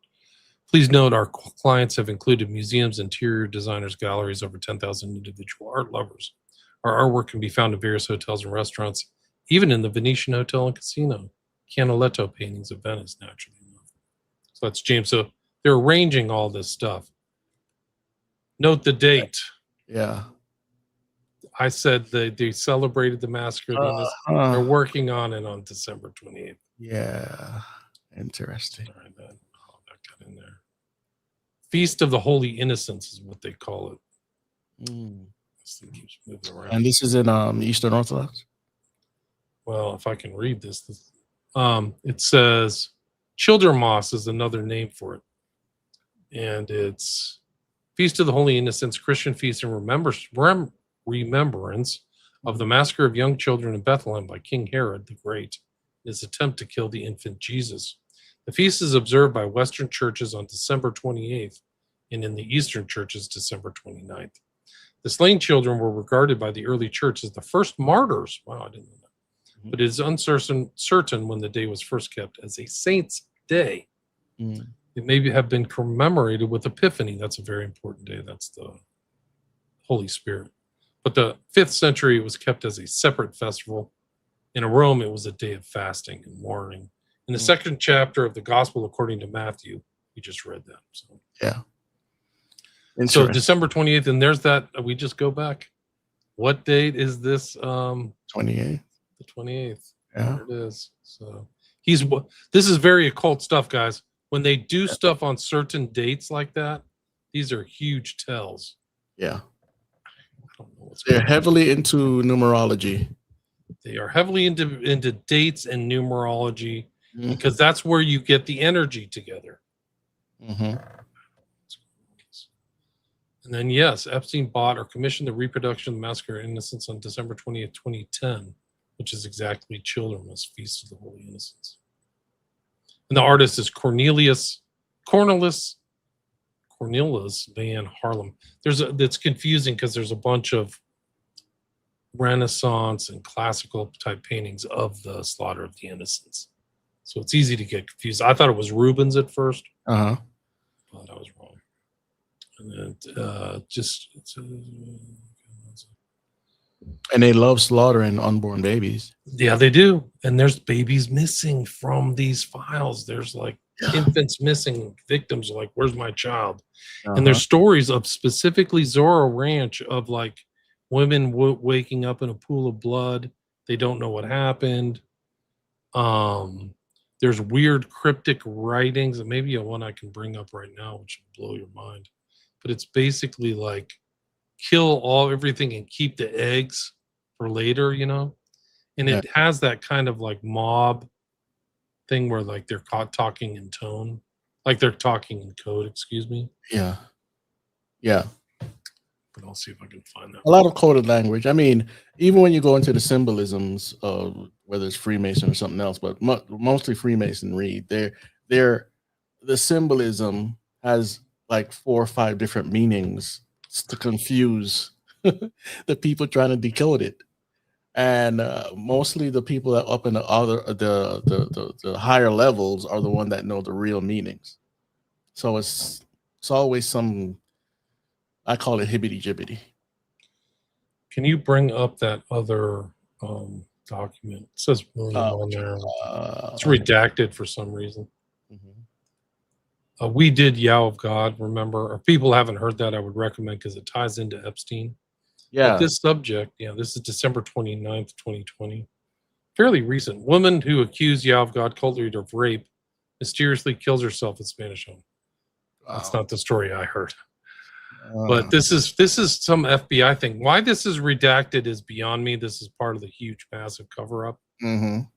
Please note our clients have included museums, interior designers, galleries, over 10,000 individual art lovers. Our artwork can be found in various hotels and restaurants, even in the Venetian Hotel and Casino. Canaletto paintings of Venice, naturally enough. So that's James. So they're arranging all this stuff. Note the date. Yeah. I said they celebrated the Massacre of the Innocents. They're working on it on December 28th. Yeah. Interesting. All right, then. Oh, that got in there. Feast of the Holy Innocents is what they call it. This thing keeps moving around. And this is in Eastern Orthodox? Well, if I can read this, it says Childermas is another name for it. And it's Feast of the Holy Innocents, Christian feast and remembrance of the massacre of young children in Bethlehem by King Herod the Great in his attempt to kill the infant Jesus. The feast is observed by Western churches on December 28th and in the Eastern churches December 29th. The slain children were regarded by the early church as the first martyrs. Wow, I didn't know that. But it is uncertain when the day was first kept as a saint's day. It may have been commemorated with Epiphany. That's a very important day. That's the Holy Spirit. But the 5th century, it was kept as a separate festival. In Rome, it was a day of fasting and mourning. In the second chapter of the Gospel according to Matthew, we just read that. So yeah. So December 28th, and there's that. We just go back. What date is this? 28th. The 28th. Yeah. There it is. So this is very occult stuff, guys. When they do stuff on certain dates like that, these are huge tells. Yeah. I don't know what's They're heavily into numerology. They are heavily into dates and numerology because that's where you get the energy together. And then, yes, Epstein bought or commissioned the reproduction of the Massacre of Innocents on December 20th, 2010, which is exactly Children's Feast of the Holy Innocents. And the artist is Cornelis Van Harlem. That's confusing because there's a bunch of Renaissance and classical type paintings of the Slaughter of the Innocents. So it's easy to get confused. I thought it was Rubens at first. But I was wrong. And then and they love slaughtering unborn babies. Yeah, they do. And there's babies missing from these files. There's like infants missing. Victims are like, where's my child? And there's stories of specifically Zorro Ranch of like women waking up in a pool of blood. They don't know what happened. There's weird cryptic writings, and maybe one I can bring up right now, which will blow your mind. But it's basically like kill everything and keep the eggs for later, you know? And it has that kind of like mob thing where like they're caught talking in tone, like they're talking in code, excuse me. Yeah. Yeah. But I'll see if I can find that. A lot of coded language. I mean, even when you go into the symbolisms of whether it's Freemason or something else, but mostly Freemasonry, the symbolism has like 4 or 5 different meanings to confuse the people trying to decode it. And mostly the people that up in the other the higher levels are the one that know the real meanings. So it's always some, I call it hibbity-jibbity. Can you bring up that other document? It says William on there. It's redacted for some reason. We did Yow of God, remember? If people haven't heard that, I would recommend because it ties into Epstein. Yeah. But this subject, this is December 29th, 2020. Fairly recent. Woman who accused Yow of God cult leader of rape mysteriously kills herself in Spanish home. Wow. That's not the story I heard. But this is some FBI thing. Why this is redacted is beyond me. This is part of the huge, massive cover-up.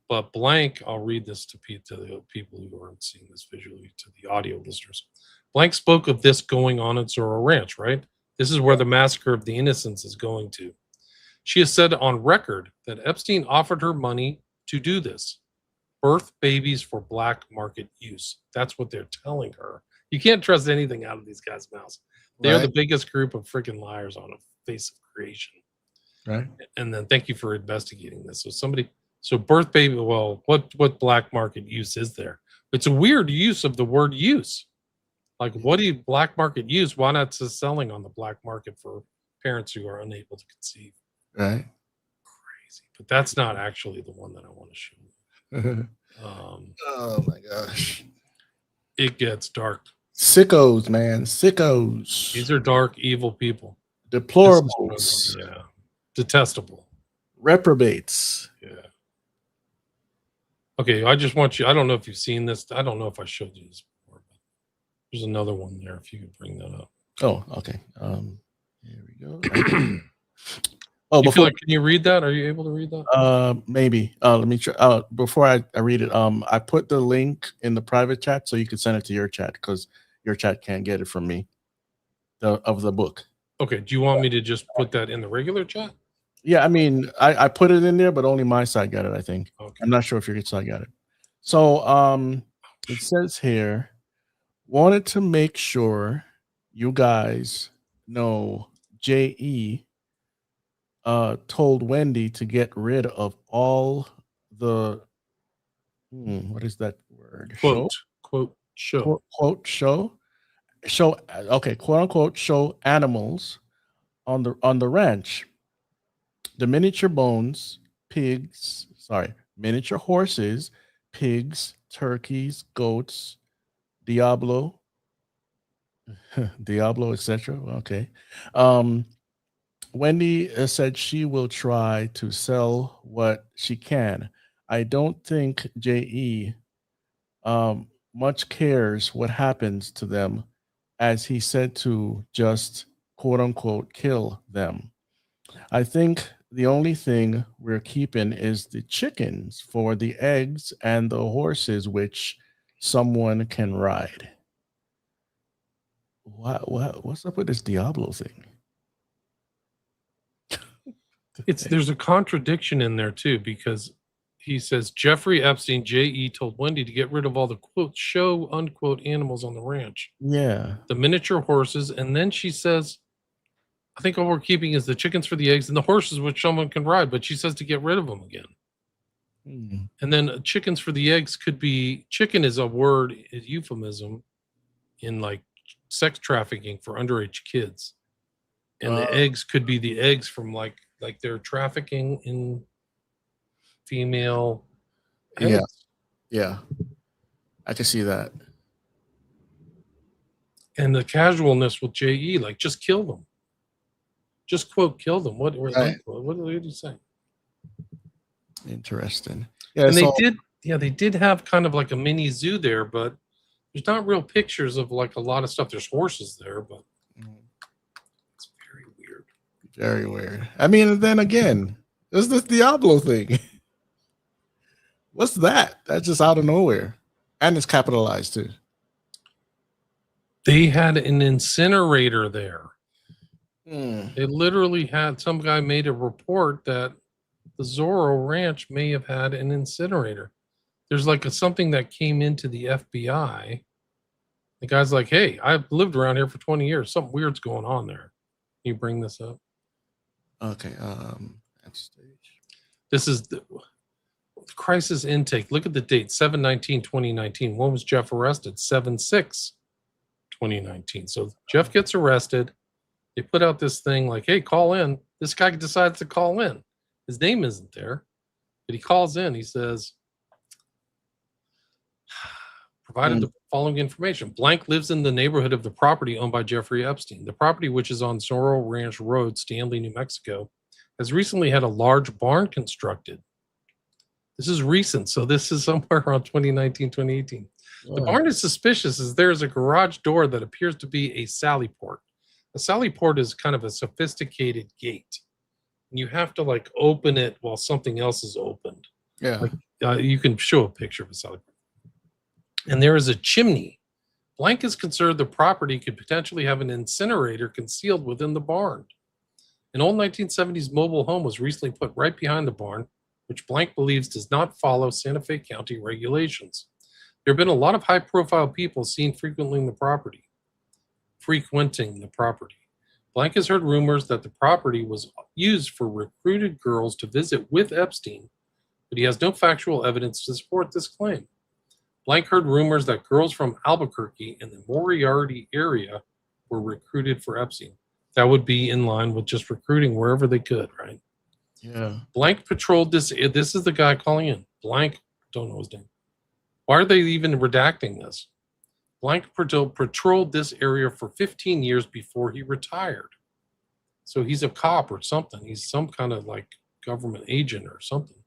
But blank, I'll read this to the people who aren't seeing this visually, to the audio listeners. Blank spoke of this going on at Zorro Ranch, right? This is where the Massacre of the Innocents is going to. She has said on record that Epstein offered her money to do this. Birth babies for black market use. That's what they're telling her. You can't trust anything out of these guys' mouths. They're the biggest group of freaking liars on the face of creation. Right. And then thank you for investigating this. So birth baby, well, what black market use is there? It's a weird use of the word use. Like, what do you black market use? Why not just selling on the black market for parents who are unable to conceive? Right. Crazy. But that's not actually the one that I want to show you. Oh my gosh. It gets dark. Sickos, man. Sickos. These are dark, evil people. Deplorables. Yeah. Detestable. Reprobates. Yeah. Okay, I just want you, I don't know if you've seen this. I don't know if I showed you this before, but there's another one there if you could bring that up. Oh, okay. Here we go. Oh, You feel like, can you read that? Are you able to read that? Maybe. Let me try. Before I read it, I put the link in the private chat so you can send it to your chat because your chat can't get it from me. Of the book. Okay. Do you want me to just put that in the regular chat? Yeah, I mean, I put it in there, but only my side got it, I think. Okay. I'm not sure if your side got it. So it says here, wanted to make sure you guys know J.E. told Wendy to get rid of all the what is that word? Quote show. Quote show. Okay, quote unquote show animals on the ranch. The miniature horses, pigs, turkeys, goats, Diablo, etc. Okay. Wendy said she will try to sell what she can. I don't think J.E. Much cares what happens to them, as he said to just quote unquote kill them. I think the only thing we're keeping is the chickens for the eggs and the horses, which someone can ride. What's up with this Diablo thing? There's a contradiction in there too, because he says Jeffrey Epstein, J.E. told Wendy to get rid of all the quote show unquote animals on the ranch. Yeah. The miniature horses, and then she says, I think all we're keeping is the chickens for the eggs and the horses, which someone can ride, but she says to get rid of them again. And then chickens for the eggs could be, chicken is a word, a euphemism in like sex trafficking for underage kids. And the eggs could be the eggs from like they're trafficking in female eggs. Yeah. I can see that. And the casualness with J.E., like just kill them. Just quote kill them. What did he say? Interesting. Yeah, and they did have kind of like a mini zoo there, but there's not real pictures of like a lot of stuff. There's horses there, but it's very weird. Very weird. I mean, then again, there's this Diablo thing. What's that? That's just out of nowhere. And it's capitalized too. They had an incinerator there. They literally had, some guy made a report that the Zorro Ranch may have had an incinerator. There's like something that came into the FBI. The guy's like, hey, I've lived around here for 20 years. Something weird's going on there. Can you bring this up? Okay. Next stage. This is the crisis intake. Look at the date, 7/19/2019. When was Jeff arrested? 7/6/2019. So Jeff gets arrested. They put out this thing like, hey, call in. This guy decides to call in. His name isn't there, but he calls in. He says, provided the following information. Blank lives in the neighborhood of the property owned by Jeffrey Epstein. The property, which is on Zorro Ranch Road, Stanley, New Mexico, has recently had a large barn constructed. This is recent, so this is somewhere around 2019, 2018. The barn is suspicious as there is a garage door that appears to be a sally port. A sally port is kind of a sophisticated gate. And you have to like open it while something else is opened. Yeah. Like, you can show a picture of a sally port. And there is a chimney. Blank is concerned the property could potentially have an incinerator concealed within the barn. An old 1970s mobile home was recently put right behind the barn, which Blank believes does not follow Santa Fe County regulations. There have been a lot of high-profile people seen frequenting the property. Blank has heard rumors that the property was used for recruited girls to visit with Epstein, but he has no factual evidence to support this claim. Blank heard rumors that girls from Albuquerque and the Moriarty area were recruited for Epstein. That would be in line with just recruiting wherever they could, right? Yeah. Blank patrolled this. This is the guy calling in. Blank, don't know his name. Why are they even redacting this? Blank patrolled this area for 15 years before he retired. So he's a cop or something. He's some kind of like government agent or something.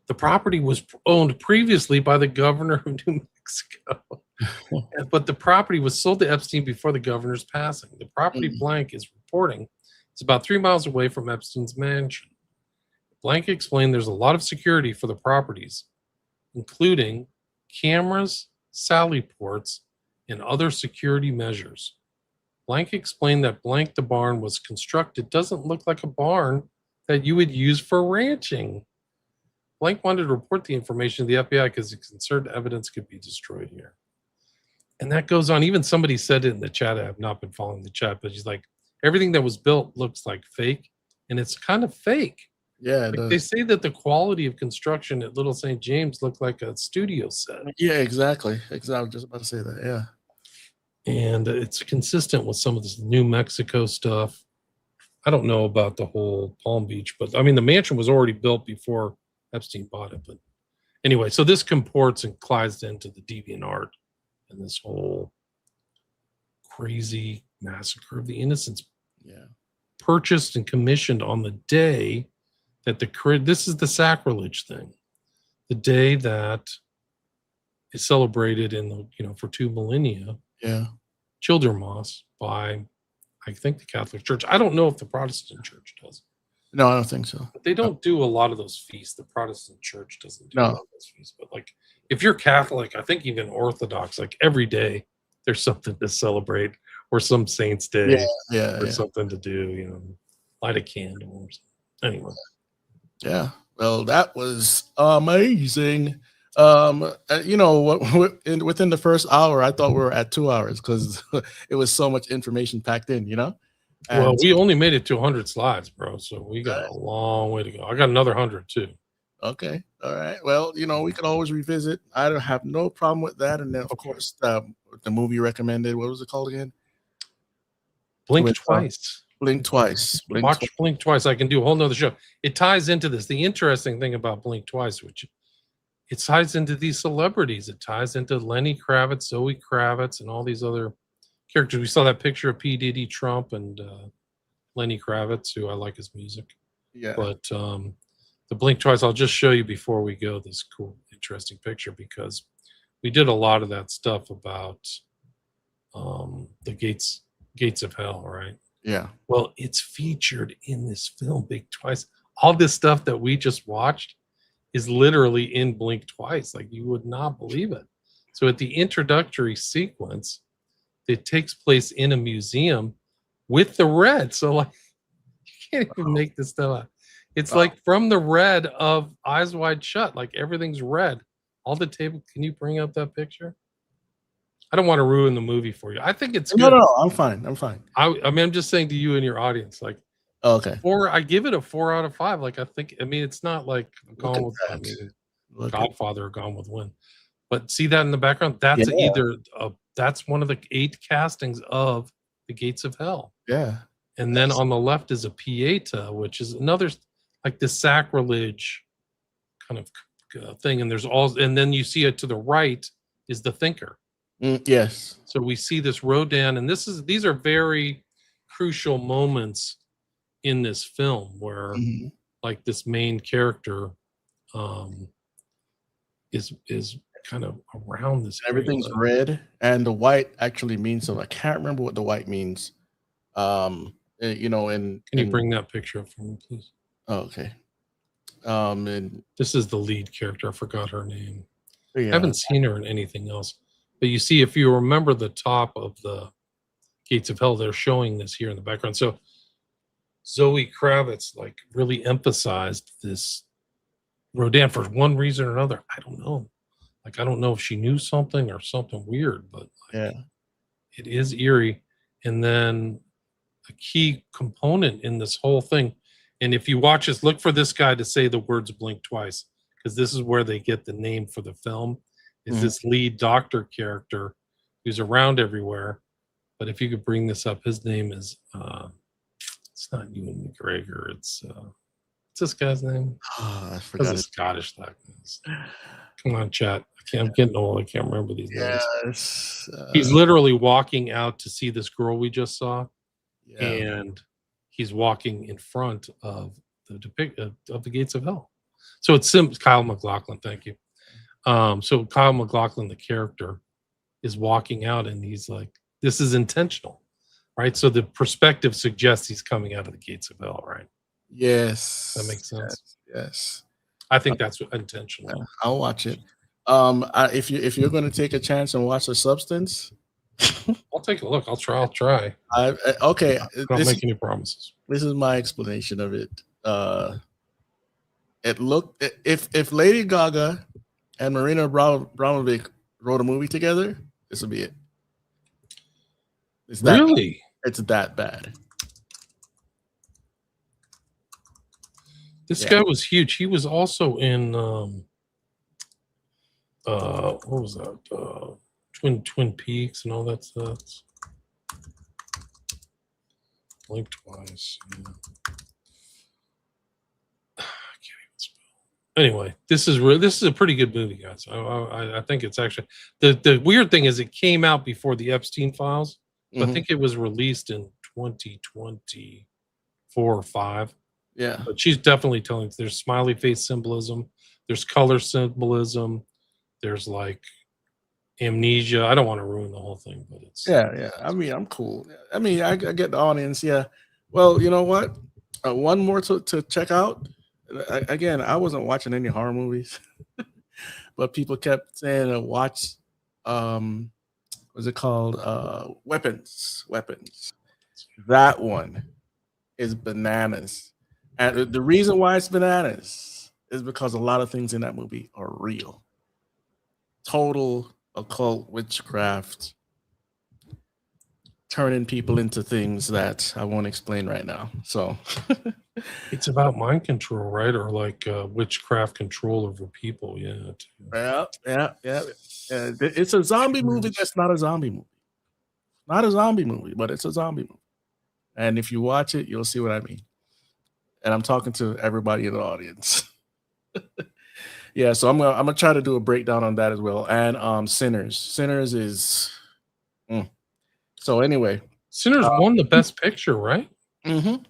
The property was owned previously by the governor of New Mexico, but the property was sold to Epstein before the governor's passing. The property Blank is reporting is about 3 miles away from Epstein's mansion. Blank explained there's a lot of security for the properties, including cameras, sally ports, and other security measures. Blank explained that Blank the barn was constructed doesn't look like a barn that you would use for ranching. Blank wanted to report the information to the FBI because he's concerned evidence could be destroyed here. And that goes on. Even somebody said it in the chat. I have not been following the chat, but he's like, everything that was built looks like fake, and it's kind of fake. Yeah, Like they say that the quality of construction at Little St. James looked like a studio set. Yeah, exactly. I was just about to say that. Yeah. And it's consistent with some of this New Mexico stuff. I don't know about the whole Palm Beach, but I mean, the mansion was already built before Epstein bought it. But anyway, so this comports and ties into the deviant art and this whole crazy massacre of the innocents. Yeah. Purchased and commissioned on the day that this is the sacrilege thing, the day that is celebrated in the, for 2 millennia. Yeah. Childermas by, I think, the Catholic Church. I don't know if the Protestant Church does. No, I don't think so. But they don't do a lot of those feasts. The Protestant Church doesn't do a No. lot of those feasts. But like, if you're Catholic, I think even Orthodox, like every day there's something to celebrate, or some saint's day, or something to do. Light a candle or something. Anyway. Yeah. Well, that was amazing. Within the first hour, I thought we were at 2 hours because it was so much information packed in, And Well, we only made it to 100 slides, bro. So we got a long way to go. I got another 100 too. Okay. All right. Well, we could always revisit. I don't have no problem with that. And then, of course, the movie you recommended. What was it called again? Blink Twice. Blink Twice. Watch Blink Twice. I can do a whole nother show. It ties into this. The interesting thing about Blink Twice, which it ties into these celebrities. It ties into Lenny Kravitz, Zoe Kravitz, and all these other characters. We saw that picture of P. Diddy, Trump, and Lenny Kravitz, who I like his music. Yeah. But the Blink Twice, I'll just show you before we go this cool, interesting picture, because we did a lot of that stuff about the gates of hell, right? Yeah. Well, it's featured in this film, Blink Twice. All this stuff that we just watched is literally in Blink Twice. Like, you would not believe it. So at the introductory sequence, it takes place in a museum with the red. So like, you can't even make this stuff up. It's like from the red of Eyes Wide Shut. Like, everything's red. All the table. Can you bring up that picture? I don't want to ruin the movie for you. I think it's good. No, I'm fine. I mean, I'm just saying to you and your audience, like, okay. I give it a 4 out of 5. Like, it's not like Gone with Godfather or Gone with Wind. But see that in the background? That's that's one of the 8 castings of The Gates of Hell. Yeah. And then on the left is a Pieta, which is another, like, the sacrilege kind of thing. And then you see it to the right is the Thinker. Yes. So we see this Rodin, and these are very crucial moments in this film where like this main character is kind of around this. Everything's red, and the white actually means something. I can't remember what the white means. And can you bring that picture up for me, please? Oh, okay. And this is the lead character. I forgot her name. Yeah. I haven't seen her in anything else. But you see, if you remember the top of the Gates of Hell, they're showing this here in the background. So Zoe Kravitz like really emphasized this Rodin for one reason or another. I don't know. Like, I don't know if she knew something or something weird, but like, it is eerie. And then a key component in this whole thing, and if you watch this, look for this guy to say the words Blink Twice, because this is where they get the name for the film. Is Mhm. this lead doctor character who's around everywhere? But if you could bring this up, his name is it's not Ewan McGregor. It's what's this guy's name? I That's forgot a it. Scottish actor. Come on, chat. I'm getting old. I can't remember these names. Yes. He's literally walking out to see this girl we just saw, Yeah. and he's walking in front of of the gates of hell. So it's Kyle MacLachlan. Thank you. So Kyle MacLachlan, the character, is walking out, and he's like, "This is intentional, right?" So the perspective suggests he's coming out of the gates of hell, right? Yes. That makes sense. Yes. I think that's intentional. I'll watch it. If you're going to take a chance and watch The Substance, I'll take a look. I'll try. Okay. Don't make any promises. This is my explanation of it. It looked if Lady Gaga and Marina Abramovic wrote a movie together, this would be it. It's that Really? It's that bad. This guy was huge. He was also in what was that? Twin Peaks and all that stuff. Blink twice. Yeah. I can't even spell. Anyway, this is a pretty good movie, guys. I think it's actually the weird thing is it came out before the Epstein files. So I think it was released in 2024 or 5. Yeah. But she's definitely telling. There's smiley face symbolism. There's color symbolism. There's like amnesia. I don't want to ruin the whole thing, but it's Yeah. I mean, I'm cool. I mean, I get the audience. Yeah. Well, you know what? One more to check out. Again, I wasn't watching any horror movies, but people kept saying watch. What's it called? Weapons. That one is bananas. And the reason why it's bananas is because a lot of things in that movie are real. Total occult witchcraft, turning people into things that I won't explain right now. So it's about mind control, right? Or like witchcraft control over people. Yeah. Yeah. It's a zombie movie that's not a zombie movie. Not a zombie movie, but it's a zombie movie. And if you watch it, you'll see what I mean. And I'm talking to everybody in the audience. Yeah, so I'm gonna try to do a breakdown on that as well. And Sinners is so anyway. Sinners won the best picture, right? You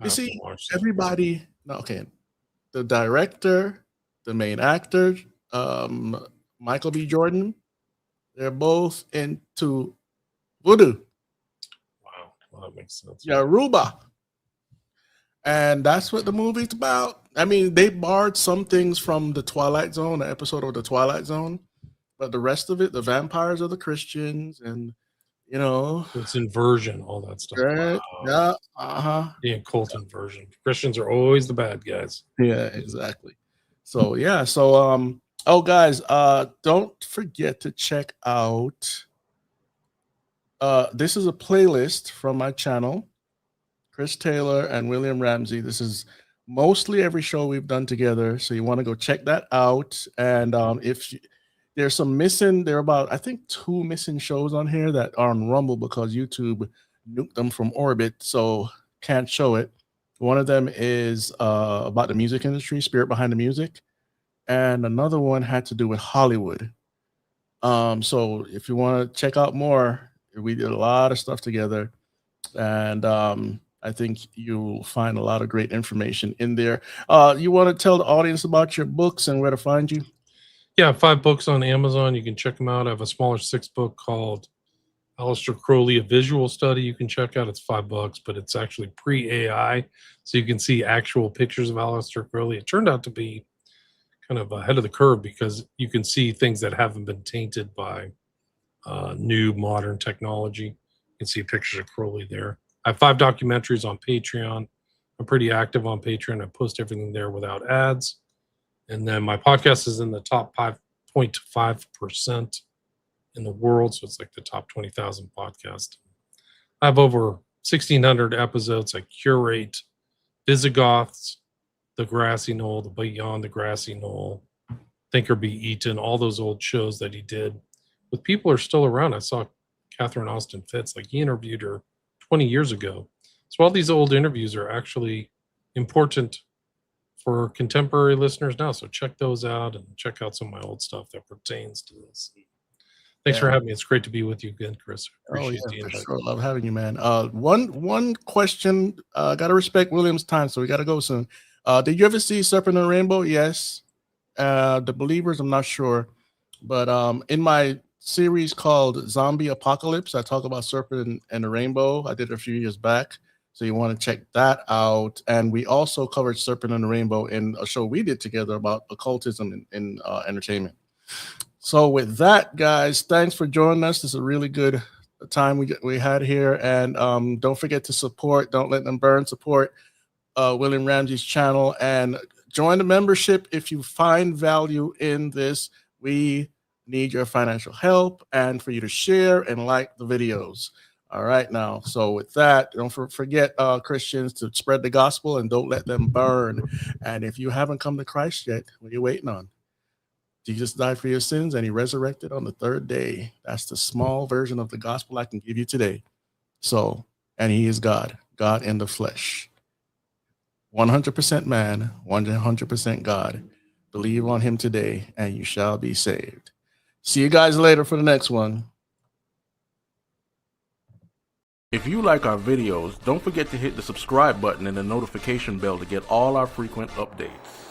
see, everybody the director, the main actor, Michael B. Jordan, they're both into voodoo. Wow, well, that makes sense. Yeah, Ruba. And that's what the movie's about. I mean, they borrowed some things from the Twilight Zone, the episode of the Twilight Zone, but the rest of it, the vampires are the Christians, and it's inversion, all that stuff. Right? Wow. Yeah, The occult inversion. Christians are always the bad guys. Yeah, exactly. So guys, don't forget to check out. This is a playlist from my channel. Chris Taylor and William Ramsey. This is mostly every show we've done together. So you want to go check that out. And if there's some missing, there are about, I think, 2 missing shows on here that are on Rumble because YouTube nuked them from orbit. So can't show it. One of them is about the music industry, Spirit Behind the Music. And another one had to do with Hollywood. So if you want to check out more, we did a lot of stuff together. And I think you'll find a lot of great information in there. You want to tell the audience about your books and where to find you? Yeah, 5 books on Amazon. You can check them out. I have a smaller 6 book called Aleister Crowley, A Visual Study. You can check out. It's $5, but it's actually pre-AI. So you can see actual pictures of Aleister Crowley. It turned out to be kind of ahead of the curve because you can see things that haven't been tainted by new modern technology. You can see pictures of Crowley there. I have 5 documentaries on Patreon. I'm pretty active on Patreon. I post everything there without ads. And then my podcast is in the top 5.5% in the world. So it's like the top 20,000 podcast. I have over 1,600 episodes. I curate Visigoths, The Grassy Knoll, The Beyond the Grassy Knoll, Think or Be Eaten, all those old shows that he did with people are still around. I saw Catherine Austin Fitz, like he interviewed her 20 years ago. So all these old interviews are actually important for contemporary listeners now. So check those out and check out some of my old stuff that pertains to this. Thanks for having me. It's great to be with you again, Chris. Appreciate the invite. Sure. Love having you, man. One question. Gotta respect William's time, so we gotta go soon. Did you ever see Serpent and the Rainbow? Yes. The Believers, I'm not sure, but in my series called Zombie Apocalypse, I talk about Serpent and the Rainbow. I did it a few years back, so you want to check that out. And we also covered Serpent and the Rainbow in a show we did together about occultism in entertainment. So with that, guys, thanks for joining us. This is a really good time we had here, and don't forget to support Don't Let Them Burn. Support William Ramsey's channel and join the membership if you find value in this. We need your financial help and for you to share and like the videos. All right, now, so with that, don't forget Christians to spread the gospel and don't let them burn. And if you haven't come to Christ yet, what are you waiting on? Jesus died for your sins and he resurrected on the third day. That's the small version of the gospel I can give you today. So, and he is God, God in the flesh. 100% man, 100% God. Believe on him today and you shall be saved. See you guys later for the next one. If you like our videos, don't forget to hit the subscribe button and the notification bell to get all our frequent updates.